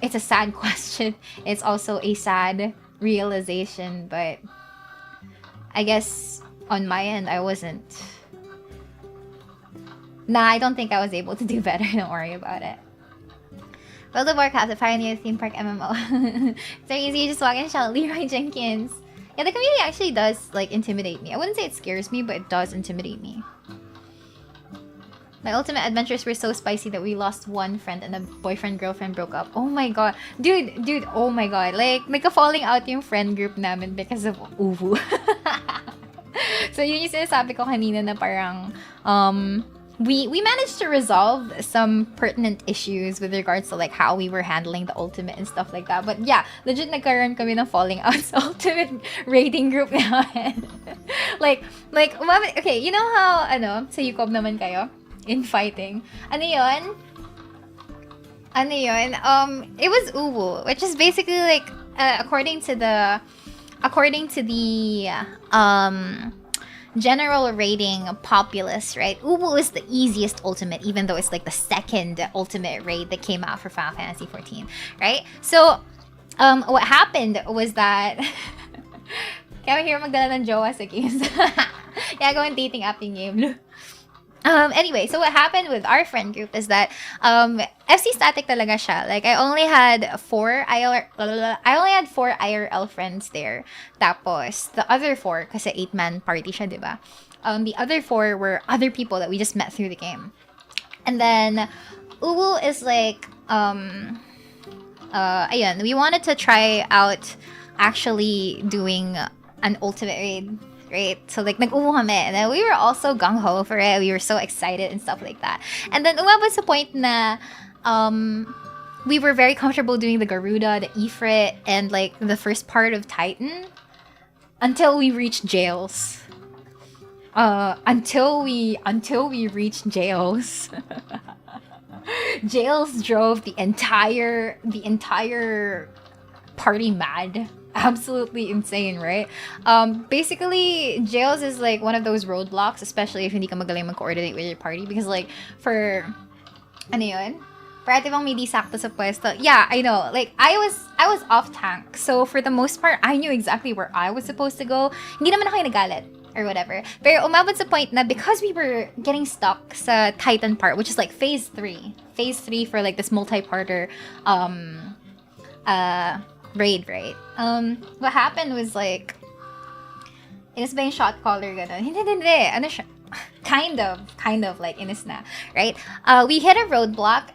it's a sad question. It's also a sad realization, but I guess on my end I wasn't. Nah, I don't think I was able to do better. Don't worry about it. World of Warcraft, the pioneer theme park MMO. It's very easy, you just walk in and shout Leroy Jenkins. Yeah, the community actually does like intimidate me. I wouldn't say it scares me, but it does intimidate me. My ultimate adventures were so spicy that we lost one friend and a boyfriend-girlfriend broke up. Oh my god. Dude, oh my god. Like, nagka-falling out yung friend group namin because of Uwu. So yun yung sinasabi ko kanina na parang, we managed to resolve some pertinent issues with regards to like how we were handling the ultimate and stuff like that. But yeah, legit nagkaroon kami ng falling out sa ultimate rating group namin. like okay, you know how sa Yukob naman kayo in fighting. Ano yun? It was Uwu, which is basically like according to the general rating populace, right? Uwu is the easiest ultimate, even though it's like the second ultimate raid that came out for Final Fantasy 14, right? So, what happened was that kaya mahirap magdala ng jowa sa games. Kaya gawin dating app yung game. Anyway, so what happened with our friend group is that FC static talaga siya. Like I only had 4 IRL friends there. Tapos the other 4, kasi 8-man party siya, diba? The other 4 were other people that we just met through the game. And then Uwu is like ayun, we wanted to try out actually doing an ultimate raid. Right? So like nag-uwu kami, and then we were also gung-ho for it. We were so excited and stuff like that. And then umabot sa point na we were very comfortable doing the Garuda, the Ifrit, and like the first part of Titan until we reached jails. Until we reached jails. Jails drove the entire party mad. absolutely insane, right? Basically, jails is like one of those roadblocks, especially if hindi ka magaling mag-coordinate with your party. Because like, for, ano yun? Parati bang may di sakto sa pwesto. Yeah, I know. Like, I was off tank. So, for the most part, I knew exactly where I was supposed to go. Hindi naman ako yung nagalit or whatever. Pero umabot sa point na because we were getting stuck sa Titan part, which is like phase 3. Phase 3 for like this multi-parter raid, right? What happened was like, inis ba yung shot caller gano'n? Hindi. Ano siya? Kind of like inis na, right? We hit a roadblock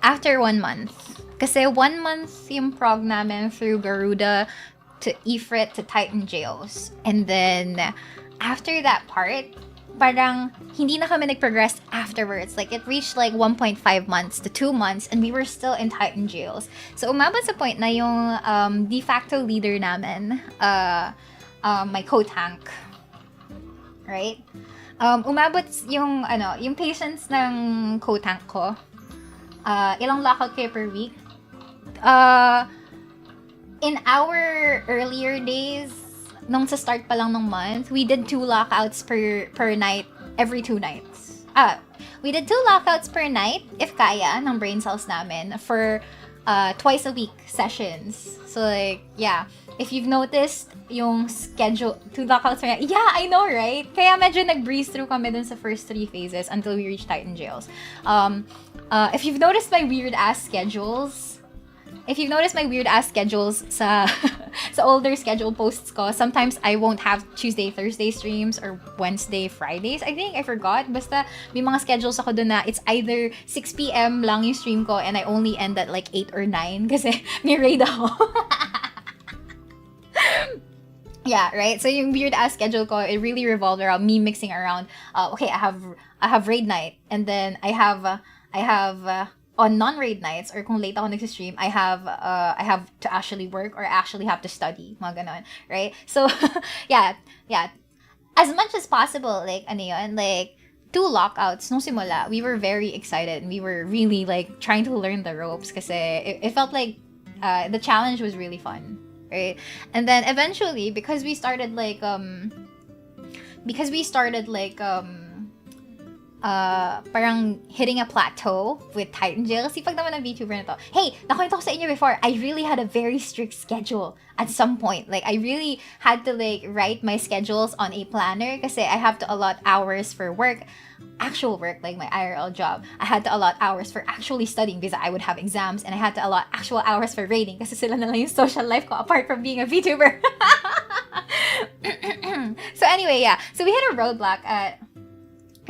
after 1 month. Kasi 1 month yung prog namin through Garuda to Ifrit to Titan Jails. And then, after that part, parang hindi na kami nag-progress afterwards. Like, it reached like 1.5 months to 2 months and we were still in Titan Jails. So, umabot sa point na yung de facto leader namin, my co-tank, right? Umabot yung patience ng co-tank ko. Ilang lockout kayo per week? In our earlier days, nung sa start pa lang ng month, we did 2 lockouts per night, every 2 nights. We did 2 lockouts per night, if kaya, ng brain cells namin, for twice a week sessions. So like, yeah. If you've noticed, yung schedule, 2 lockouts per night, yeah, I know, right? Kaya medyo nag-breeze through kami dun sa first 3 phases until we reached Titan Jails. If you've noticed my weird-ass schedules, sa sa older schedule posts ko, sometimes I won't have Tuesday, Thursday streams or Wednesday, Fridays. I think I forgot. Basta may mga schedules ako doon na it's either 6 p.m. lang yung stream ko and I only end at like 8 or 9 kasi may raid ako. Yeah, right? So yung weird-ass schedule ko, it really revolved around me mixing around, okay, I have raid night and then I have on non-raid nights or kung late ako nag-stream, I have to actually work or actually have to study, mga ganon, right? So, yeah, as much as possible, like, ano yun, like, 2 lockouts nung simula, we were very excited and we were really, like, trying to learn the ropes kasi it felt like the challenge was really fun, right? And then, eventually, because we started, parang hitting a plateau with Titan Jail. Kasi pag naman ng VTuber na to, hey, nakwento ko sa inyo before, I really had a very strict schedule at some point. Like, I really had to, like, write my schedules on a planner kasi I have to allot hours for work, actual work, like my IRL job. I had to allot hours for actually studying because I would have exams, and I had to allot actual hours for raiding kasi sila na lang yung social life ko apart from being a VTuber. So anyway, yeah. So we hit a roadblock at...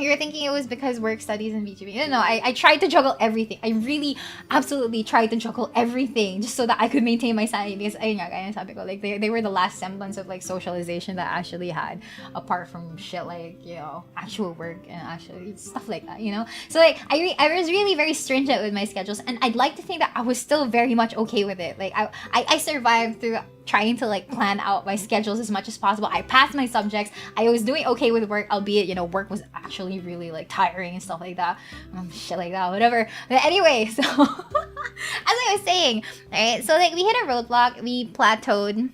You're thinking it was because work, studies, and VTubing. No, I tried to juggle everything. I really, absolutely tried to juggle everything just so that I could maintain my sanity. Because, ayun nga, gaya sabi ko, like, they were the last semblance of, like, socialization that I actually had, apart from shit like, you know, actual work and actually stuff like that, you know? So, like, I was really very stringent with my schedules, and I'd like to think that I was still very much okay with it. Like, I survived through trying to, like, plan out my schedules as much as possible. I passed my subjects. I was doing okay with work, albeit, you know, work was actually really, like, tiring and stuff like that. Shit like that, whatever. But anyway, so, as I was saying, right, so, like, we hit a roadblock. We plateaued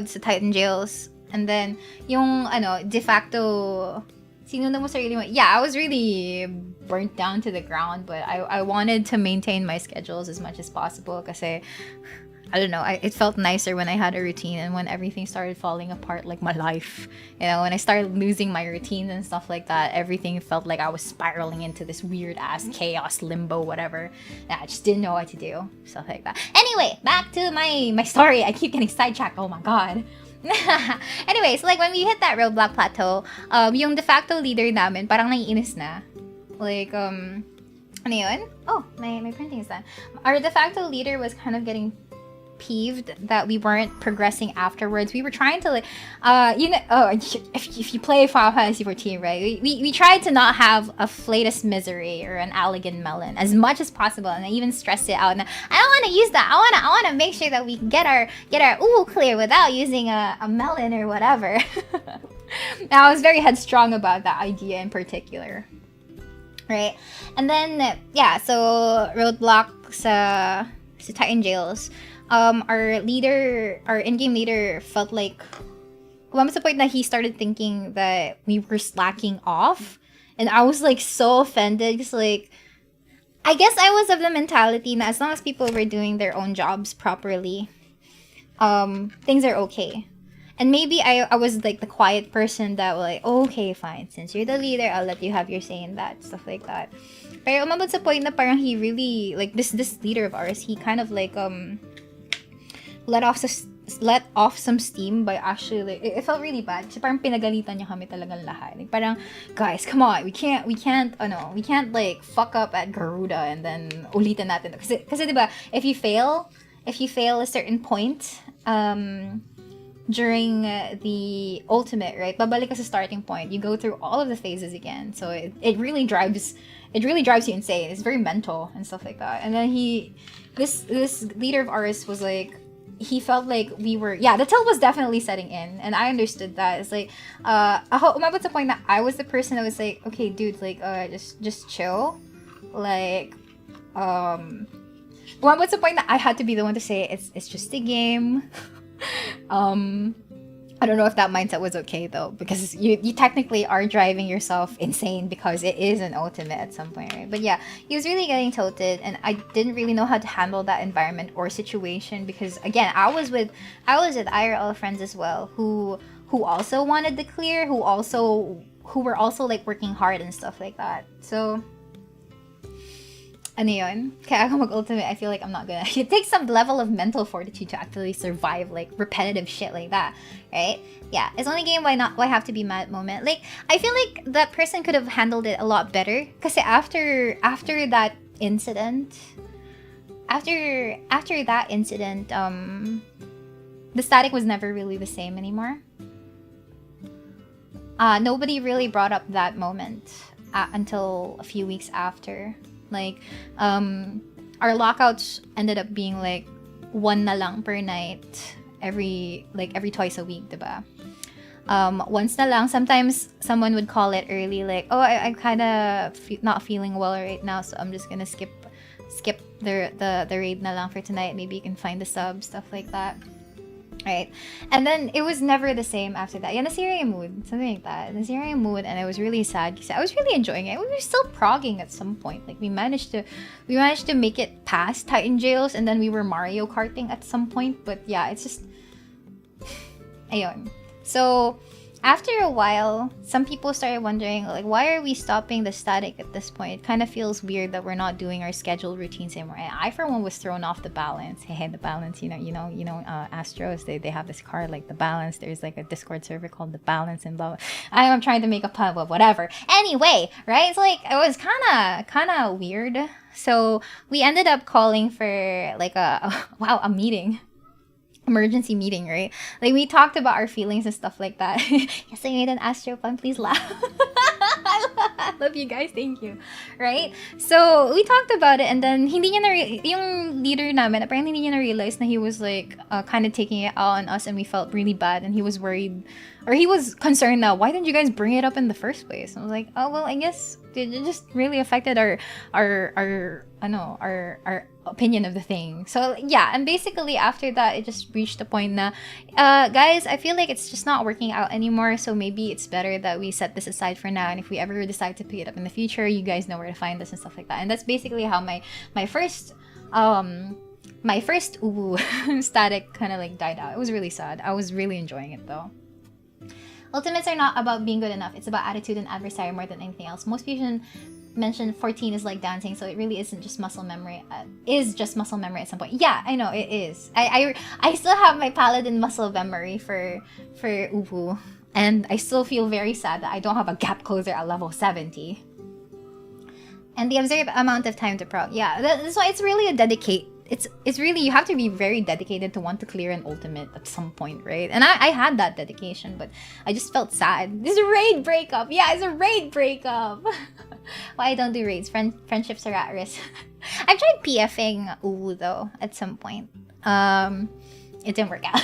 sa Titan Jails. And then, yung, de facto... Sinunod mo sarili mo. Yeah, I was really burnt down to the ground, but I wanted to maintain my schedules as much as possible kasi... I don't know, it felt nicer when I had a routine, and when everything started falling apart, like my life, you know, when I started losing my routine and stuff like that, everything felt like I was spiraling into this weird ass chaos limbo, whatever. And I just didn't know what to do, stuff like that. Anyway, back to my story. I keep getting sidetracked. Oh my god. Anyway, so like when we hit that roadblock plateau, yung de facto leader namin parang naiinis na. Like, ano yun? Oh, my printing is done. Our de facto leader was kind of getting peeved that we weren't progressing afterwards. We were trying to, like, if you play Final Fantasy 14, right, we tried to not have a Flatus Misery or an Allegan Melon as much as possible, and I even stressed it out. And I don't want to use that. I want to make sure that we can get our ooh clear without using a melon or whatever. Now, I was very headstrong about that idea in particular, right? And then yeah, so roadblock sa Titan Jails. our in-game leader felt like, kumamit sa point na he started thinking that we were slacking off. And I was like so offended because like, I guess I was of the mentality that as long as people were doing their own jobs properly, things are okay. And maybe I was like the quiet person that was like, oh, okay, fine. Since you're the leader, I'll let you have your say in that, stuff like that. Pero umabot sa point na parang he really, like this leader of ours, he kind of like let off some steam by actually, like, it felt really bad kasi parang pinagalitan niya kami talagang lahat. Like parang, guys, come on, we can't like fuck up at Garuda and then ulitin natin. Kasi diba, if you fail a certain point during the ultimate, right, babalik ka sa starting point, you go through all of the phases again. So it really drives you insane. It's very mental and stuff like that. And then this leader of ours was like, he felt like we were, the tilt was definitely setting in, and I understood that. It's like, umabot sa point na I was the person that was like, okay, dude, like, just chill, like, umabot sa point na I had to be the one to say it's just a game. I don't know if that mindset was okay though, because you technically are driving yourself insane because it is an ultimate at some point, right? But yeah, he was really getting tilted, and I didn't really know how to handle that environment or situation because again, I was with IRL friends as well who also wanted the clear, who were also like working hard and stuff like that. So ano yun? Kaya ako mag-ultimate, I feel like I'm not gonna... It takes some level of mental fortitude to actually survive, like, repetitive shit like that, right? Yeah, it's only game, why have to be mad moment? Like, I feel like that person could have handled it a lot better. Kasi after that incident, the static was never really the same anymore. Nobody really brought up that moment until a few weeks after. Like, our lockouts ended up being like 1 na lang per night every twice a week, diba? Once na lang. Sometimes someone would call it early, like, oh, I'm kind of not feeling well right now, so I'm just gonna skip the raid na lang for tonight. Maybe you can find the sub, stuff like that. Right, and then it was never the same after that. Yeah, nasira yung mood, something like that. Nasira yung mood, and I was really sad because I was really enjoying it. We were still progging at some point. Like we managed to make it past Titan Jails, and then we were Mario Karting at some point. But yeah, it's just, ayun. So after a while, some people started wondering, like, why are we stopping the static at this point? It kind of feels weird that we're not doing our scheduled routines anymore. And I, for one, was thrown off the balance. Hey, the balance, you know, Astros, they have this card, like the balance. There's like a Discord server called the balance and blah, blah. I'm trying to make a pun, but whatever. Anyway, right? It's like, it was kind of weird. So we ended up calling for like a meeting. Emergency meeting, right? Like we talked about our feelings and stuff like that. Yes, I made an Astro pun. Please laugh. I love you guys. Thank you. Right? So we talked about it, and then hindi niya yung leader namin, apparently hindi niya na-realize na he was like kind of taking it out on us, and we felt really bad, and he was worried, or he was concerned that why didn't you guys bring it up in the first place? And I was like, oh well, I guess it just really affected our opinion of the thing. So yeah, and basically after that, it just reached the point na, guys, I feel like it's just not working out anymore, so maybe it's better that we set this aside for now, and if we ever decide to pick it up in the future, you guys know where to find us and stuff like that. And that's basically how my first Uwu static kind of like died out. It was really sad. I was really enjoying it though. Ultimates are not about being good enough. It's about attitude and adversary more than anything else. Most people mention 14 is like dancing, so it really isn't just muscle memory. Is just muscle memory at some point. Yeah, I know it is. I still have my paladin muscle memory for Uwu, and I still feel very sad that I don't have a gap closer at level 70. And the observed amount of time to prog. Yeah, that's why it's really a dedicate. It's really, you have to be very dedicated to want to clear an ultimate at some point, right? And I had that dedication, but I just felt sad. This is a raid breakup. Yeah, it's a raid breakup. Why I don't do raids? Friendships are at risk. I've tried PFing Uwu though at some point. It didn't work out.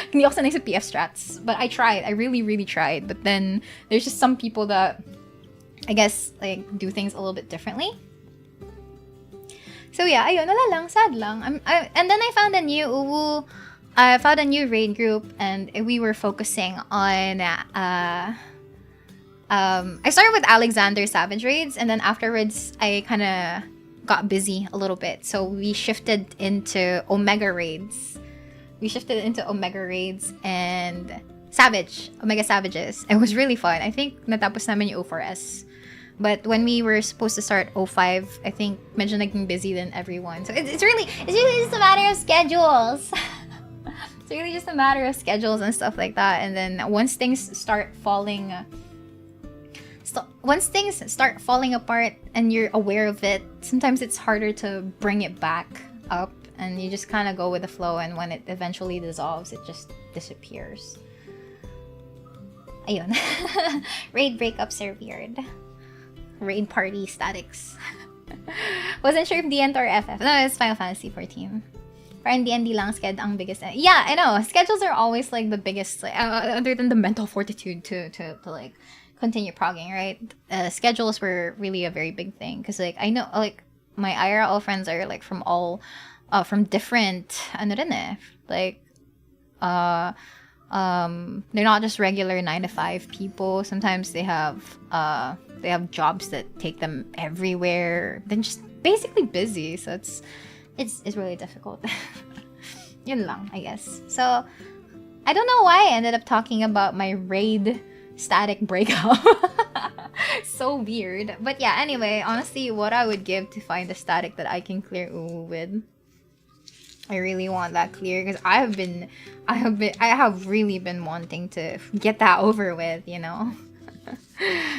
Hindi ako sanay sa PF strats, but I tried. I really tried. But then there's just some people that I guess like do things a little bit differently. So yeah, ayun, wala lang, sad lang. And then I found a new raid group, and we were focusing on I started with Alexander Savage raids, and then afterwards I kind of got busy a little bit, so we shifted into Omega raids. And Omega Savages. It was really fun. I think natapos namin yung O4S. But when we were supposed to start O5, I think medyo naging busy than everyone. So it's really just a matter of schedules. It's really just a matter of schedules and stuff like that. And then once things start falling apart and you're aware of it, sometimes it's harder to bring it back up, and you just kind of go with the flow, and when it eventually dissolves, it just disappears. Ayun. Raid breakups are weird. Raid party statics. Wasn't sure if DN or FF. No, it's Final Fantasy 14. Parang D&D lang sked ang biggest. Yeah, I know. Schedules are always like the biggest, other than the mental fortitude to like continue progging, right? Schedules were really a very big thing, because like I know like my IRL friends are like from from different they're not just regular 9 to 5 people. Sometimes they have jobs that take them everywhere. They're just basically busy, so it's really difficult. Yun lang, I guess. So I don't know why I ended up talking about my raid static breakup. So weird. But yeah, anyway, honestly, what I would give to find a static that I can clear with. I really want that clear, because I have really been wanting to get that over with, you know.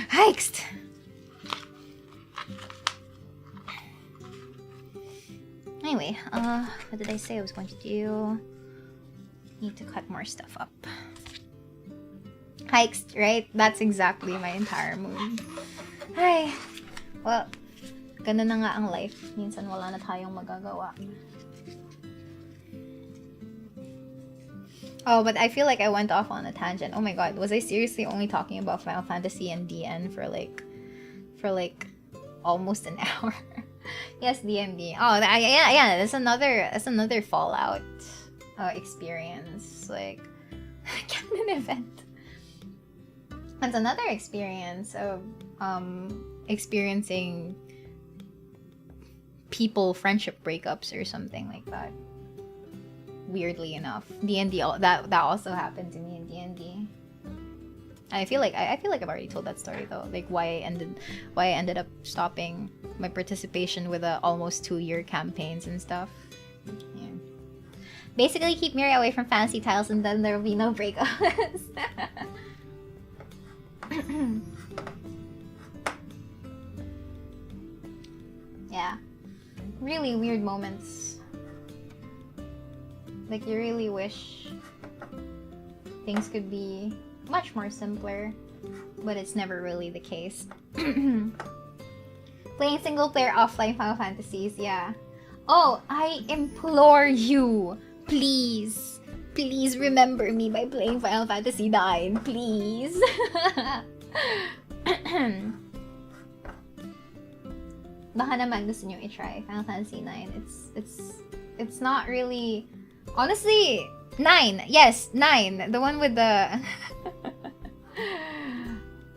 Hiked. Anyway, what did I say I was going to do? Need to cut more stuff up. Hikes, right? That's exactly my entire mood. Ay, well, ganun na nga ang life. Minsan wala na tayong magagawa. Oh, but I feel like I went off on a tangent. Oh my god, was I seriously only talking about Final Fantasy and DN for like almost an hour? Yes, DMD. Oh, yeah. That's another Fallout experience. Like, canon event. That's another experience of experiencing people friendship breakups or something like that. Weirdly enough, D&D that also happened to me in D&D. I feel like I've already told that story though, like why I ended up stopping my participation with the almost 2-year campaigns and stuff. Yeah. Basically, keep Miria away from fantasy titles, and then there will be no breakups. Yeah, really weird moments. Like, you really wish things could be much more simpler, but it's never really the case. Playing single player offline Final Fantasies, yeah. Oh, I implore you, please remember me by playing Final Fantasy 9, please. Baka naman gusto nyo i-try Final Fantasy 9. It's not really... Honestly, 9. Yes, 9. The one with the...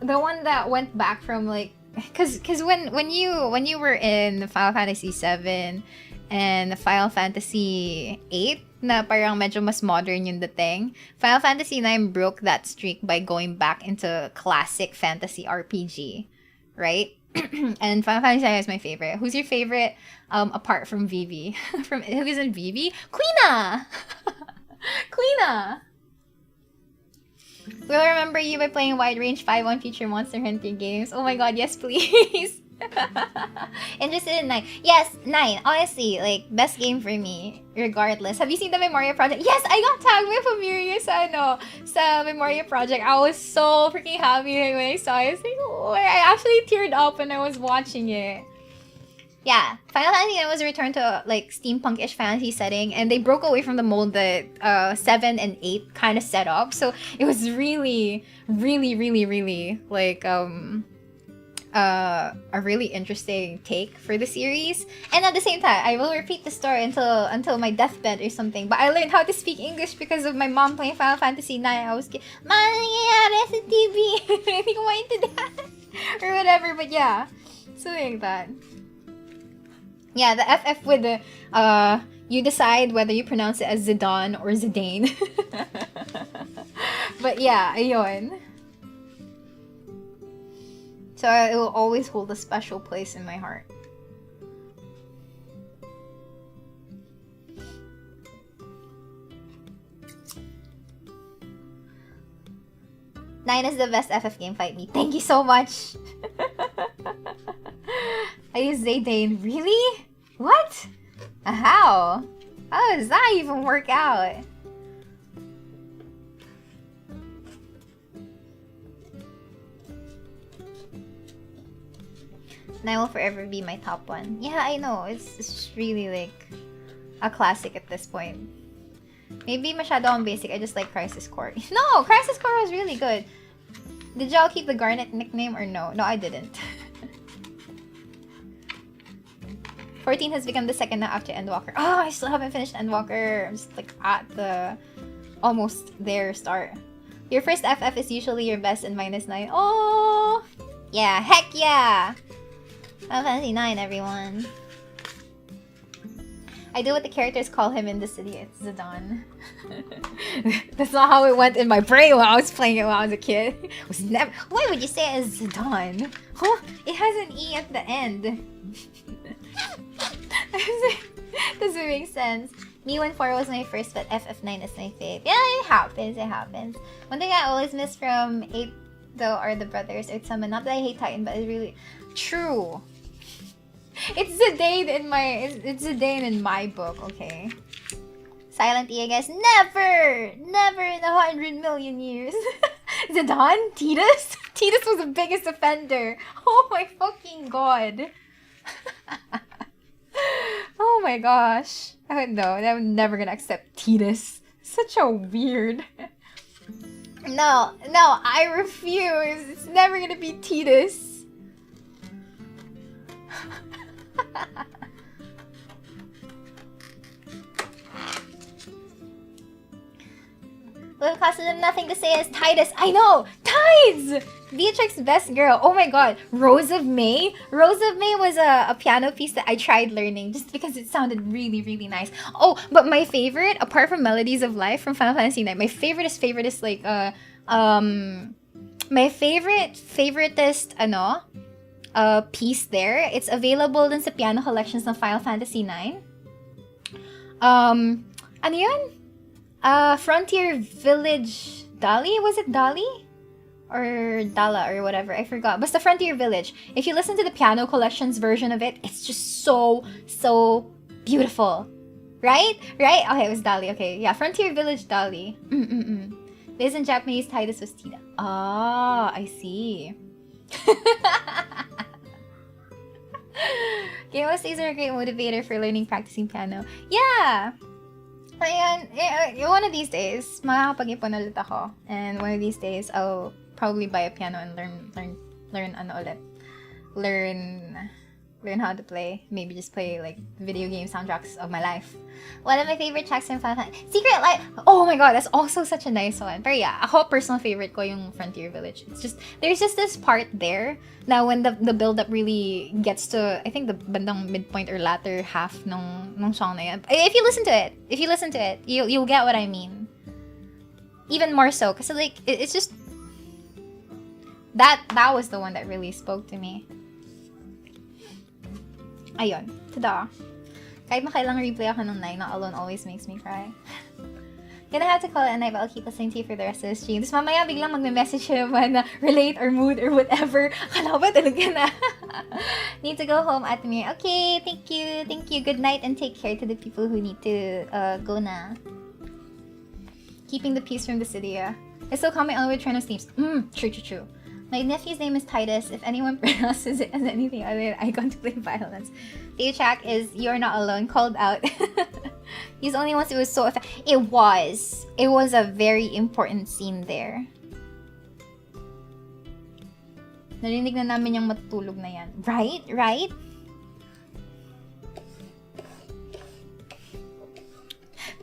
the one that went back from like... Cause when you were in Final Fantasy 7 and Final Fantasy 8, na parang medyo mas modern yung dating, Final Fantasy 9 broke that streak by going back into classic fantasy RPG, right? And Final Fantasy 9 is my favorite. Who's your favorite apart from Vivi? From who isn't Vivi? Queena! Queena! We'll remember you by playing wide range 5-1 future Monster Hunter games. Oh my god, yes please! Interested in 9. Yes, 9. Honestly, like, best game for me, regardless. Have you seen the Memoria Project? Yes, I got tagged with Miria sa Memoria Project. I was so freaking happy when I saw it. Like, oh, I actually teared up when I was watching it. Yeah, Final Fantasy was a return to like steampunk-ish fantasy setting, and they broke away from the mold that 7 and 8 kind of set up. So it was really like a really interesting take for the series. And at the same time, I will repeat the story until my deathbed or something. But I learned how to speak English because of my mom playing Final Fantasy 9. I was like, "Man, nangyayari sa TV." Hindi ko maintindihan. Or whatever, but yeah. Something like that. Yeah, the FF with the you decide whether you pronounce it as Zidane or Zidane. But yeah, ayun. So it will always hold a special place in my heart. Nine is the best FF game, fight me. Thank you so much. I use Zidane. Really? What? How? How does that even work out? Nine will forever be my top one. Yeah, I know. It's just really like a classic at this point. Maybe masyado on basic. I just like Crisis Core. No, Crisis Core was really good. Did y'all keep the Garnet nickname or no? No, I didn't. 14 has become the second now after Endwalker. Oh, I still haven't finished Endwalker. I'm just like at the almost there start. Your first FF is usually your best in -9. Oh, yeah, heck yeah. Final Fantasy 9, everyone. I do what the characters call him in the city. It's Zidane. That's not how it went in my brain when I was playing it when I was a kid. It was never. Why would you say it as Zidane? Huh? It has an E at the end. Doesn't make sense. Me when 4 was my first, but FF9 is my fave. Yeah, it happens. It happens. One thing I always miss from 8 though are the brothers. It's some. Not that I hate Titan, but it's really true. It's Zidane in my in my book, okay? Silent E, I guess. Never in 100 million years. Zidane? Tidus? Tidus was the biggest offender. Oh my fucking god. Oh my gosh. I'm never gonna accept Tidus. Such a weird. No, I refuse. It's never gonna be Tidus. Little Costume, nothing to say as Titus. I know! Tides! Beatrix, best girl. Oh my god. Rose of May? Rose of May was a piano piece that I tried learning just because it sounded really, really nice. Oh, but my favorite, apart from Melodies of Life from Final Fantasy 9, my favoriteest like, my favoritist, piece there. It's available din sa piano collections ng Final Fantasy 9. Ano yun? Frontier Village Dali? Was it Dali? Or Dala or whatever, I forgot. But the Frontier Village. If you listen to the piano collections version of it, it's just so beautiful. Right? Okay, it was Dali. Okay, yeah, Frontier Village Dali. This in Japanese, Titus was Tida. Ah, I see. Game essays are a great motivator for learning, practicing piano. Yeah! Ayan, one of these days, makakapag-ipon ulit ako. And one of these days, I'll probably buy a piano and learn how to play. Maybe just play like video game soundtracks of my life. One of my favorite tracks in Final Fantasy, Secret Life. Oh my god, that's also such a nice one. But yeah, ako personal favorite ko yung Frontier Village. It's just there's just this part there now when the build up really gets to, I think, the bandang midpoint or latter half nung song na yan. If you listen to it, you'll get what I mean. Even more so, because like it's just that was the one that really spoke to me. Ayun, tada. Kahit makailang replay ako ng 9, Not Alone always makes me cry. Gonna have to call it a night, but I'll keep listening to you for the rest of the stream. Tapos mamaya biglang magme-message siya na relate or mood or whatever. Akala ko ba talaga na? Need to go home at me. Okay, thank you. Good night and take care to the people who need to go na. Keeping the peace from the city, yeah. It's so common on with Trend of Steams. True. My nephew's name is Titus. If anyone pronounces it as anything other than I contemplate violence. Daychak is You're Not Alone, called out. He's the only one who was so effective. It was a very important scene there. Narinig na namin yung matutulog na yan. Right? Right?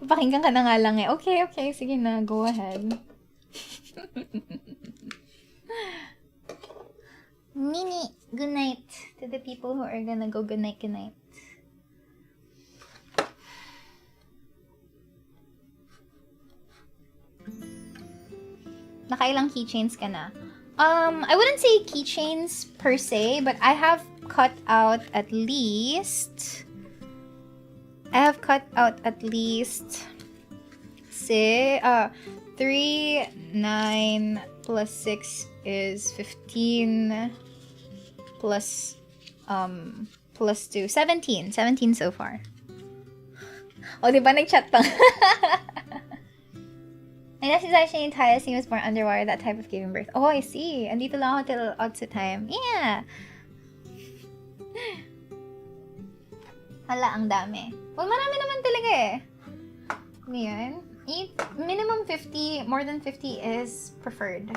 Pakinggan ka na nga lang eh. Okay, okay. Sige na. Go ahead. Nini, good night to the people who are gonna go good night, good night. Nakailang keychains ka na? I wouldn't say keychains per se, but I have cut out at least... say, 3, 9 plus 6 is 15 plus 2, 17. 17 so far. Oh, di ba nag-chat pa? My nephew is actually Thai, he was born underwater, that type of giving birth. Oh, I see. Andito lang ako till odds time. Yeah! Hala, ang dami. Well, marami naman talaga eh. Ngayon, minimum 50, more than 50 is preferred.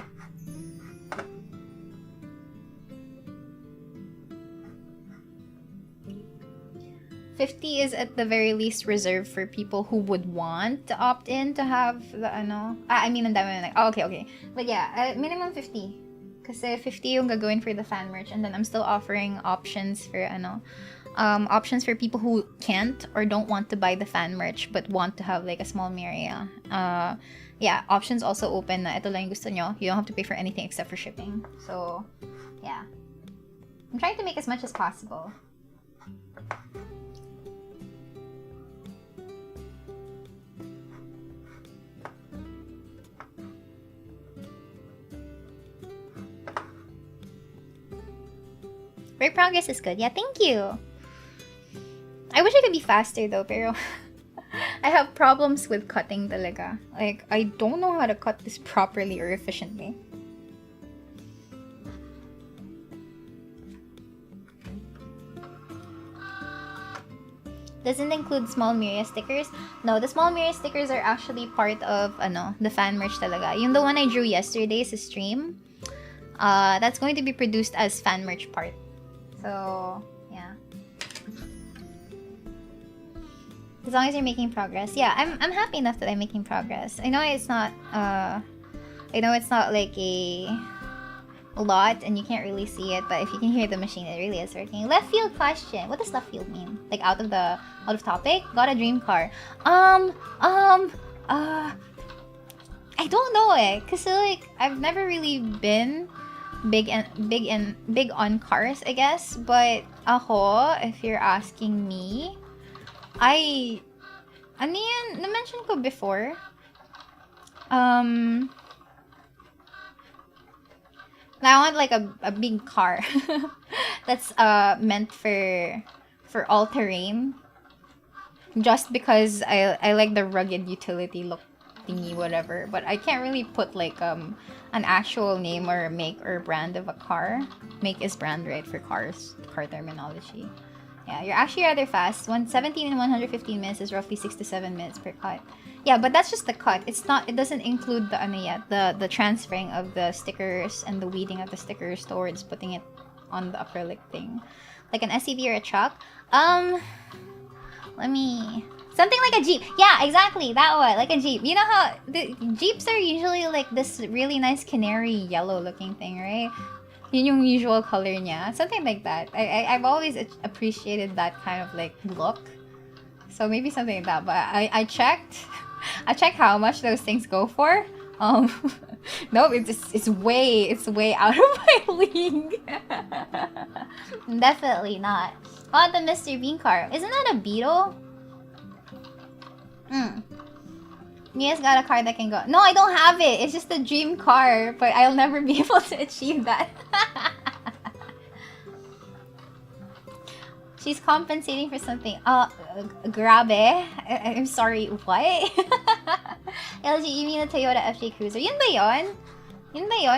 $50 is at the very least reserved for people who would want to opt in to have the I mean, ang dami na oh, okay. But yeah, minimum 50. Kasi 50 yung gagawin for the fan merch, and then I'm still offering options for options for people who can't or don't want to buy the fan merch but want to have like a small Miria. Yeah, options also open na ito lang yung gusto nyo. You don't have to pay for anything except for shipping. So, yeah. I'm trying to make as much as possible. Work progress is good. Yeah, thank you. I wish I could be faster though, pero I have problems with cutting talaga. Like, I don't know how to cut this properly or efficiently. Doesn't include small Miria stickers. No, the small Miria stickers are actually part of the fan merch talaga. Yung the one I drew yesterday sa stream, that's going to be produced as fan merch part. So, yeah. As long as you're making progress. Yeah, I'm happy enough that I'm making progress. I know it's not like a lot and you can't really see it, but if you can hear the machine, it really is working. Left field question. What does left field mean? Like out of topic? Got a dream car. I don't know eh, cause like I've never really been big on cars, I guess. But ako, if you're asking me, ano yan, na-mention ko before. I want like a big car that's meant for all-terrain. Just because I like the rugged utility look thingy, whatever. But I can't really put like an actual name or make or brand of a car. Make is brand, right, for cars, car terminology. Yeah, you're actually rather fast. 117 and 115 minutes is roughly 6 to 7 minutes per cut. Yeah, but that's just the cut. It doesn't include the transferring of the stickers and the weeding of the stickers towards putting it on the acrylic thing. Like an SUV or a truck. Something like a Jeep. Yeah, exactly. That one. Like a Jeep. You know how the Jeeps are usually like this really nice canary yellow looking thing, right? Yun yung usual color niya. Something like that. I've always appreciated that kind of like look. So maybe something like that. But I checked how much those things go for. No, it's way out of my league. Definitely not. Oh, the Mr. Bean car. Isn't that a Beetle? Mia's got a car that can go. No, I don't have it. It's just a dream car, but I'll never be able to achieve that. She's compensating for something. Grabe. I'm sorry, what? LG, you mean the Toyota FJ Cruiser? Yun ba yun?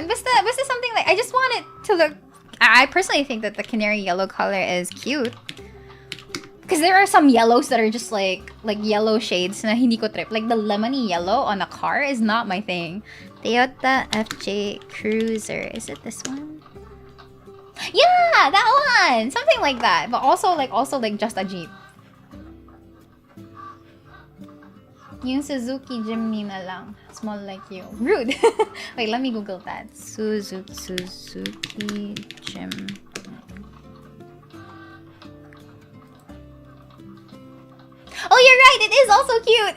Basta something like, I just want it to look, I personally think that the canary yellow color is cute. Because there are some yellows that are just like yellow shades na hindi ko trip. Like the lemony yellow on a car is not my thing. Toyota FJ Cruiser. Is it this one? Yeah, that one! Something like that. But also like just a Jeep. Yung Suzuki Jimny na lang. Small like you. Rude! Wait, let me Google that. Suzuki Jimny. Oh, you're right! It is also cute!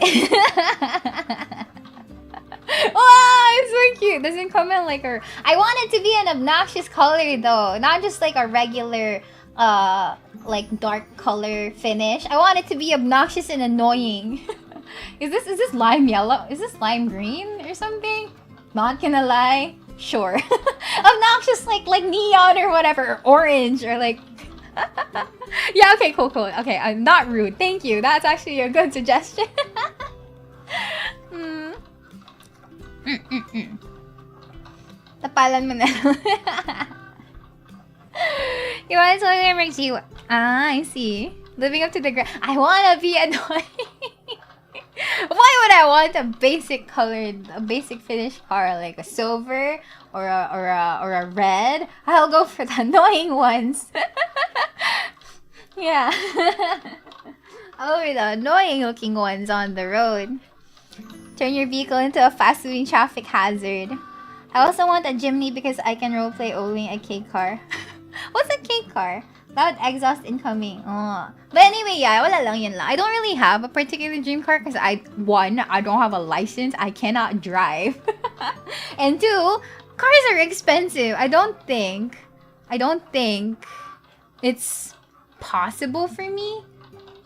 Wow, it's so cute. Doesn't come in like her. I want it to be an obnoxious color though, not just like a regular, like dark color finish. I want it to be obnoxious and annoying. Is this lime yellow? Is this lime green or something? Not gonna lie, sure. Obnoxious like neon or whatever, or orange or like. Yeah, okay, cool. Okay, I'm not rude. Thank you. That's actually a good suggestion. Tapalan mo na. You want something that makes you... Ah, I see. Living up to the ground. I wanna be annoying. Why would I want a basic colored, a basic finish car like a silver or a red? I'll go for the annoying ones. Yeah. I'll go for the annoying looking ones on the road. Turn your vehicle into a fast-moving traffic hazard. I also want a Jimny because I can roleplay owning a K car. What's a K car? Loud exhaust incoming. Oh. But anyway, yeah, wala lang yun lang. I don't really have a particular dream car because I don't have a license. I cannot drive. And 2, cars are expensive. I don't think it's possible for me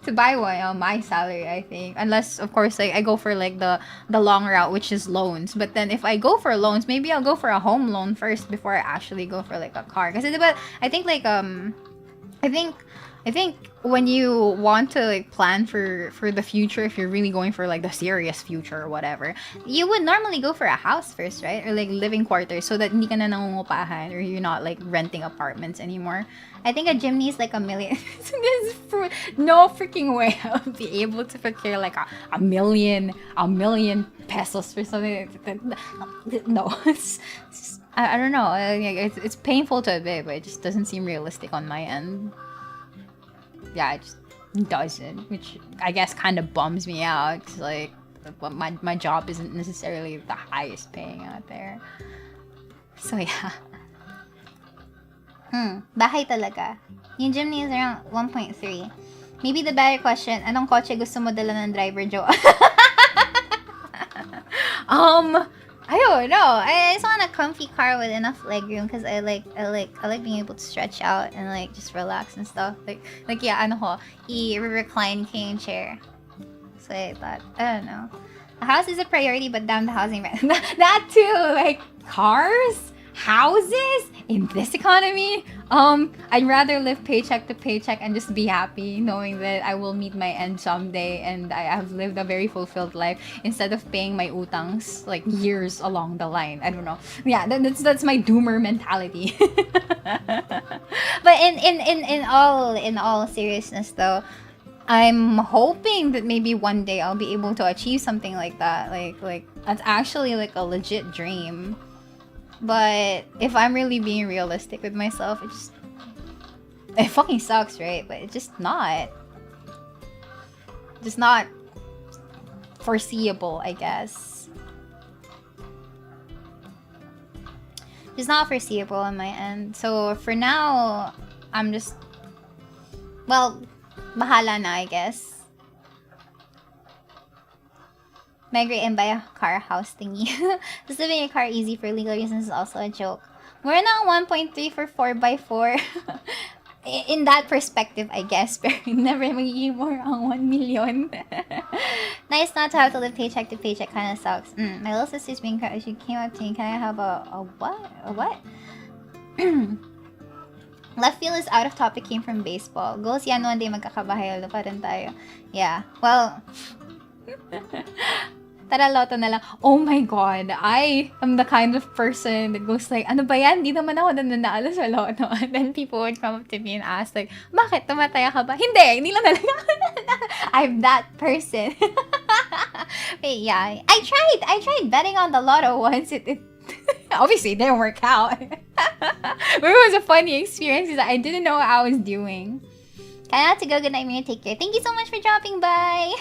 to buy one on my salary, I think. Unless, of course, like I go for like the long route, which is loans. But then if I go for loans, maybe I'll go for a home loan first before I actually go for like a car. Kasi diba, I think like I think when you want to like plan for the future, if you're really going for like the serious future or whatever, you would normally go for a house first, right? Or like living quarters so that hindi ka na nangungupahan or you're not like renting apartments anymore. I think a Jimny is like $1 million. No freaking way I would be able to procure like a million pesos for something. No, I don't know. It's painful to admit, but it just doesn't seem realistic on my end. Yeah, it just doesn't, which I guess kind of bums me out because like my job isn't necessarily the highest paying out there. So yeah. Bahay talaga. Yung Jimny is around 1.3. Maybe the better question, anong kotse gusto mo dala ng driver, Joe? I don't know. I just want a comfy car with enough legroom because I like being able to stretch out and like just relax and stuff. Like yeah, ano ho, recline king chair. So I thought, I don't know. A house is a priority, but damn the housing rent. That too, like cars, houses in this economy. I'd rather live paycheck to paycheck and just be happy knowing that I will meet my end someday and I have lived a very fulfilled life instead of paying my utangs like years along the line. I don't know. Yeah, that's my doomer mentality. But in all seriousness though, I'm hoping that maybe one day I'll be able to achieve something like that. Like that's actually like a legit dream. But if I'm really being realistic with myself, it fucking sucks, right? But it's just not foreseeable, I guess. Just not foreseeable on my end. So for now, I'm just, well, bahala na, I guess. Migrate and buy a car house thingy. Just living in a car easy for legal reasons is also a joke. We're now 1.3 for 4x4. In that perspective, I guess. Pero never magiging more on 1 million. Nice not to have to live paycheck to paycheck. Kinda sucks. My little sister's being crazy. She came up to me. Can I have a what? A what? Left field is out of topic. Came from baseball. Goals yan one day magkakabahay. Lupa rin tayo. Yeah. Well... Tara, loto na lang. Oh my god, I am the kind of person that goes like, ano ba yan? Di naman ako nanalo sa loto. And then people would come up to me and ask like, bakit? Tumataya ka ba? Hindi lang talaga ako nanalo. I'm that person. Wait, yeah. I tried betting on the lotto once. Obviously, it didn't work out. But it was a funny experience because I didn't know what I was doing. Kaya to go. Good night, Miria. Take care. Thank you so much for dropping by.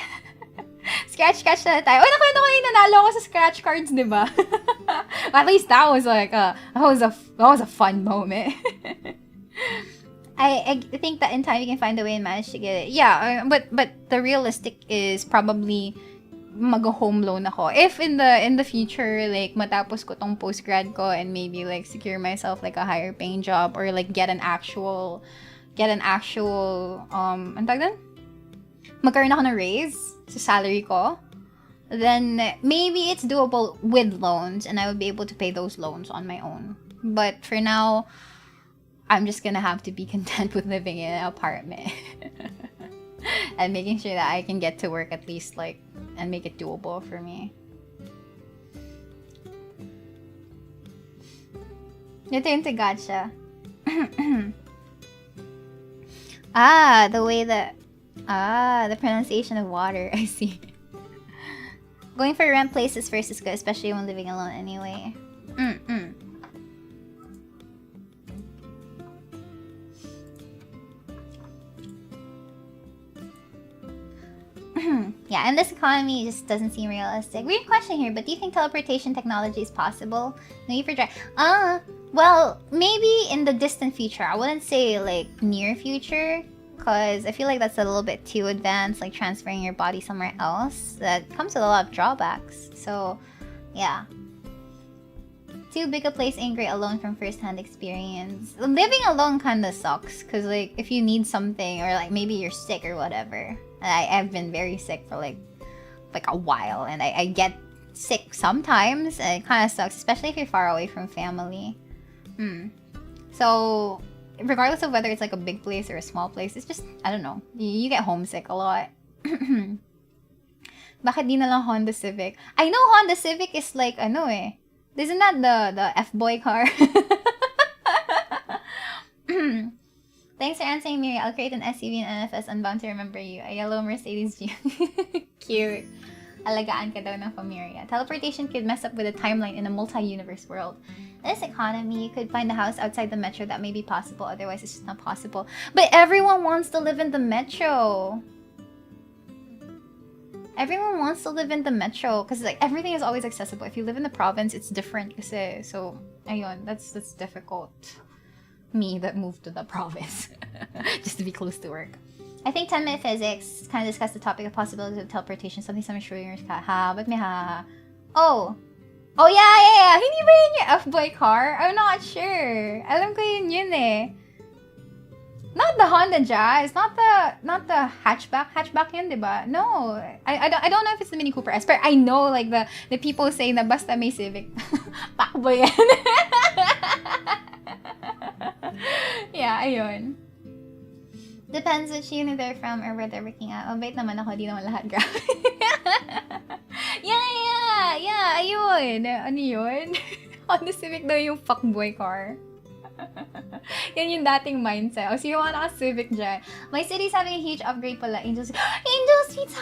Scratch na tayo. Oh, nakwento ko yung nanalo ako sa scratch cards, di ba? At least that was like, that was a fun moment. I think that in time you can find a way and manage to get it. Yeah, but the realistic is probably mag-home loan ako. If in the future, like, matapos ko tong postgrad ko and maybe, like, secure myself, like, a higher paying job or, like, get an actual, ang tawag doon? Magkaroon ako ng raise sa salary ko, then maybe it's doable with loans and I would be able to pay those loans on my own. But for now, I'm just gonna have to be content with living in an apartment and making sure that I can get to work at least, like, and make it doable for me. Ito yung gacha. The pronunciation of water. I see. Going for rent places first is good, especially when living alone anyway. Yeah, in this economy, it just doesn't seem realistic. Weird question here, but do you think teleportation technology is possible? No, you for try. Well, maybe in the distant future. I wouldn't say, like, near future, because I feel like that's a little bit too advanced, like transferring your body somewhere else. That comes with a lot of drawbacks. So, yeah. Too big a place ain't great alone from first-hand experience. Living alone kind of sucks, because, like, if you need something, or, like, maybe you're sick or whatever. I've been very sick for, like a while, and I get sick sometimes, and it kind of sucks, especially if you're far away from family. So, regardless of whether it's, like, a big place or a small place, it's just, I don't know, you get homesick a lot. Bakit di na lang Honda Civic? I know Honda Civic is, like, isn't that the F-boy car? Thanks for answering, Miria. I'll create an SUV and NFS. I'm bound to remember you. A yellow Mercedes G. Cute. Alagaan ka daw ng Miria. Teleportation could mess up with a timeline in a multi-universe world. In this economy, you could find a house outside the metro that may be possible. Otherwise, it's just not possible. But everyone wants to live in the metro. Everyone wants to live in the metro because, like, everything is always accessible. If you live in the province, it's different kasi. So, ayun, that's difficult. Me that moved to the province just to be close to work. I think 10-minute physics kind of discussed the topic of possibilities of teleportation. Something some Schrodinger's ha. But may ha. Oh, yeah. Hindi ba yun yung F-boy car? I'm not sure. Alam ko yun eh. Not the Honda Jazz, not the hatchback. Hatchback yun, diba? No, I don't know if it's the Mini Cooper S, but I know, like, the people say na basta may Civic, pakbo yan. Yeah, ayun. Depends which unit they're from or where they're working at. Oh, wait naman ako, di naman lahat, grabe. Yeah, ayun. Ano yun? Honda Civic daw yung fuckboy car. Yan yung dating mindset. O, sino mga naka-Civic dyan? My city's having a huge upgrade pala. Angel's Pizza!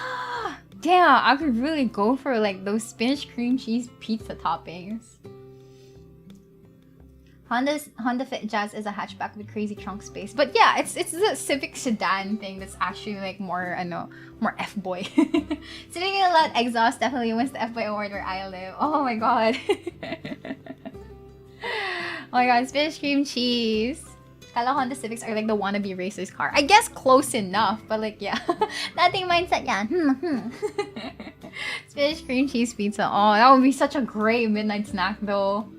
Damn, I could really go for, like, those spinach cream cheese pizza toppings. Honda Fit Jazz is a hatchback with crazy trunk space. But yeah, it's the Civic sedan thing that's actually, like, more F-boy. Civic a lot exhaust definitely wins the F-boy award where I live. Oh my god. Oh my god, spinach cream cheese. Kala Honda Civics are, like, the wannabe racer's car. I guess close enough, but, like, yeah. Dating mindset yan. Spinach cream cheese pizza. Oh, that would be such a great midnight snack, though.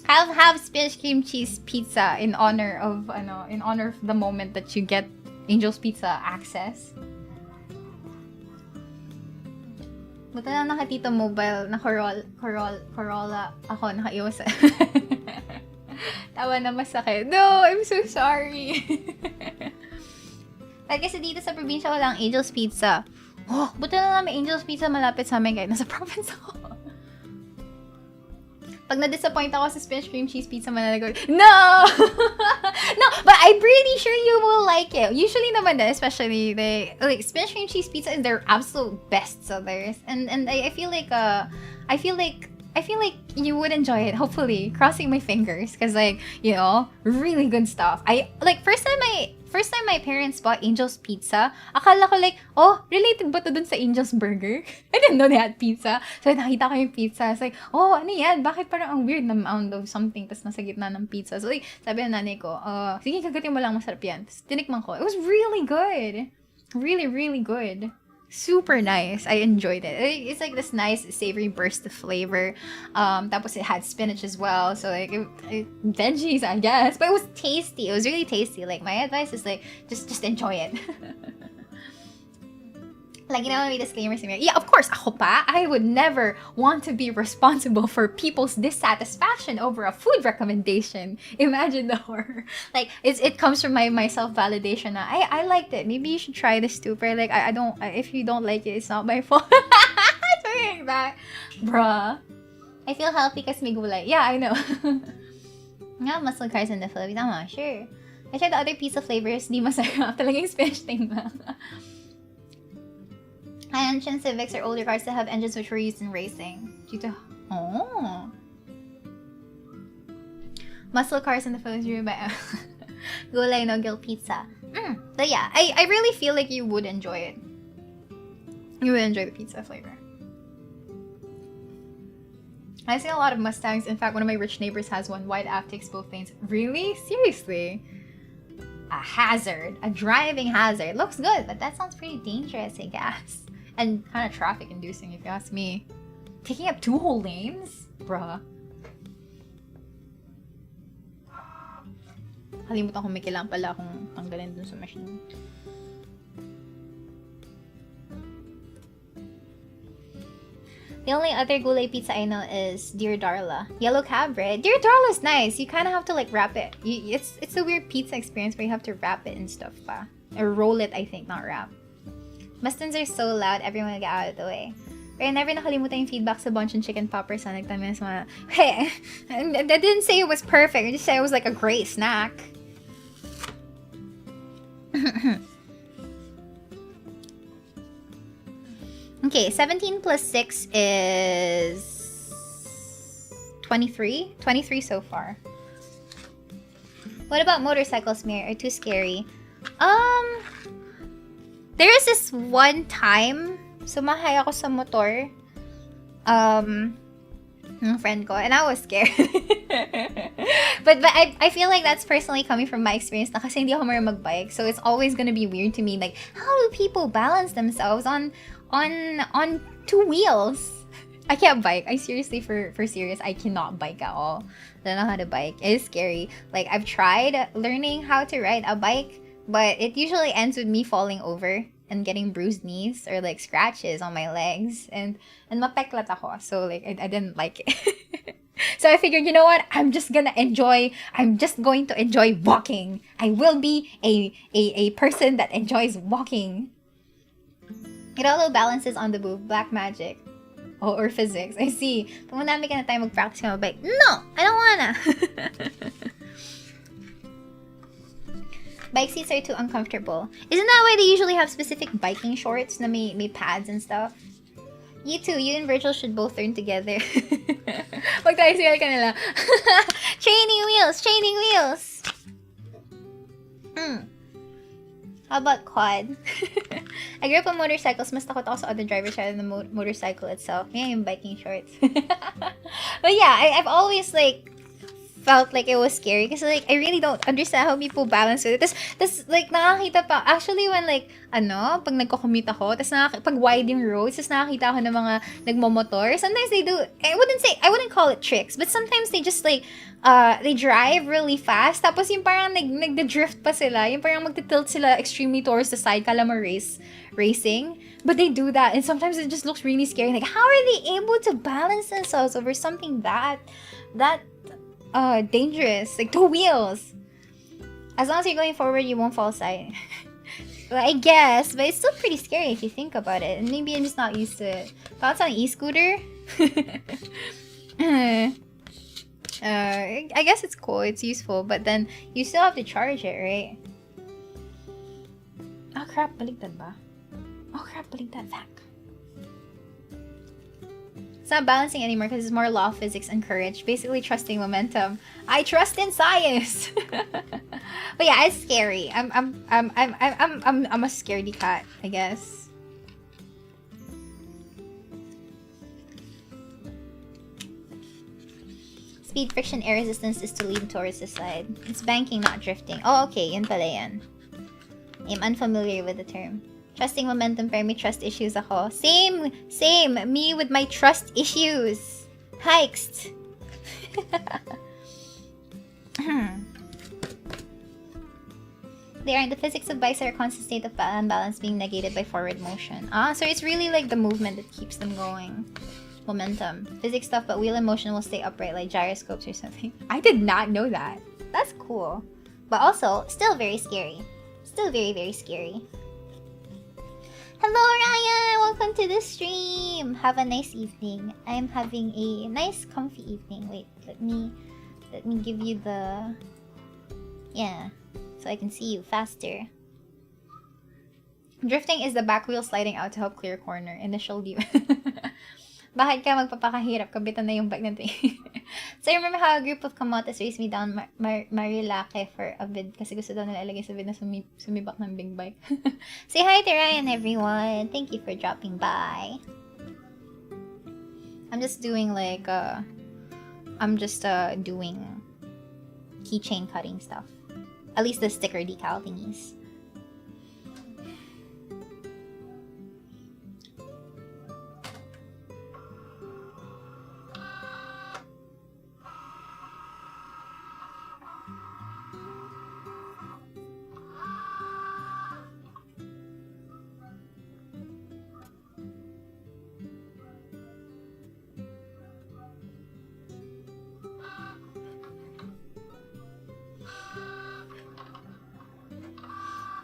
Have spinach cream cheese pizza in honor of the moment that you get Angel's Pizza access. Buta lang nakatito mobile na Corolla ako nakaiwas. Tawa na masakit. No, I'm so sorry. Kasi dito sa probinsya ko lang Angel's Pizza. Oh, buta na lang may Angel's Pizza malapit sa amin, guys. Nasa province ako. Pag na-disappoint ako sa spinach cream cheese pizza, mananagot, no! No, but I'm pretty sure you will like it. Usually naman, especially, like, spinach cream cheese pizza is their absolute best sellers. And I feel like I feel like you would enjoy it, hopefully. Crossing my fingers. Because, like, you know, really good stuff. First time my parents bought Angel's Pizza, akala ko like, oh, related ba to dun sa Angel's Burger? I didn't know they had pizza. So, nakita ko yung pizza. I was like, oh, ano yan? Bakit parang ang weird na mound of something tas nasa gitna ng pizza? So, like, sabi ng nanay ko, sige, kagatin mo lang, masarap yan. Tapos, tinikman ko. It was really good. Really, really good. Super nice. I enjoyed it. It's like this nice savory burst of flavor. Tapos it had spinach as well. So like veggies, I guess. But it was tasty. It was really tasty. Like my advice is like just enjoy it. Like, you know, may disclaimers in here. Yeah, of course, ako pa, I would never want to be responsible for people's dissatisfaction over a food recommendation. Imagine the horror. Like, it comes from my self-validation na, I liked it. Maybe you should try this too. But like, if you don't like it, it's not my fault. Something like that. Bruh. I feel healthy kasi may gulay. Yeah, I know. Nga, muscle cars in the Philippines. Tama, sure. I tried the other pizza flavors. Di masarap. Talagang spinach thing lang. High-engine Civics are older cars that have engines which were used in racing. Due to... Oh! Muscle cars in the Philippines ruled by... Gulay no Gil pizza. But yeah, I really feel like you would enjoy it. You would enjoy the pizza flavor. I've seen a lot of Mustangs. In fact, one of my rich neighbors has one. Wide aft takes both lanes. Really? Seriously? A hazard. A driving hazard. Looks good, but that sounds pretty dangerous, I guess. And kind of traffic-inducing, if you ask me. Taking up 2 whole lanes? Bruh. Kalimutan ko may kailangan pala akong tanggalin dun sa machine. The only other gulay pizza I know is Dear Darla. Yellow cab bread. Dear Darla's nice. You kind of have to like wrap it. It's a weird pizza experience where you have to wrap it and stuff pa. Or roll it, I think, not wrap. Mustangs are so loud, everyone will get out of the way. Pero never nakalimutan yung feedback sa Bonchon Chicken Poppers sa nagtamin sa mga, hey, I didn't say it was perfect. I just said it was like a great snack. Okay, 17 plus 6 is 23? 23 so far. What about motorcycles, Mir? Are too scary? There is this one time, sumakay ako sa motor, ng friend ko, and I was scared. but I feel like that's personally coming from my experience na kasi hindi ako marunong magbike, so it's always gonna be weird to me, like, how do people balance themselves on 2 wheels? I can't bike. I seriously, for serious, I cannot bike at all. I don't know how to bike. It is scary. Like, I've tried learning how to ride a bike, but it usually ends with me falling over and getting bruised knees or like scratches on my legs, and mapeklat ako. So like I didn't like it. So I figured, you know what? I'm just going to enjoy walking. I will be a person that enjoys walking. It all balances on the move. Black magic. Oh, or physics. I see. Kung madami ka na tayo mag-practice ka mag-bike. No! I don't wanna! Bike seats are too uncomfortable. Isn't that why they usually have specific biking shorts na may pads and stuff? You too, you and Virgil should both learn together. Mag-tricycle ka nila. Training wheels! How about quad? I grew up on motorcycles. Mas takot ako sa other drivers rather than the motorcycle itself. Yeah, yung biking shorts. But yeah, I've always like felt like it was scary kasi like I really don't understand how people balance with it. Tas like nakakita pa actually when like pag nagko-commute ako, tas pag wide yung roads, tas nakakita ako ng mga nagmomotor. Sometimes they do, I wouldn't call it tricks, but sometimes they just like they drive really fast, tapos yung parang nagde-drift pa sila, yung parang magti-tilt sila extremely towards the side, kala mo racing, but they do that, and sometimes it just looks really scary. Like, how are they able to balance themselves over something that dangerous? Like 2 wheels. As long as you're going forward, you won't fall aside. Well, I guess, but it's still pretty scary if you think about it. And maybe I'm just not used to it. Thoughts on e-scooter? I guess it's cool, it's useful, but then you still have to charge it, right? Oh crap, baligtad ba? Oh crap, baligtad. Fuck. It's not balancing anymore because it's more law of physics and courage. Basically trusting momentum. I trust in science. But yeah, it's scary. I'm a scaredy cat, I guess. Speed, friction, air resistance is to lean towards the side. It's banking, not drifting. Oh, okay. Yun pala yan. I'm unfamiliar with the term. Trusting momentum, pero may trust issues ako. Same! Same! Me with my trust issues! Hikes! They aren't. The physics of bikes are a constant state of balance being negated by forward motion. Ah, so it's really like the movement that keeps them going. Momentum. Physics stuff, but wheel and motion will stay upright like gyroscopes or something. I did not know that. That's cool. But also, still very scary. Still very, very scary. Hello, Ryan! Welcome to the stream! Have a nice evening. I'm having a nice, comfy evening. Wait, let me give you the... Yeah, so I can see you faster. Drifting is the back wheel sliding out to help clear corner. Initial view. Bakit ka magpapakahirap? Kabitan na yung bike natin. So I remember how a group of kamotes raced me down Marilake for a vid kasi gusto daw nila ilagay sa vid na sumibak ng big bike. Say hi to Ryan, everyone. Thank you for dropping by. I'm just doing like doing keychain cutting stuff. At least the sticker decal thingies.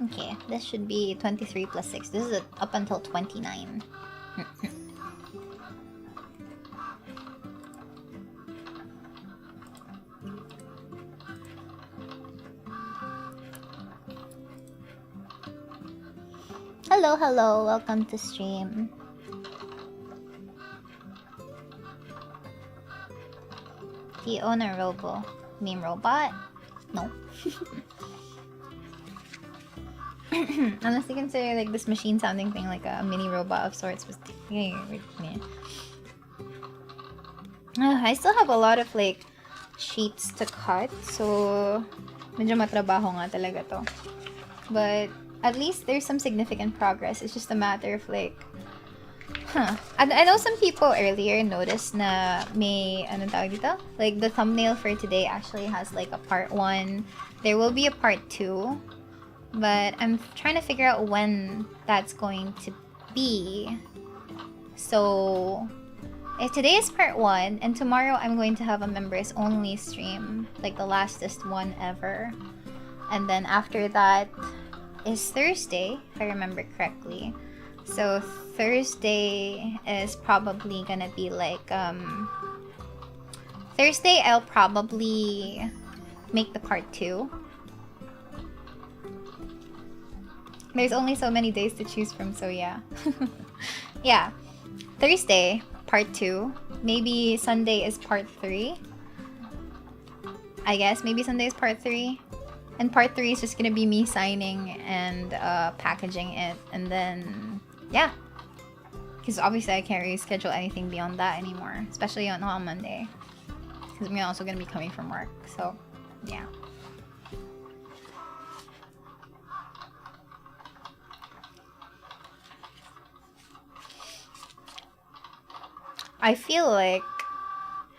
Okay, this should be 23 plus 6. This is up until 29. Hello, hello. Welcome to stream. Do you own a robo? You mean robot? No. Unless you consider like this machine sounding thing like a mini robot of sorts. I still have a lot of like sheets to cut, so medyo matrabaho nga talaga to. But at least there's some significant progress. It's just a matter of like, I know some people earlier noticed na may anong tawag dito? Like the thumbnail for today actually has like a part 1. There will be a part 2. But I'm trying to figure out when that's going to be. So, if today is part 1, and tomorrow I'm going to have a members only stream, like the lastest one ever. And then after that is Thursday, if I remember correctly. So Thursday is probably gonna be like, Thursday I'll probably make the part 2. There's only so many days to choose from, so yeah. Yeah. Thursday, part 2. Maybe Sunday is part 3. I guess maybe Sunday is part 3. And part 3 is just gonna be me signing and packaging it. And then, yeah. Because obviously I can't really schedule anything beyond that anymore. Especially on Monday. Because we're also gonna be coming from work. So, yeah. I feel like,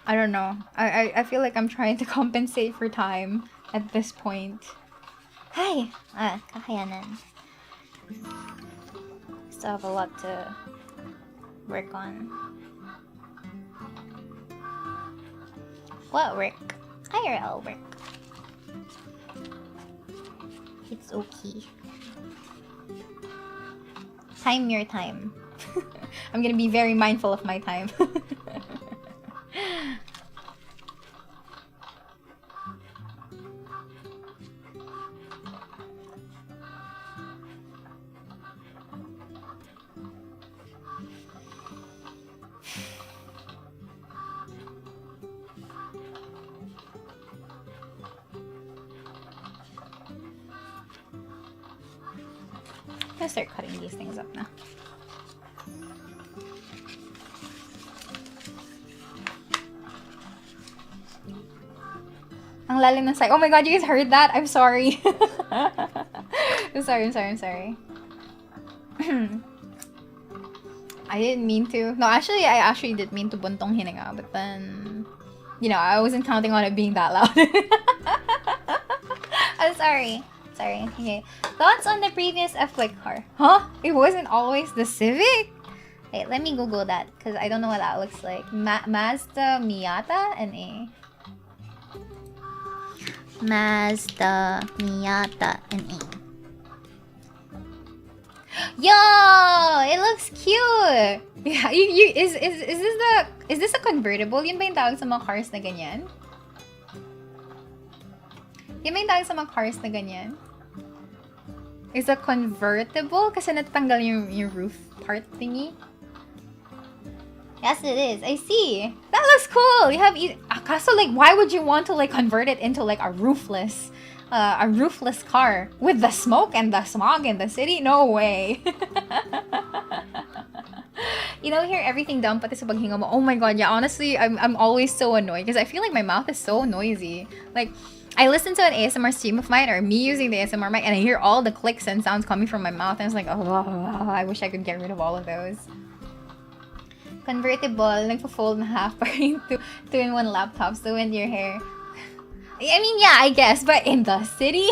I don't know, I feel like I'm trying to compensate for time at this point. Hi! Kakayanan. Still have a lot to work on. What work? IRL work. It's okay. Time your time. I'm gonna be very mindful of my time. gonna start cutting these things up now. Ang lalim ng sigh. Oh my god, you guys heard that? I'm sorry. I'm sorry. I didn't mean to. No, actually, I actually did mean to buntong hininga, but then, you know, I wasn't counting on it being that loud. I'm sorry. Sorry. Okay. Thoughts on the previous F-Like car? Huh? It wasn't always the Civic? Wait, let me Google that, because I don't know what that looks like. Mazda Miata NA. Mazda Miata NA. Yo, it looks cute. Yeah, is this a convertible? Yun ba yung tawag sa mga cars na ganyan? Yun ba yung tawag sa mga cars na ganyan? Is a convertible? Kasi natatanggal yung roof part thingy. Yes, it is. I see. That looks cool. You have kaso like, why would you want to like convert it into like a roofless car with the smoke and the smog in the city? No way. You know, hear everything down pati sa paghinga mo. Oh my god, yeah. Honestly, I'm always so annoyed because I feel like my mouth is so noisy. Like, I listen to an ASMR stream of mine or me using the ASMR mic and I hear all the clicks and sounds coming from my mouth and it's like, oh, I wish I could get rid of all of those. Convertible, nagpo-fold na half pa rin two-in-one laptops to wind your hair. I mean, yeah, I guess, but in the city?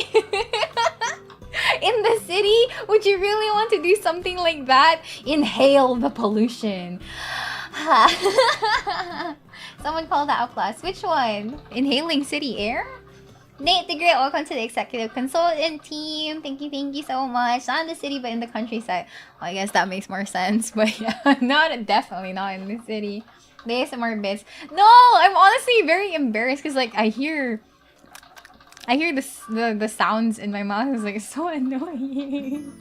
In the city? Would you really want to do something like that? Inhale the pollution. Someone called that a plus. Which one? Inhaling city air? Nate the Great, welcome to the executive consultant team. Thank you so much. Not in the city, but in the countryside. Well, I guess that makes more sense. But yeah, definitely not in the city. The ASMR bits. No, I'm honestly very embarrassed because like I hear the sounds in my mouth. It's like so annoying.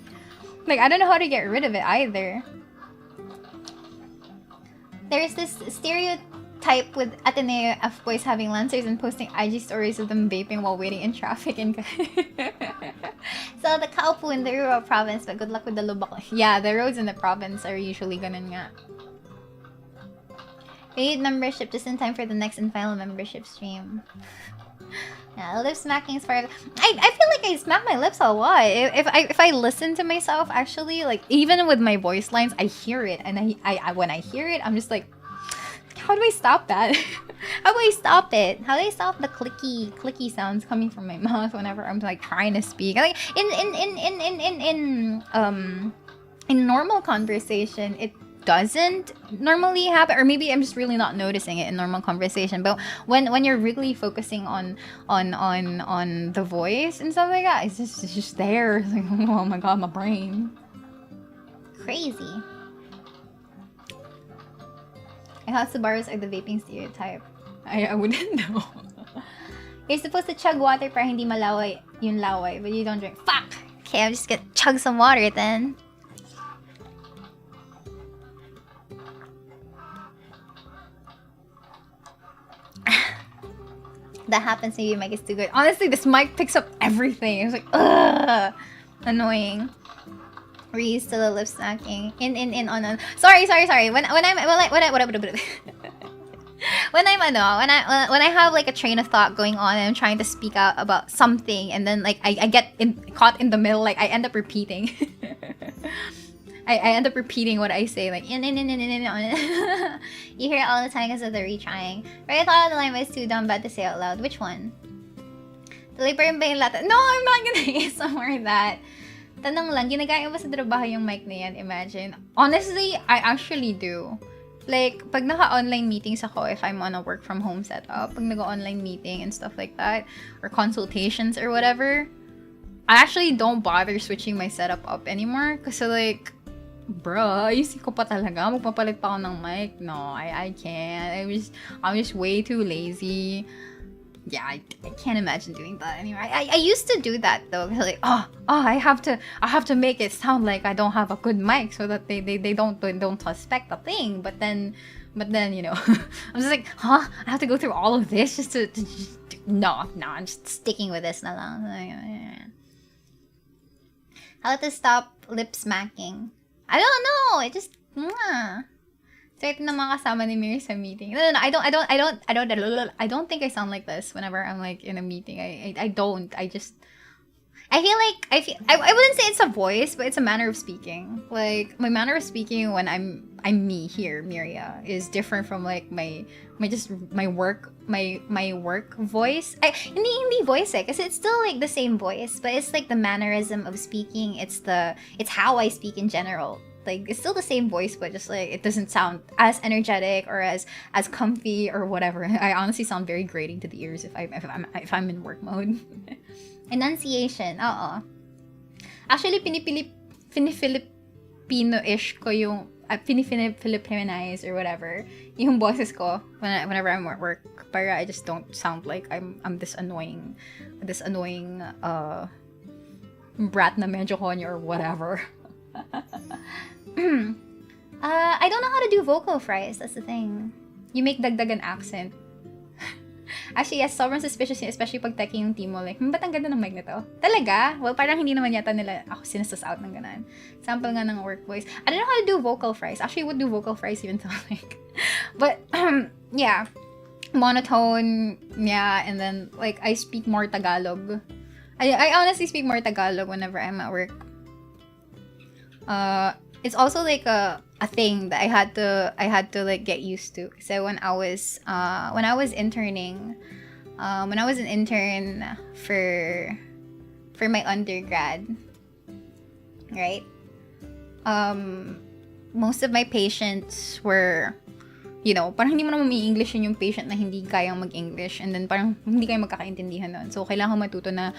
Like I don't know how to get rid of it either. There's this stereotype with Ateneo F-boys having lancers and posting IG stories of them vaping while waiting in traffic and so the kaupo in the rural province, but good luck with the lubak. Yeah, the roads in the province are usually ganun nga. Paid membership just in time for the next and final membership stream. Yeah, lip smacking is part of I feel like I smack my lips a lot. If I listen to myself, actually, like even with my voice lines, I hear it, and I when I hear it, I'm just like, how do I stop that? How do I stop it? How do I stop the clicky sounds coming from my mouth whenever I'm like trying to speak? Like in normal conversation, it doesn't normally happen, or maybe I'm just really not noticing it in normal conversation. But when you're really focusing on the voice and stuff like that, it's just there. It's like, oh my god, my brain. Crazy. I thought Subarus are the vaping stereotype. I wouldn't know. You're supposed to chug water para hindi malaway yung laway, but you don't drink. Fuck! Okay, I'm just gonna chug some water then. That happens maybe your mic is too good. Honestly, this mic picks up everything. It's like, ugh, annoying. We're used to the lip smacking. On. Sorry. When I have like a train of thought going on and I'm trying to speak out about something and then like I get caught in the middle, like I end up repeating. I end up repeating what I say, like You hear it all the time because of the retrying. Right, I thought the line was too dumb bad to say out loud. Which one? Tuloy pa rin ba yung lata? No, I'm not gonna ASMR that. Tanong lang, ginagaya ba sa trabaho yung mic na yan? Imagine. Honestly, I actually do. Like, pag naka-online meetings ako, if I'm on a work from home setup, pag nag-online meeting and stuff like that, or consultations or whatever, I actually don't bother switching my setup up anymore. Kasi like, bruh, ayusin ko pa talaga. Magpapalit pa ako ng mic. No, I can't. I'm just way too lazy. Yeah, I can't imagine doing that anymore. I used to do that though. Like, I have to make it sound like I don't have a good mic so that they don't suspect the thing. But then you know, I'm just like, I have to go through all of this just to no, I'm just sticking with this na lang. How to stop lip smacking? I don't know. It just certain na mga kasama ni Miria sa meeting. No, I don't think I sound like this whenever I'm like in a meeting. I don't. I feel like I wouldn't say it's a voice, but it's a manner of speaking. Like my manner of speaking when I'm me here, Miria, is different from like my work voice. Hindi voice eh, kasi it's still like the same voice, but it's like the mannerism of speaking. It's how I speak in general. Like it's still the same voice, but just like it doesn't sound as energetic or as comfy or whatever. I honestly sound very grating to the ears if I'm in work mode. Enunciation, actually, Filipino-ish ko yung, Filipinize or whatever, yung boses ko whenever I'm at work. Para I just don't sound like I'm this annoying, brat na medyo konyo or whatever. I don't know how to do vocal fries, that's the thing. You make dagdagan accent. Actually, yes, sobrang suspicious yun, especially pag taking yung team mo, like, ba't ang ganda ng mic na to? Talaga? Well, parang hindi naman yata nila ako sinasas out ng ganan. Sample nga ng work voice. I don't know how to do vocal fries. Actually, I would do vocal fries even though, like, but, yeah. Monotone, yeah, and then, like, I speak more Tagalog. I honestly speak more Tagalog whenever I'm at work. It's also, like, a thing that I had to like get used to. So when I was interning, when I was an intern for my undergrad, right? Most of my patients were, you know, parang hindi mo naman may-English yung patient na hindi kayang mag-English, and then parang hindi kayo magkakaintindihan nun. So kailangan ko matuto na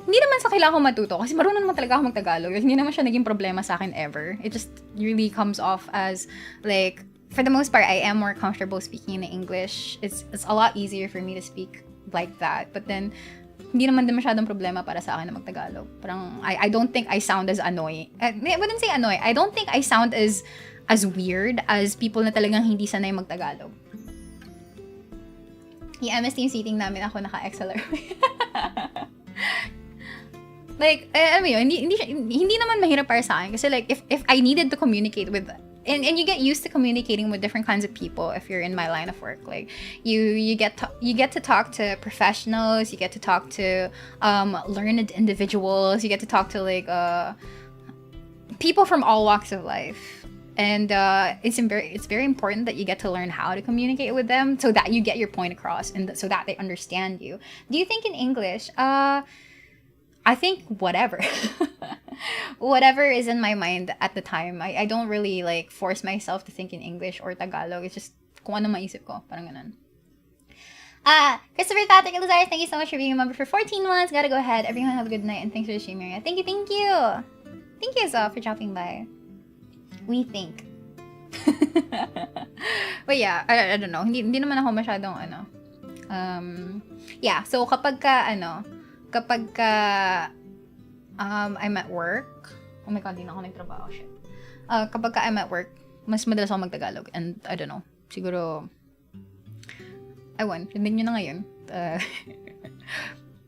hindi naman sa kailangan ko matuto kasi marunong naman talaga ako mag-Tagalog. Like, hindi naman siya naging problema sa akin ever. It just really comes off as, like, for the most part, I am more comfortable speaking in English. It's a lot easier for me to speak like that. But then, hindi naman din masyadong problema para sa akin na mag-Tagalog. Parang, I don't think I sound as annoying. I wouldn't say annoying. I don't think I sound as weird as people na talagang hindi sanay mag-Tagalog. Yung MS Teams meeting namin, ako naka-XLR. Like, alam mo yun, hindi naman mahirap para sa akin. Kasi like, if I needed to communicate with, and you get used to communicating with different kinds of people if you're in my line of work. Like, you get to talk to professionals, you get to talk to learned individuals, you get to talk to like people from all walks of life. And it's very important that you get to learn how to communicate with them so that you get your point across and so that they understand you. Do you think in English? I think whatever. Whatever is in my mind at the time. I don't really like force myself to think in English or Tagalog. It's just kung ano maisip ko. Parang ganun. Christopher Patrick Elizar, thank you so much for being a member for 14 months. Gotta go ahead. Everyone have a good night and thanks for the stream, Miria. Thank you. Thank you, Zoe, for dropping by. We think. But yeah, I don't know. Hindi naman ako masyadong yeah, so kapag I'm at work, oh my god, di na ako nagtrabaho, shit. Kapag I'm at work, mas madalas ako mag-Tagalog, and I don't know, siguro, rinig nyo na ngayon,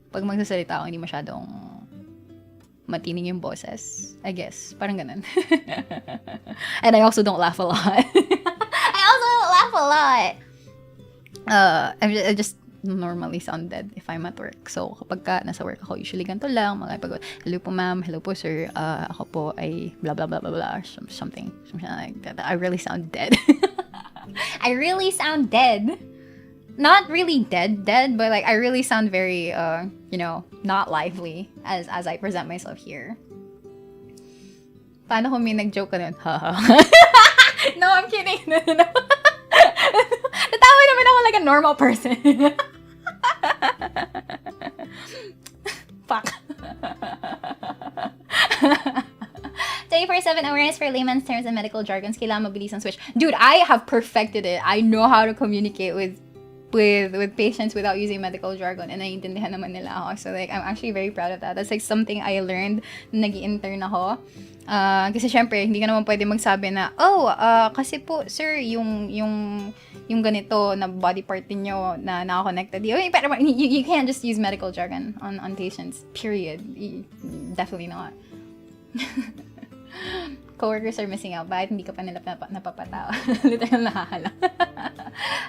pag magsasalita ako, hindi masyadong matining yung boses, I guess, parang ganun. And I also don't laugh a lot. I just normally sound dead if I'm at work. So, kapag ka nasa work ako, usually ganito lang, pag, hello po ma'am, hello po sir, ako po ay blah blah blah blah blah, something like that. I really sound dead. I really sound dead. Not really dead, but like I really sound very, not lively as I present myself here. Paano kung may nag-joke ka nun? No, I'm kidding. No. Natawa naman ako like a normal person. Fuck. 24/7 awareness for layman's terms and medical jargons. Kailangan mabilis ang switch. Dude, I have perfected it. I know how to communicate with with patients without using medical jargon, and naiintindihan naman nila ako. So like, I'm actually very proud of that. That's like something I learned na nag-i-intern ako. Kasi syempre, hindi ka naman pwede magsabi na, kasi po, sir, yung ganito na body part niyo na naka-connected. Pero you can't just use medical jargon on patients, period. Definitely not. Coworkers are missing out. Bakit hindi ka pa nila napapatawa? Literal nakakalang.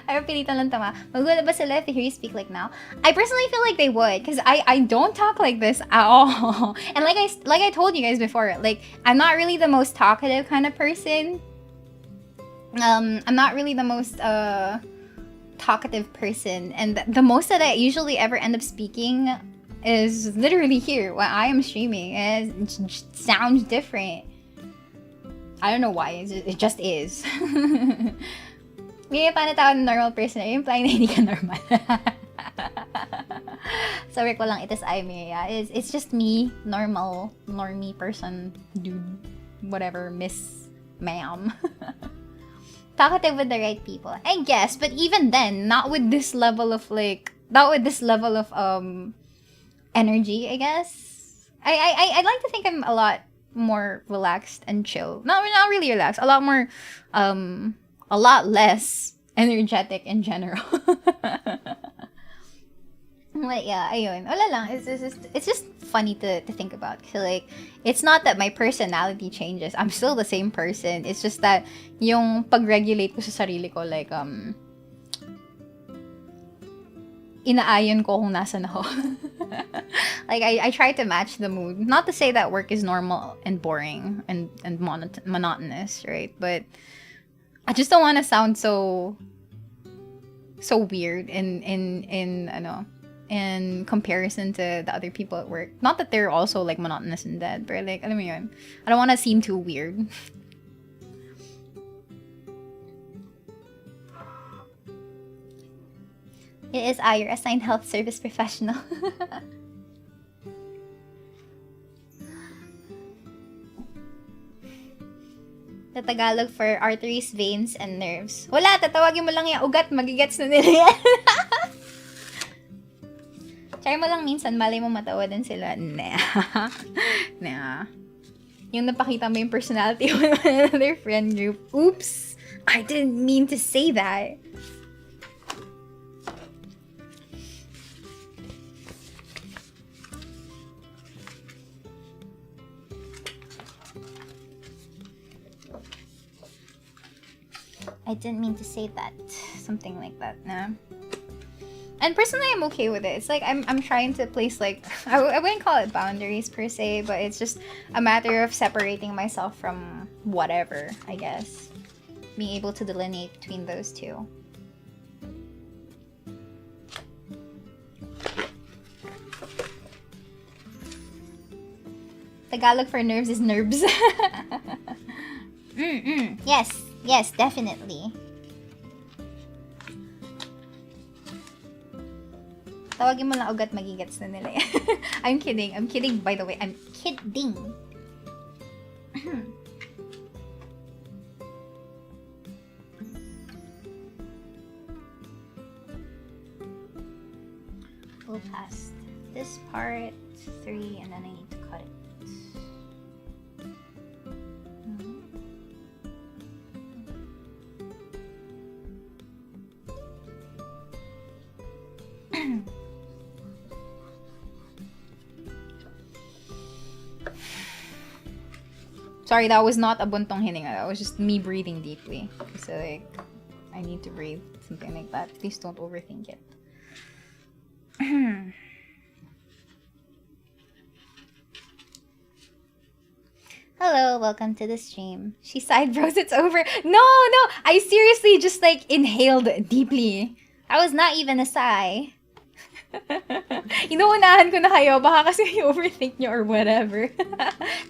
Ay, pilitan lang tama. Magulat ba sila if they hear you speak like now? I personally feel like they would, because I don't talk like this at all. And like I told you guys before, like, I'm not really the most talkative kind of person. I'm not really the most talkative person, and the most that I usually ever end up speaking is literally here when I am streaming. It sounds different. I don't know why. It just is. May paano tawag ng normal person? Implying na hindi ka normal. Sorry ko lang, it is I, Miria. It's just me, normie person, dude, whatever, miss, ma'am. Talkative with the right people, I guess. But even then, not with this level of energy, I guess. I'd like to think I'm a lot more relaxed and chill. Not really relaxed. A lot more, a lot less energetic in general. But yeah, ayun. Wala lang. It's just funny to think about. So like, it's not that my personality changes. I'm still the same person. It's just that yung pag-regulate ko sa sarili ko, like, inaayon ko kung nasan ako. Like, I try to match the mood. Not to say that work is normal and boring and monotonous, right? But I just don't want to sound so weird in comparison to the other people at work. Not that they're also like monotonous and dead, but like, alam mo yun, I don't want to seem too weird. It is I, your assigned health service professional. The Tagalog for arteries, veins, and nerves. Wala, tatawagin mo lang yung ugat, magigets na nila yan. Try mo lang minsan, malay mo matawadan sila. Nah. Yung napakita mo yung personality of another friend group. Oops! I didn't mean to say that. I didn't mean to say that. Something like that, nah. And personally, I'm okay with it. It's like, I'm trying to place, like, I wouldn't call it boundaries per se, but it's just a matter of separating myself from whatever, I guess. Being able to delineate between those two. Tagalog for nerves is nerves. Yes, definitely. Tawagin mo lang ugat, magigets na nila yan. I'm kidding, by the way. I'm kidding. We'll past this part 3 and then I need to cut it. Sorry, that was not a buntong hininga. That was just me breathing deeply. So like, I need to breathe. Something like that. Please don't overthink it. Hello, welcome to the stream. She side bros, it's over. No, I seriously just like inhaled deeply. That was not even a sigh. Inuunahan ko na kayo, baka kasi you overthink nyo or whatever.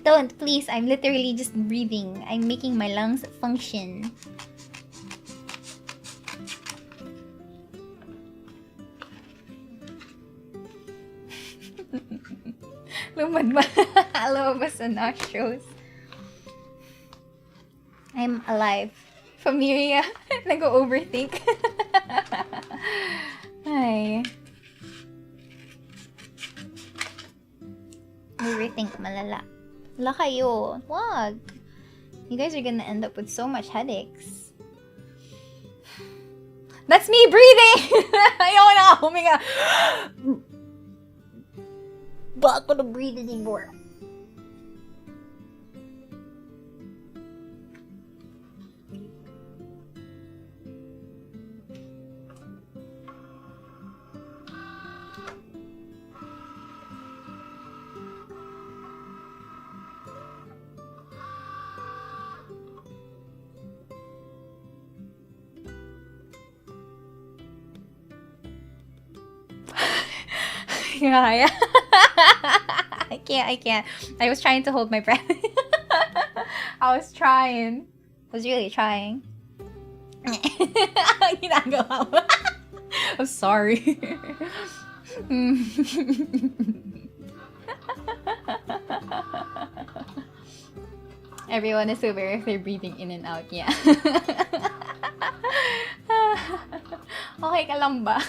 Don't, please. I'm literally just breathing. I'm making my lungs function. Lumabas sa nostrils. I'm alive. Miria, nag-overthink. Ay. Overthink malala. Wala kayo. Wag. You guys are gonna end up with so much headaches. That's me breathing! Ayoko na huminga. Ba ako na breathe anymore. Yeah. I can't. I was trying to hold my breath. I was trying. I was really trying. Ginagawa mo. I'm sorry. Everyone is aware if they're breathing in and out. Yeah. Okay ka lang ba?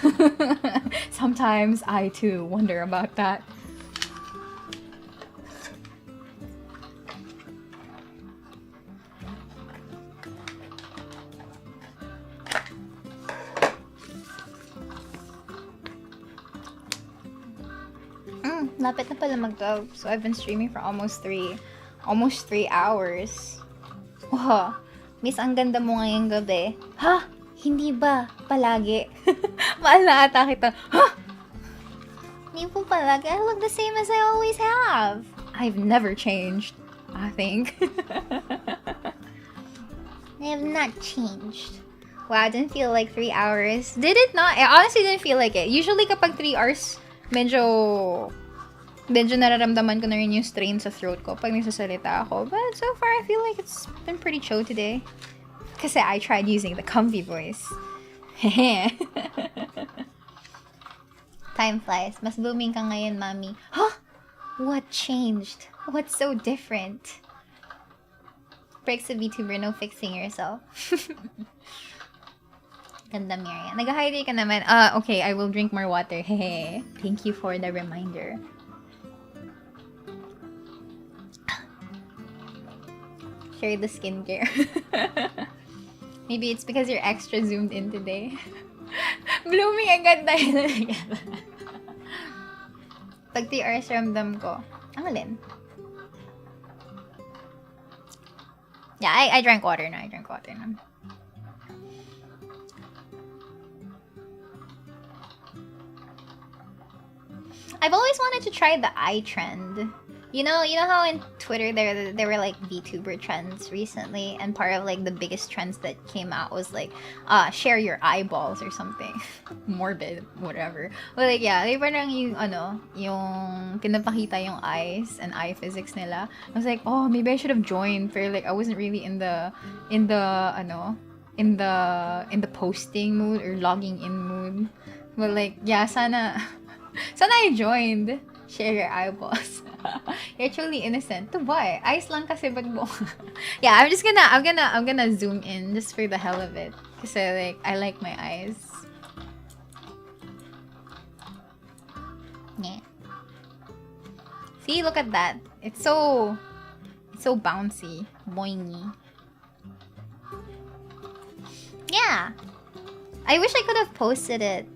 Sometimes I too wonder about that. Lapit na pala mag-12. So I've been streaming for almost 3 hours. Wow. Miss, ang ganda mo ngayong gabi. Ha? Hindi ba? Palagi? Mahal na ata kita. Ha? Hindi po palagi. I look the same as I always have. I've never changed, I think. I have not changed. Wow, it didn't feel like 3 hours. Did it not? I honestly didn't feel like it. Usually kapag 3 hours, medyo nararamdaman ko na rin yung strain sa throat ko pag nagsasalita ako. But so far, I feel like it's been pretty chill today. Kasi I tried using the comfy voice. Time flies. Mas booming ka ngayon, mami. Huh? What changed? What's so different? Breaks of VTuber, no fixing yourself. Ganda, Miria. Nag-hydrate ka naman. Okay, I will drink more water. Hehe. Thank you for the reminder. Share the skincare. Maybe it's because you're extra zoomed in today. Blooming agad tayo na pag 3 hours ramdam ko. Ang alin? Yeah, I drank water na. I've always wanted to try the eye trend. You know how in Twitter there were like VTuber trends recently, and part of like the biggest trends that came out was like share your eyeballs or something. Morbid, whatever. But like yeah, they parang yung pinapakita yung eyes and eye physics nila. I was like, oh, maybe I should have joined, but like I wasn't really in the posting mood or logging in mood. But like yeah, sana I joined. Share your eyeballs. You're truly innocent. To why? Eyes lang kasi ba't mo? Yeah, I'm gonna zoom in just for the hell of it. Kasi like I like my eyes. Yeah. See, look at that. It's so bouncy, boingy. Yeah. I wish I could have posted it.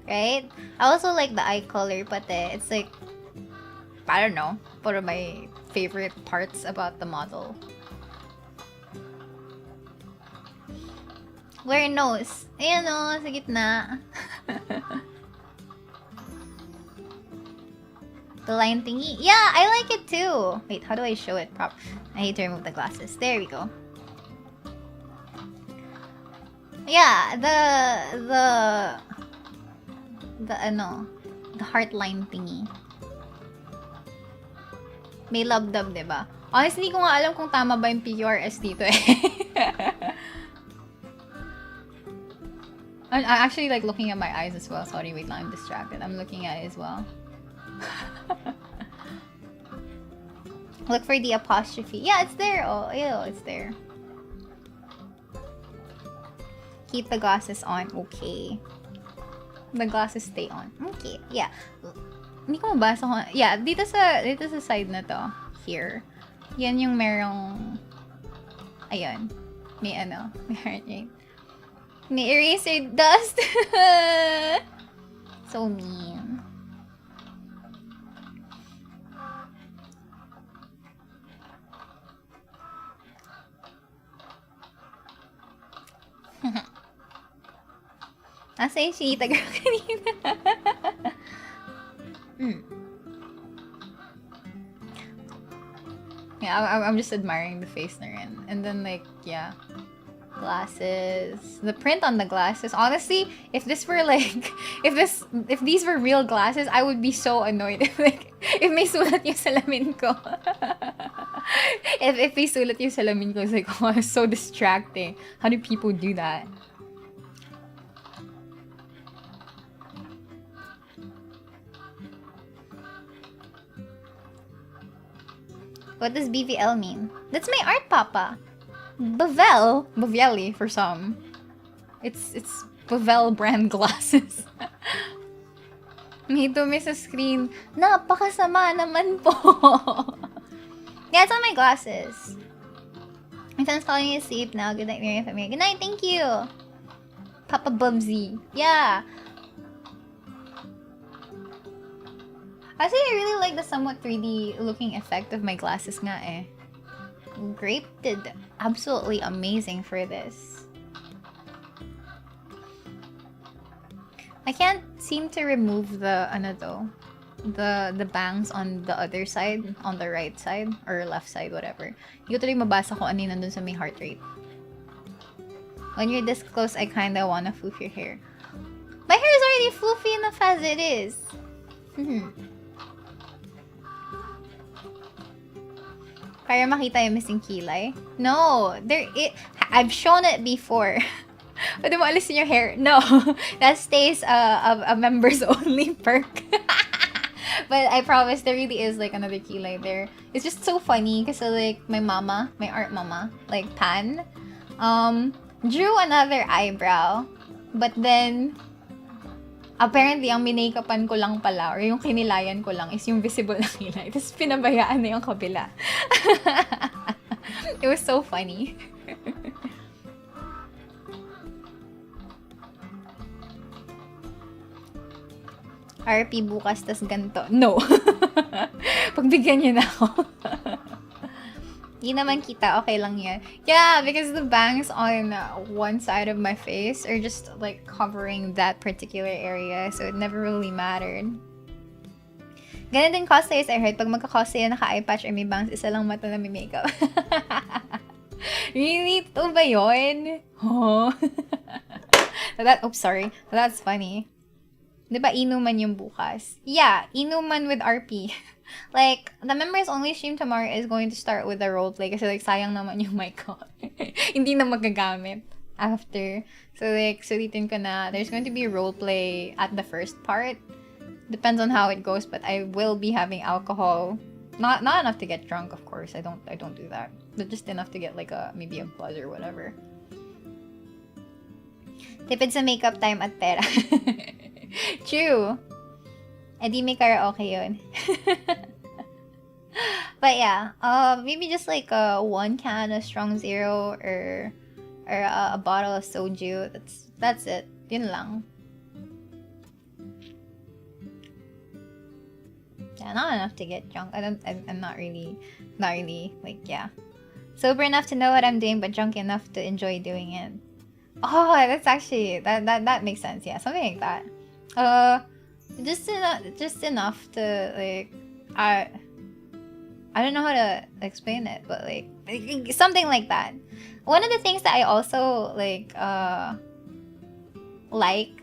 Right? I also like the eye color, but it's like, I don't know, one of my favorite parts about the model. Where nose? Ayan o, sa gitna. The line thingy? Yeah, I like it too. Wait, how do I show it proper? I need to remove the glasses. There we go. Yeah, the heart line thingy. May love-dub, diba? Honestly, hindi ko nga alam kung tama ba yung PQRS dito eh. I'm actually like looking at my eyes as well. Sorry, wait lang, I'm distracted. I'm looking at it as well. Look for the apostrophe. Yeah, it's there. Oh, ew, it's there. Keep the glasses on. Okay. The glasses stay on. Okay, yeah. Hindi ko mabasa ko. Yeah, dito sa side na to. Here. Yan yung merong... Ayun. May may heart rate. May eraser dust. So mean. Nasa yung Cheetah Girl kanina. Yeah, I'm just admiring the face na rin. And then like, yeah. Glasses. The print on the glasses. Honestly, if this were like, if these were real glasses, I would be so annoyed if if may sulat yung salamin ko. if may sulat yung salamin ko, it's like, oh, it's so distracting. How do people do that? What does BVL mean? That's my art, Papa. Bavelli for some. It's Bavel brand glasses. May dumi sa screen. Napakasama naman po. Yeah, it's on my glasses. My son's calling you asleep now. Good night, Miria. Good night, thank you. Papa Bubsy. Yeah. Actually, I really like the somewhat 3D looking effect of my glasses nga eh. Grape did absolutely amazing for this. I can't seem to remove the the bangs on the other side, on the right side or left side, whatever. Hindi ko tuloy mabasa kung ano yung nandun sa may heart rate. When you're this close, I kinda wanna floof your hair. My hair is already floofy enough as it is. Para makita yung missing kilay? No, I've shown it before. Pwede mo alisin yung hair? No, that stays a members only perk. But I promise there really is like another kilay there. It's just so funny kasi like my art mama, like Pan, drew another eyebrow, but then apparently, ang minakapan ko lang pala, or yung kinilayan ko lang, is yung visible na kilay. Tapos pinabayaan na yung kabila. It was so funny. RP bukas, tas ganito. No. Pagbigyan niyo na ako. Hindi naman kita, okay lang yan. Yeah, because the bangs on one side of my face are just like covering that particular area, so it never really mattered. Ganun din cosplays, I heard. Pag magka-cosplay na naka-eye patch or may bangs, isa lang mata na may makeup. Really? Ito ba yun? Oh. Oops, sorry. That's funny. Diba inuman yung bukas? Yeah, inuman with RP. Like, the members only stream tomorrow is going to start with the roleplay kasi like, sayang naman yung mic ko. Hindi na magagamit after. So like, sulitin ko na, there's going to be roleplay at the first part. Depends on how it goes, but I will be having alcohol. Not enough to get drunk, of course. I don't do that. But just enough to get like maybe a buzz or whatever. Tipid sa makeup time at pera. True. Eh di may karaoke yun. But yeah, maybe just like one can of strong zero or a bottle of soju. That's it. Yun lang. Yeah, not enough to get drunk. I'm not really like, yeah, sober enough to know what I'm doing, but drunk enough to enjoy doing it. Oh, that's actually that makes sense. Yeah, something like that. Just enough to like, I don't know how to explain it, but like something like that. One of the things that I also liked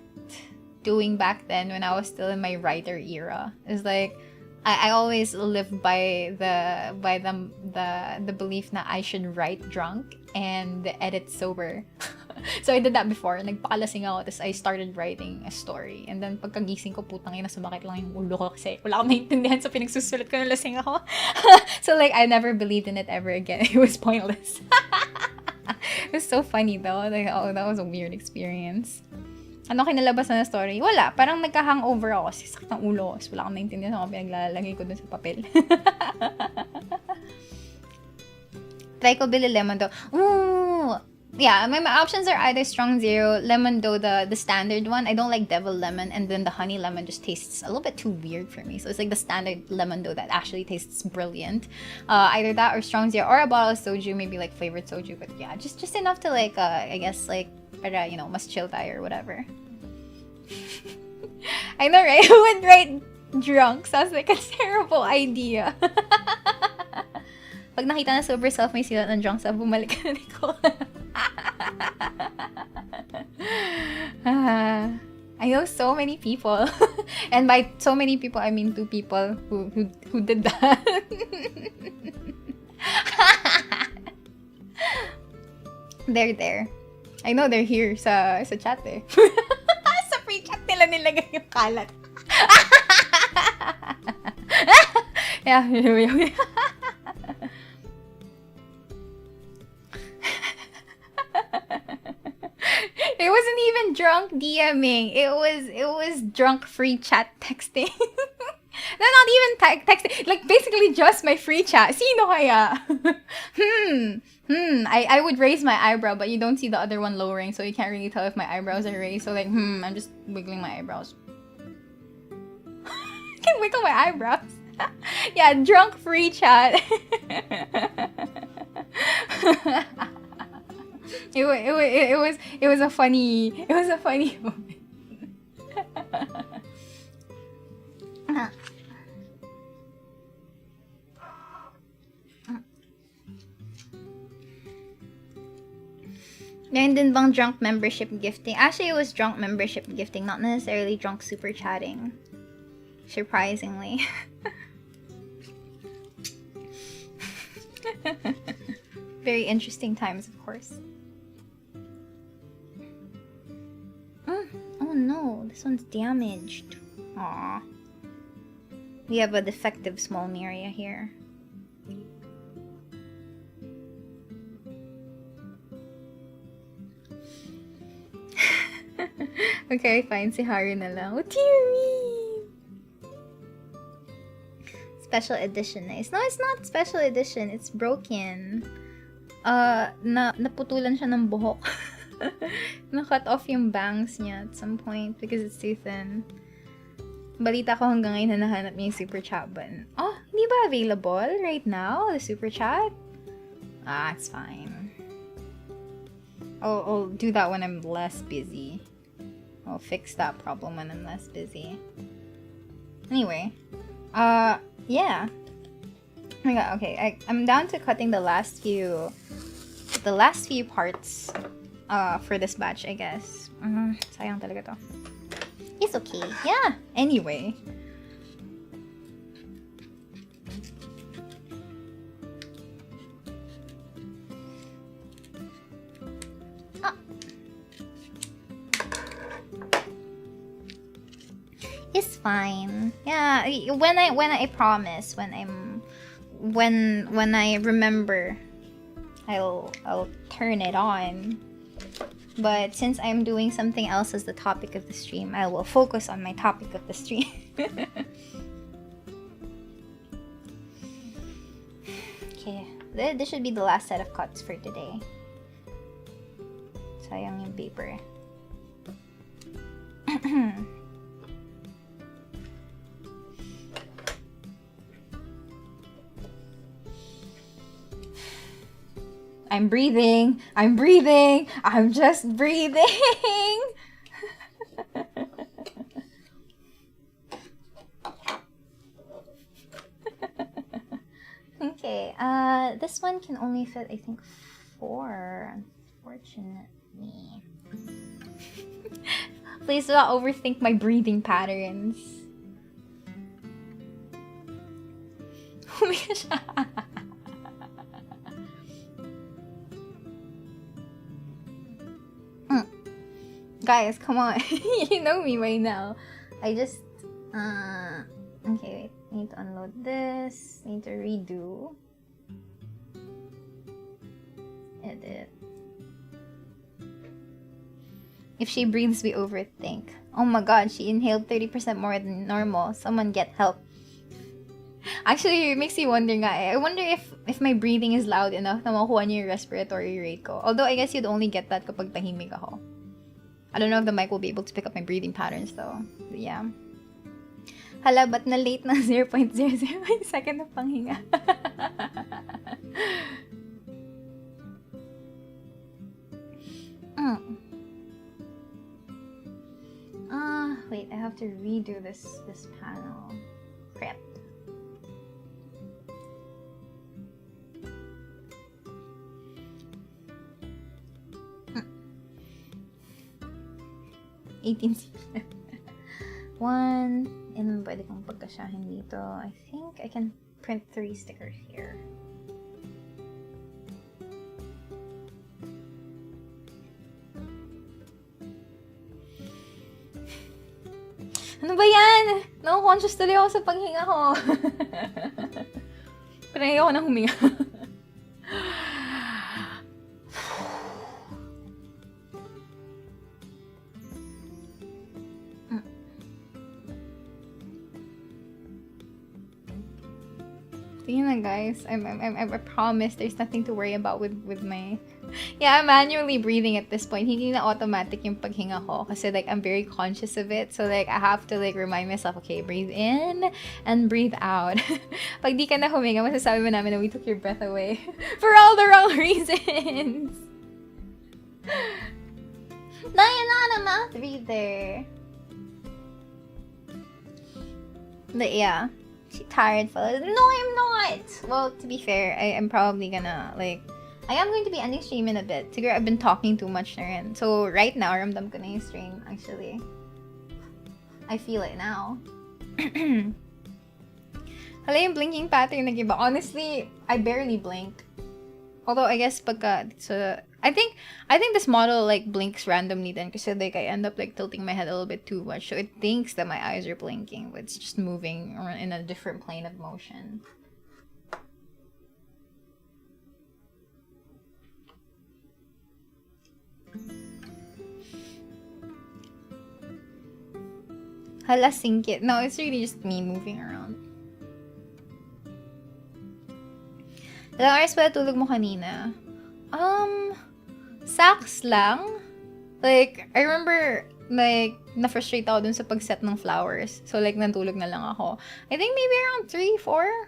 doing back then when I was still in my writer era is like I always lived by the belief that I should write drunk and edit sober. So I did that before. Nagpakalasing ako, tapos I started writing a story. And then pagkagising ko, putang ina, sumakit lang yung ulo ko kasi wala akong maintindihan sa pinagsusulat ko nung lasing ako. So like, I never believed in it ever again. It was pointless. It was so funny though. Like, oh, that was a weird experience. Ano kinalabas na story? Wala. Parang nagka-hangover ako kasi sakit ng ulo ko. So, wala akong naintindihan sa mga pinaglalagay ko dun sa papel. Try ko bili lemon daw. Ooh! Yeah, my options are either strong zero, lemon dough, the standard one. I don't like devil lemon, and then the honey lemon just tastes a little bit too weird for me. So it's like the standard lemon dough that actually tastes brilliant. Either that or strong zero, or a bottle of soju, maybe like flavored soju. But yeah, just enough to like, I guess like, para, you know, mas chill tayo or whatever. I know, right? Who would write drunk? Sounds like a terrible idea. Pag nakita na sober self may silat ng drunk self, bumalik ka na ni Nicole. I know so many people, and by so many people I mean 2 people who did that. They're there. I know they're here sa chat eh. Sa free chat nila nilagay yung kalat. Yeah. It wasn't even drunk DMing. It was drunk free chat texting. No, not even texting. Like basically just my free chat. Sino kaya? I would raise my eyebrow, but you don't see the other one lowering, so you can't really tell if my eyebrows are raised. So like, I'm just wiggling my eyebrows. I can wiggle my eyebrows. Yeah, drunk free chat. It was a funny moment. Meron din bang drunk membership gifting? Actually, it was drunk membership gifting, not necessarily drunk super chatting. Surprisingly. Very interesting times, of course. Oh no, this one's damaged. Aww. We have a defective small Miria here. Okay, fine. Si Haru na lang. Oh, dear me! Special edition. Nice. No, it's not special edition. It's broken. Naputulan siya ng buhok. Na-cut off yung bangs niya at some point because it's too thin. Balita ko hanggang ngayon na nahanap niya yung super chat button. Oh, hindi ba available right now? The super chat? Ah, it's fine. I'll do that when I'm less busy. I'll fix that problem when I'm less busy. Anyway. Yeah. Oh my god, okay. I'm down to cutting the last few parts for this batch, I guess. Sayang talaga to. It's okay. Yeah. Anyway. It's fine. Yeah, when I promise, when I remember, I'll turn it on. But since I'm doing something else as the topic of the stream, I will focus on my topic of the stream. Okay, this should be the last set of cuts for today. Sayang yung paper. I'm breathing. I'm just breathing. Okay, this one can only fit, I think, 4, unfortunately. Please do not overthink my breathing patterns. Oh my gosh. Guys, come on. You know me right now. I just okay, wait. Need to unload this. Need to redo. Edit. If she breathes, we overthink. Oh my god, she inhaled 30% more than normal. Someone get help. Actually, it makes you wonder nga eh. I wonder if my breathing is loud enough na makuha niyo yung respiratory rate ko. Although, I guess you'd only get that kapag tahimik ako. I don't know if the mic will be able to pick up my breathing patterns though. But yeah. Hala, ba't na late na 0.001 second na panghinga? Wait, I have to redo this panel. Crap. CPM. 1. And pwede kong pagkasyahin dito. I think I can print 3 stickers here. Ano ba yan? No-conscious tuloy ako sa paghinga ko. Pero ayoko na huminga. Tingnan na guys, I promise there's nothing to worry about with my... Yeah, I'm manually breathing at this point. Hindi na automatic yung paghinga ko kasi like I'm very conscious of it. So like I have to like remind myself, okay, breathe in and breathe out. Pag di ka na huminga, masasabi mo namin na we took your breath away for all the wrong reasons. No, you're not a mouth breather. But yeah, she tired fellas. No, I'm not. Well, to be fair, I'm probably gonna like I am going to be ending stream in a bit. Siguro I've been talking too much na rin. So right now, ramdam ko na yung stream actually. I feel it now. Hala yung blinking pattern nag-iba. Honestly, I barely blink. Although I guess pagka so I think this model like blinks randomly then kasi like I end up like tilting my head a little bit too much. So it thinks that my eyes are blinking, but it's just moving in a different plane of motion. Hala, sink it. No, it's really just me moving around. Ilang hours pala tulog mo kanina? Saks lang. Like, I remember, like, na-frustrate ako dun sa pag-set ng flowers. So, like, natulog na lang ako. I think maybe around 3, 4?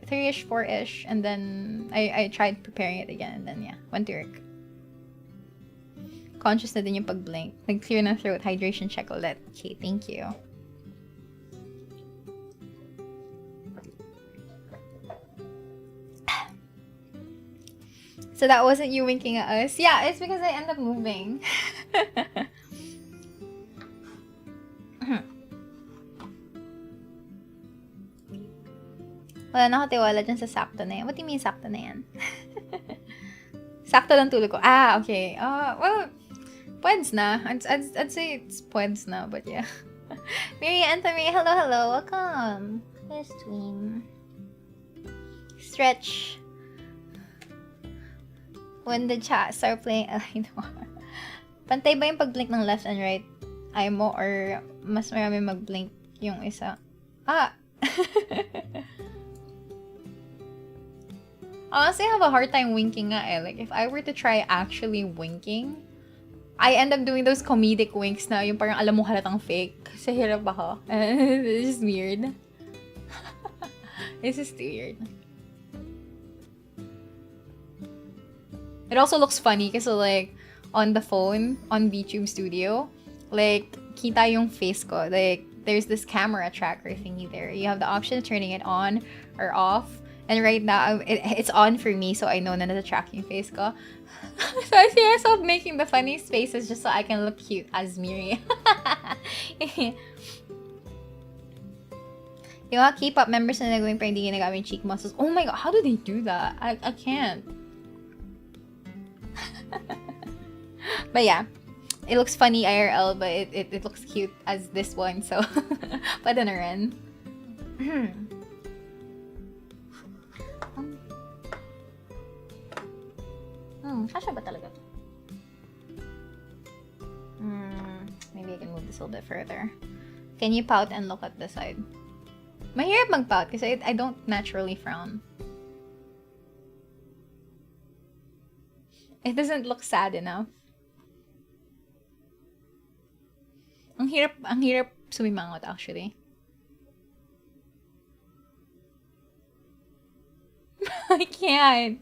3-ish, 4-ish. And then, I tried preparing it again. And then, yeah, went to work. Conscious na din yung pag-blink. Nag-clear ng throat, hydration check ulit. Okay, thank you. So that wasn't you winking at us? Yeah, it's because I end up moving. Wala na ako tiwala dyan sa sakto na yan. What do you mean sakto na yan? Sakto lang tulog ko. Ah, okay. Well, pweds na. I'd say it's pweds na, but yeah. Miria and Miria, hello. Welcome. Yes, twin. Stretch. When the chat start playing ELAINE. Pantay ba yung pag-blink ng left and right eye mo or mas marami mag-blink yung isa? Honestly, I have a hard time winking nga eh. Like, if I were to try actually winking, I end up doing those comedic winks na yung parang alam mo halatang fake. Kasi hirap ako. It's just weird. It's just weird. It also looks funny kasi like, on the phone, on VTube Studio, like, kita yung face ko. Like, there's this camera tracker thingy there. You have the option of turning it on or off. And right now, it's on for me, so I know na nasa-track yung face ko. So I see myself making the funniest faces just so I can look cute as Miria. Yung mga K-pop members na nagawin pa hindi ginagamit cheek muscles. Oh my god, how do they do that? I can't. But yeah, it looks funny IRL, but it looks cute as this one, so pwede na rin. Kasha ba talaga to? maybe I can move this a little bit further. Can you pout and look at the side? Mahirap mag-pout kasi I don't naturally frown. It doesn't look sad enough. Ang hirap sumimangot actually. I can't.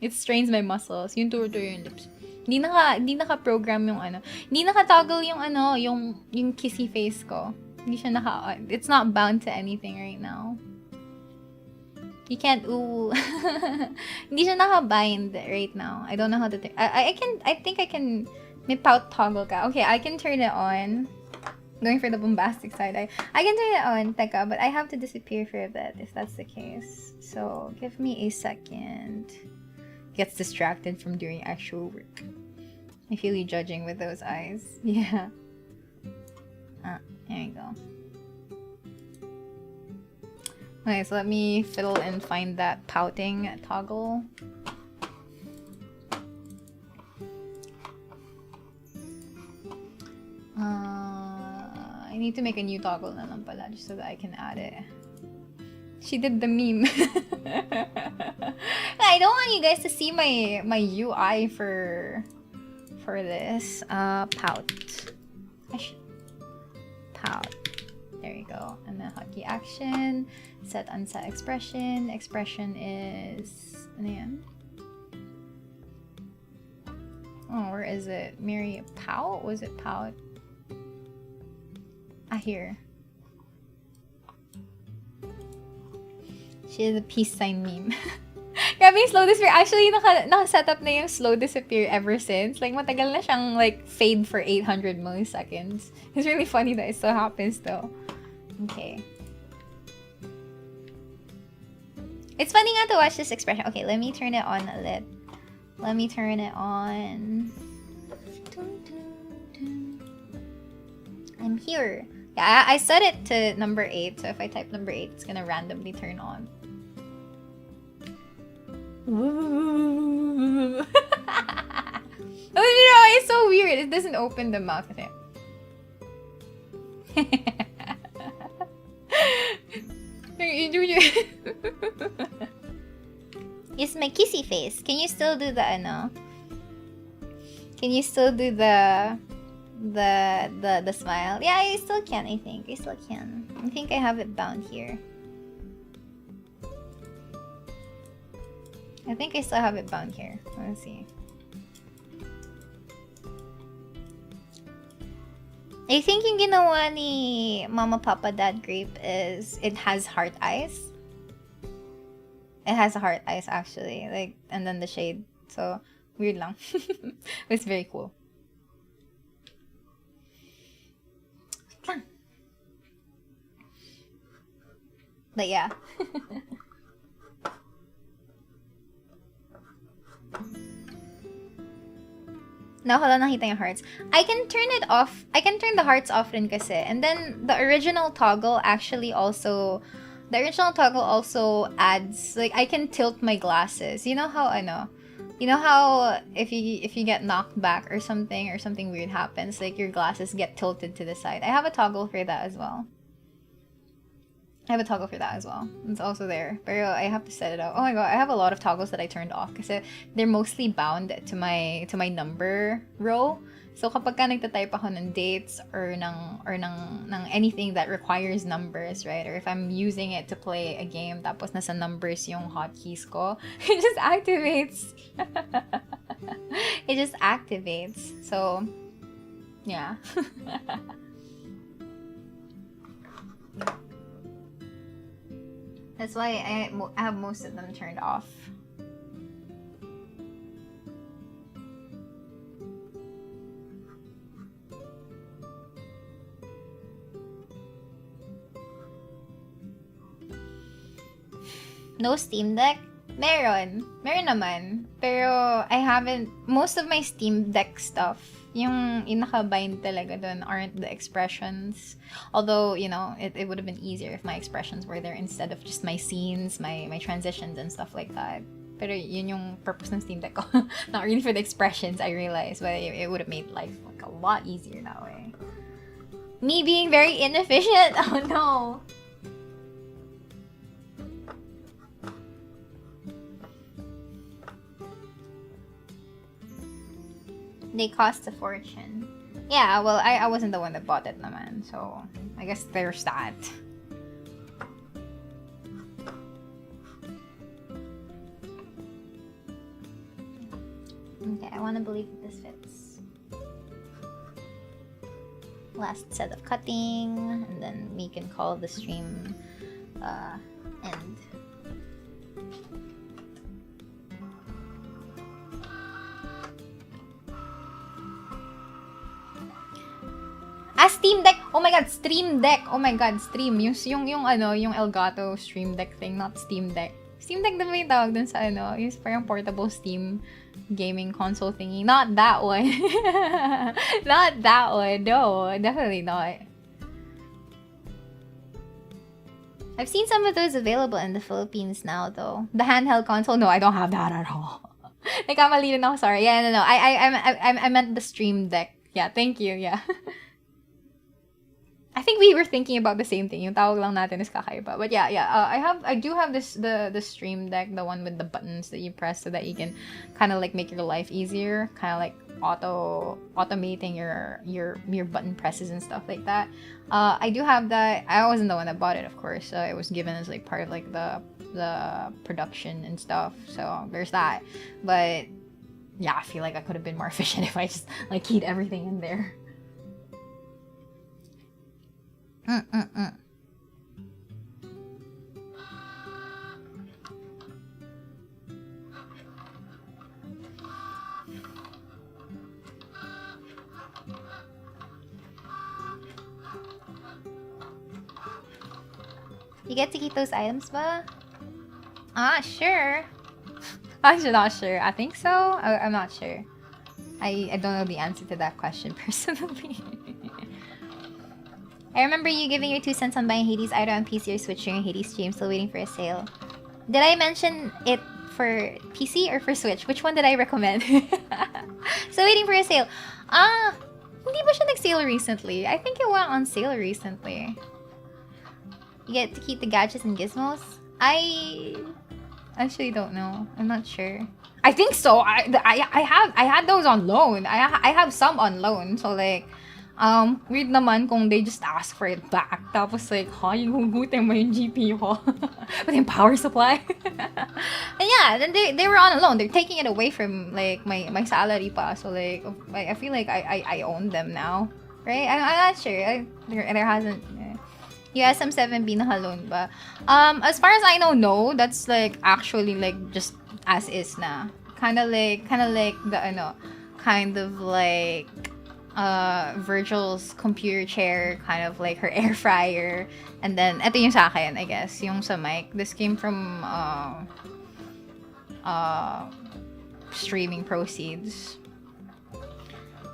It strains my muscles. Yung turo yung lips. Hindi naka-program yung ano. Hindi naka-toggle yung ano, yung kissy face ko. Hindi siya it's not bound to anything right now. You can't, ooh. Hindi siya naka-bind right now. I don't know how to I think I can, may pout toggle ka. Okay, I can turn it on. Going for the bombastic side. I can turn it on, teka, but I have to disappear for a bit if that's the case. So, give me a second. Gets distracted from doing actual work. I feel you judging with those eyes. Yeah. There you go. Okay, so let me fiddle and find that pouting toggle. I need to make a new toggle na lang pala just so that I can add it. She did the meme. I don't want you guys to see my UI for this. Pout. Pout. There you go. And then hotkey action. Set unset expression. Expression is ano yan? Oh, where is it? Miria pout? Was it pout? Here. She is a peace sign meme. Grabe yung slow disappear. Actually, naka-set up na yung slow disappear ever since. Like, matagal na siyang like fade for 800 milliseconds. It's really funny that it still happens though. Okay. It's funny nga to watch this expression. Okay, let me turn it on a little. Let me turn it on. I'm here. Yeah, I set it to number 8, so if I type number 8, it's gonna randomly turn on. Oh no, it's so weird. It doesn't open the mouth. It's my kissy face. Can you still do the ano? Can you still do the smile? Yeah, I still can, I think. I still can. I think I have it bound here. I think I still have it bound here. Let's see. I think yung ginawa ni Mama Papa Dad Grape is it has heart eyes. It has heart eyes actually. Like, and then the shade. So, weird lang. It's very cool. But yeah. Now, hala, nakita yung hearts. I can turn it off. I can turn the hearts off rin kasi. And then, the original toggle actually also... The original toggle also adds... Like, I can tilt my glasses. You know how, ano... You know how if you get knocked back or something weird happens, like, your glasses get tilted to the side. I have a toggle for that as well. It's also there. Pero I have to set it up. Oh my god, I have a lot of toggles that I turned off kasi they're mostly bound to my number row. So kapag ka nagtatype ako ng dates or ng anything that requires numbers, right? Or if I'm using it to play a game tapos nasa numbers yung hotkeys ko, it just activates. It just activates. So, yeah. That's why I have most of them turned off. No Steam Deck? Meron naman. Pero I haven't, most of my Steam Deck stuff, yung naka-bind talaga dun aren't the expressions. Although, you know, it would have been easier if my expressions were there instead of just my scenes, my transitions and stuff like that. Pero yun yung purpose ng Steam Deck ko. Not really for the expressions, I realized, but it would have made life like a lot easier that way. Me being very inefficient? Oh no. They cost a fortune. Yeah, well, I wasn't the one that bought it naman, so I guess there's that. Okay, I want to believe that this fits. Last set of cutting, and then we can call the stream end. Steam Deck! Oh my god, Stream Deck! Oh my god, Stream. Yung Elgato Stream Deck thing, not Steam Deck. Steam Deck na may tawag dun sa yung parang portable Steam gaming console thingy. Not that one. Not that one. No, definitely not. I've seen some of those available in the Philippines now, though. The handheld console? No, I don't have that at all. Nagkamali rin ako, sorry. Yeah, no. I meant the Stream Deck. Yeah, thank you, yeah. I think we were thinking about the same thing. Yung tawag lang natin is kakaiba. But yeah. I do have this the Stream Deck, the one with the buttons that you press so that you can kind of like make your life easier, kind of like automating your button presses and stuff like that. I do have that. I wasn't the one that bought it, of course. It was given as like part of like the production and stuff. So there's that. But yeah, I feel like I could have been more efficient if I just like keyed everything in there. You get to keep those items ba? Sure. I'm not sure. I think so. I'm not sure. I don't know the answer to that question personally. I remember you giving your 2 cents on buying Hades either on PC or Switch during Hades stream, still waiting for a sale. Did I mention it for PC or for Switch? Which one did I recommend? Still waiting for a sale. Hindi ba siya nag-sale recently? I think it went on sale recently. You get to keep the gadgets and gizmos? I actually don't know. I'm not sure. I think so. I had those on loan. I have some on loan. So like, weird naman kung they just ask for it back. Tapos like, yung hugutin mo yung GPU ko. With yung power supply. And yeah, then they were on a loan. They're taking it away from like my salary pa. So like, I feel like I own them now. Right? I'm not sure. There hasn't... Yeah, SM7B naka-loan ba? As far as I know, no. That's like actually like just as is na. Kind of like the kind of like Virgil's computer chair, kind of like her air fryer, and then ito yung sa akin, I guess, yung sa mic. This came from streaming proceeds.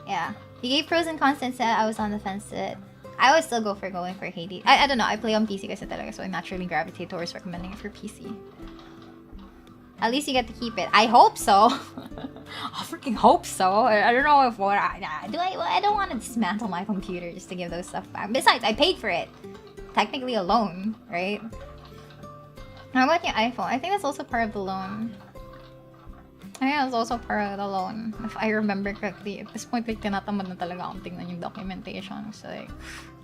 Yeah, you gave pros and cons and said I was on the fence to it. I would still going for Hades. I don't know, I play on PC kasi talaga, so I naturally gravitate towards recommending it for PC. At least you get to keep it. I hope so. I freaking hope so. I don't know if I don't want to dismantle my computer just to give those stuff back. Besides, I paid for it. Technically a loan, right? How about your iPhone? I think that's also part of the loan. I think that's also part of the loan, if I remember correctly. At this point, like, tinatamad na talaga akong tingnan yung documentation. So, like,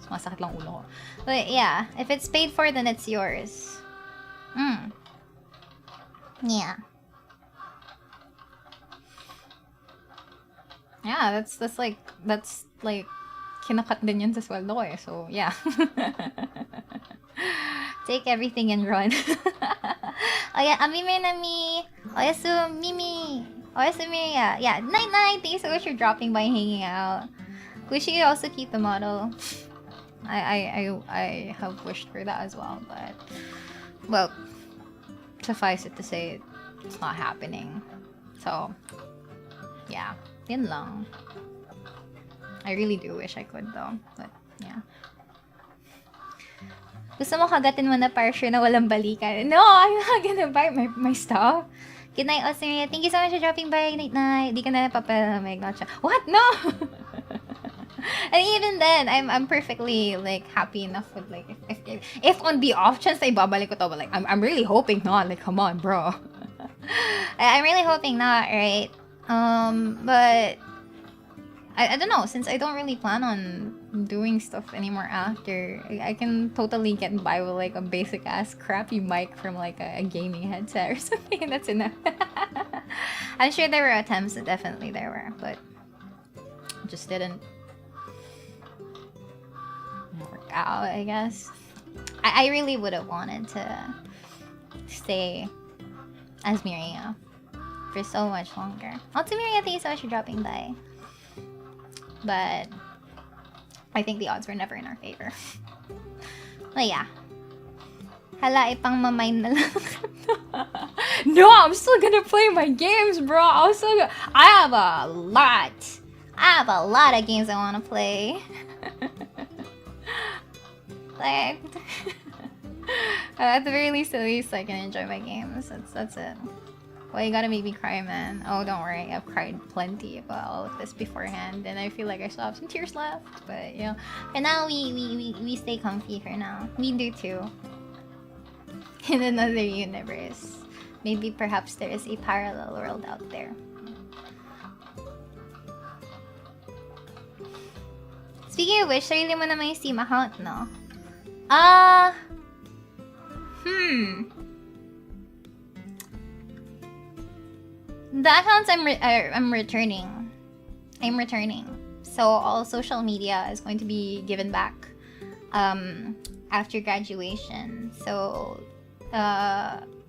sumasakit lang ulo ko. But yeah, if it's paid for, then it's yours. Yeah. Yeah, that's like kinakat din yan sa sweldo ko eh. So, yeah. Take everything and run. Oya, amime nami. Oyasu Mimi. Oyasu Miria. Yeah, night. Thanks so much for dropping by and hanging out. Wish you could also keep the model. I have wished for that as well, but well, suffice it to say, it's not happening. So, yeah, yun lang. I really do wish I could though, but yeah. Gusto mo kagatin mo na para sure na walang balikan? No, I'm not gonna buy my stuff. Good night, Osmaria. Thank you so much for dropping by. Night. Di ka na napapalamig. Not siya. What? No! And even then, I'm perfectly like happy enough with like if on the off chance I babalik ko to, but like I'm really hoping not. Like come on, bro. I'm really hoping not, right? But I don't know, since I don't really plan on doing stuff anymore after, I can totally get by with like a basic ass crappy mic from like a gaming headset or something, and that's enough. I'm sure there were attempts, definitely there were, but just didn't work out, I guess. I really would have wanted to stay as Miria for so much longer. Also, Miria, thank you so much for dropping by. But I think the odds were never in our favor. But yeah. Hala, ipang mamain na lang. No, I'm still gonna play my games, bro. I have a lot of games I wanna play. Like, at the very least, I can enjoy my games. That's it. Well, you gotta make me cry, man. Oh, don't worry. I've cried plenty about all of this beforehand, and I feel like I still have some tears left. But you know, for now, we stay comfy for now. We do too. In another universe, maybe perhaps there is a parallel world out there. Speaking of which, sarili mo naman yung Steam account, no? The accounts I'm returning. So all social media is going to be given back after graduation. So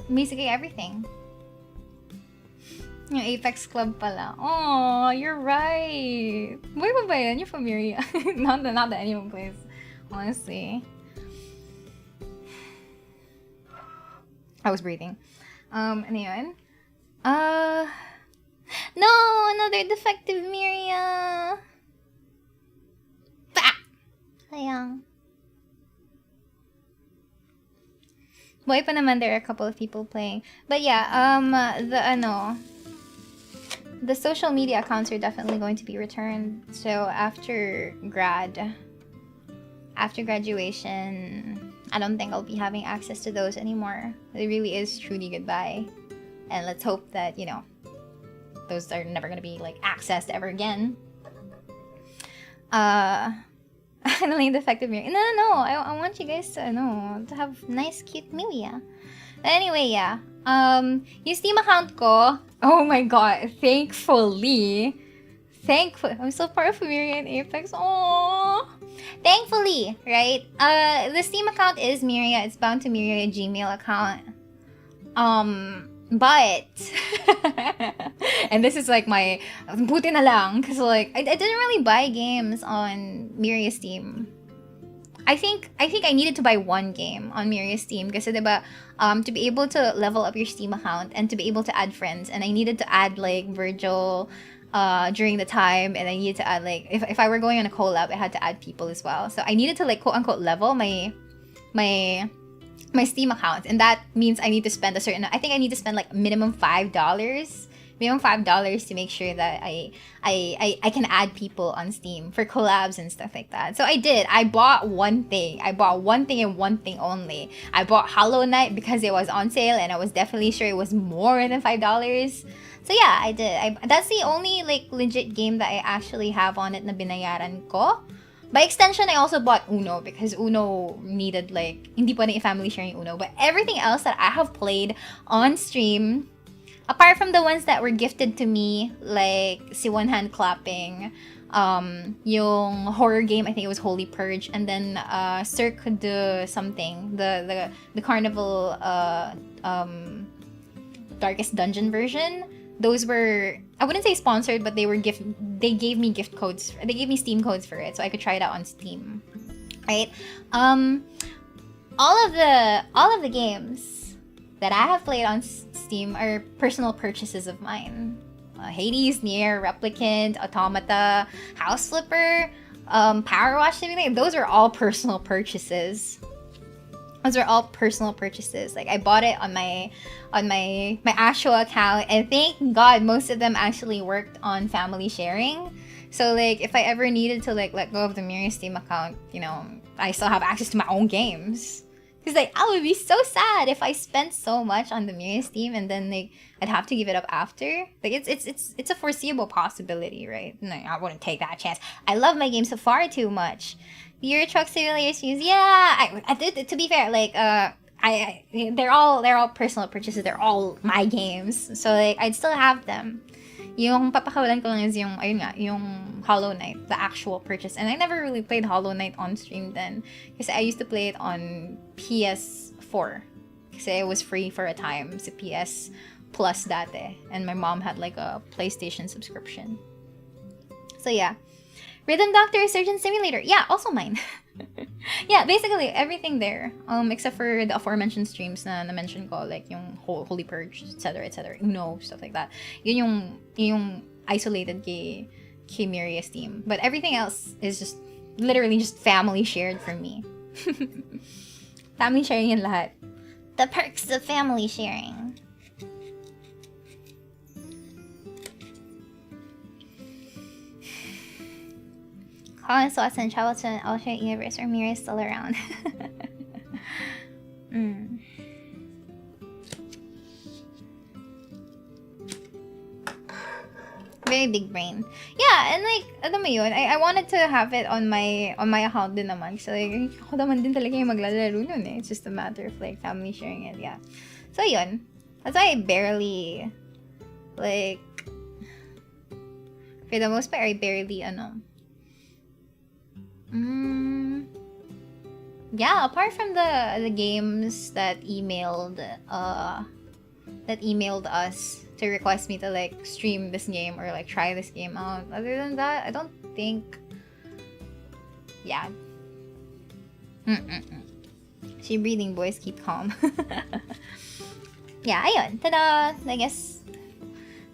basically everything. Yung Apex Club pala. Oh, you're right. Boy pa ba yan? You're familiar. not that anyone plays, honestly. I was breathing. Ano yun? No! Another defective Miria! Bah! Sayang. Boy pa naman, there are a couple of people playing. But yeah, the social media accounts are definitely going to be returned. So after graduation, I don't think I'll be having access to those anymore. It really is truly goodbye. And let's hope that, you know, those are never gonna be like accessed ever again. Finally, defective Miria. No. I want you guys to know, to have nice, cute Miria. Anyway, yeah. Yung Steam account ko, oh my god, thankfully, I'm so part of Miria and Apex. Aww. Thankfully, right? The Steam account is Miria. It's bound to Miria Gmail account. But and this is like my buti na lang, cause like I didn't really buy games on Miria Steam. I think I needed to buy one game on Miria Steam kasi diba, to be able to level up your Steam account and to be able to add friends, and I needed to add like Virgil during the time, and I needed to add like if I were going on a collab, I had to add people as well. So I needed to like quote unquote level my Steam account, and that means I need to spend I think I need to spend like minimum $5 to make sure that I can add people on Steam for collabs and stuff like that. So I did. I bought one thing and one thing only. I bought Hollow Knight because it was on sale, and I was definitely sure it was more than $5. So yeah, I did. That's the only like legit game that I actually have on it na binayaran ko. By extension, I also bought Uno because Uno needed like, hindi pa rin family sharing Uno. But everything else that I have played on stream, apart from the ones that were gifted to me, like si One Hand Clapping, yung horror game, I think it was Holy Purge, and then Cirque de something, the Carnival Darkest Dungeon version. Those were, I wouldn't say sponsored, but they gave me gift codes. They gave me Steam codes for it, so I could try it out on Steam. Right? All of the games that I have played on Steam are personal purchases of mine. Hades, Nier, Replicant, Automata, House Flipper, Power Wash, everything. Those are all personal purchases. Those are all personal purchases. Like I bought it on my actual account, and thank God most of them actually worked on family sharing. So like if I ever needed to like let go of the Miria Steam account, you know, I still have access to my own games. Because like I would be so sad if I spent so much on the Miria Steam and then like I'd have to give it up after. Like it's a foreseeable possibility, right? No, I wouldn't take that chance. I love my games so far too much. Euro Truck Simulator games, yeah. To be fair, like they're all personal purchases. They're all my games, so like I'd still have them. Yung papakawalan ko lang is yung, ayun nga, yung Hollow Knight, the actual purchase. And I never really played Hollow Knight on stream then. Kasi I used to play it on PS4. Kasi it was free for a time sa PS Plus dati. And my mom had like a PlayStation subscription. So yeah. Rhythm Doctor, Surgeon Simulator. Yeah, also mine. Yeah, basically everything there. Except for the aforementioned streams na na-mention ko, like yung Holy Purge, etc., etc., Uno, stuff like that. Yun yung isolated kay Miria Steam. But everything else is just literally just family shared for me. Family sharing yan lahat. The perks of family sharing. Colin Swatson travel to an alternate universe where Miria is still around. Very big brain. Yeah, and like, alam mo yun, I wanted to have it on my account din naman. So like, ako naman din talaga yung maglalaro nun eh. It's just a matter of like family sharing it, yeah. So yun. That's why I barely, like, for the most part, I barely, yeah, apart from the games that emailed us to request me to like stream this game or like try this game out. Other than that, I don't think. Yeah. She breathing, boys, keep calm. Yeah, ayun. Ta-da! I guess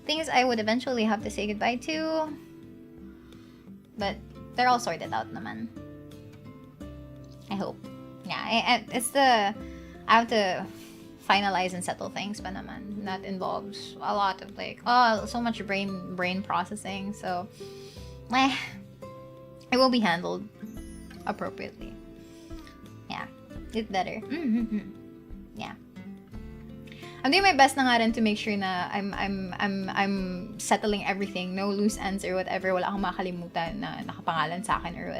things I would eventually have to say goodbye to, but they're all sorted out naman. I hope. Yeah, I have to finalize and settle things pa naman. That involves a lot of like, so much brain processing. So, it will be handled appropriately. Yeah, it's better. Yeah. I'm doing my best na nga rin to make sure na I'm settling everything, no loose ends or whatever. Wala akong makalimutan na nakapangalan sa akin or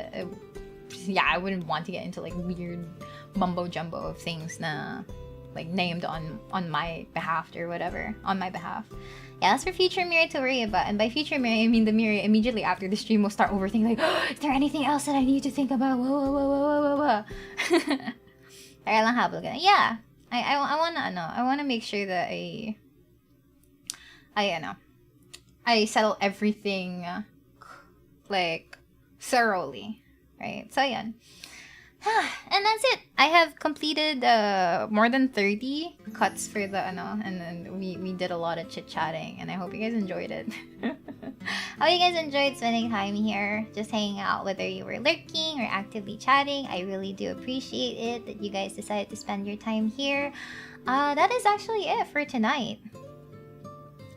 yeah, I wouldn't want to get into like weird mumbo jumbo of things na like named on my behalf or whatever, on my behalf. Yeah, that's for future Miria to worry about. And by future Miria, I mean the Miria immediately after the stream will start overthinking like, is there anything else that I need to think about? Whoa. Kaya lang habol ka. Yeah. I wanna make sure that I settle everything like thoroughly, right? So yan. And that's it. I have completed more than 30 cuts for the and then we did a lot of chit-chatting, and I hope you guys enjoyed it. Hope you guys enjoyed spending time here, just hanging out, whether you were lurking or actively chatting. I really do appreciate it that you guys decided to spend your time here. That is actually it for tonight.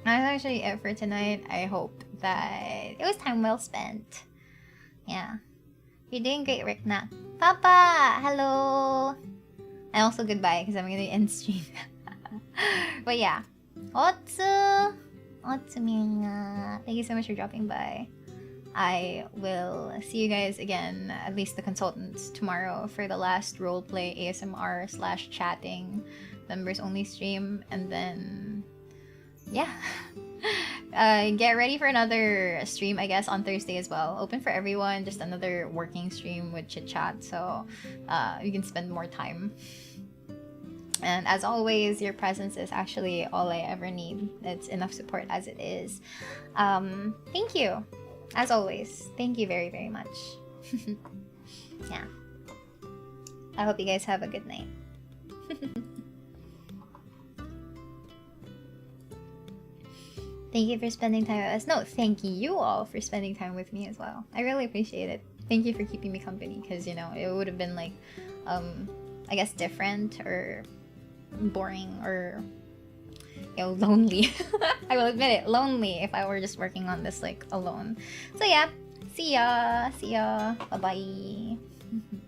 I hope that it was time well spent. Yeah. You're doing great, Rick Nat. Papa! Hello! And also goodbye, because I'm gonna end stream. But yeah. Otsu! Thank you so much for dropping by. I will see you guys again, at least the consultants, tomorrow for the last roleplay ASMR / chatting members only stream. And then, yeah. Get ready for another stream, I guess, on Thursday as well. Open for everyone, just another working stream with chit chat, so you can spend more time. And as always, your presence is actually all I ever need. It's enough support as it is. Thank you, as always. Thank you very, very much. Yeah. I hope you guys have a good night. Thank you for spending time with us. No, thank you all for spending time with me as well. I really appreciate it. Thank you for keeping me company, because, you know, it would have been like, I guess different or boring or, you know, lonely. I will admit it, lonely if I were just working on this like alone. So yeah, See ya. See ya. Bye bye.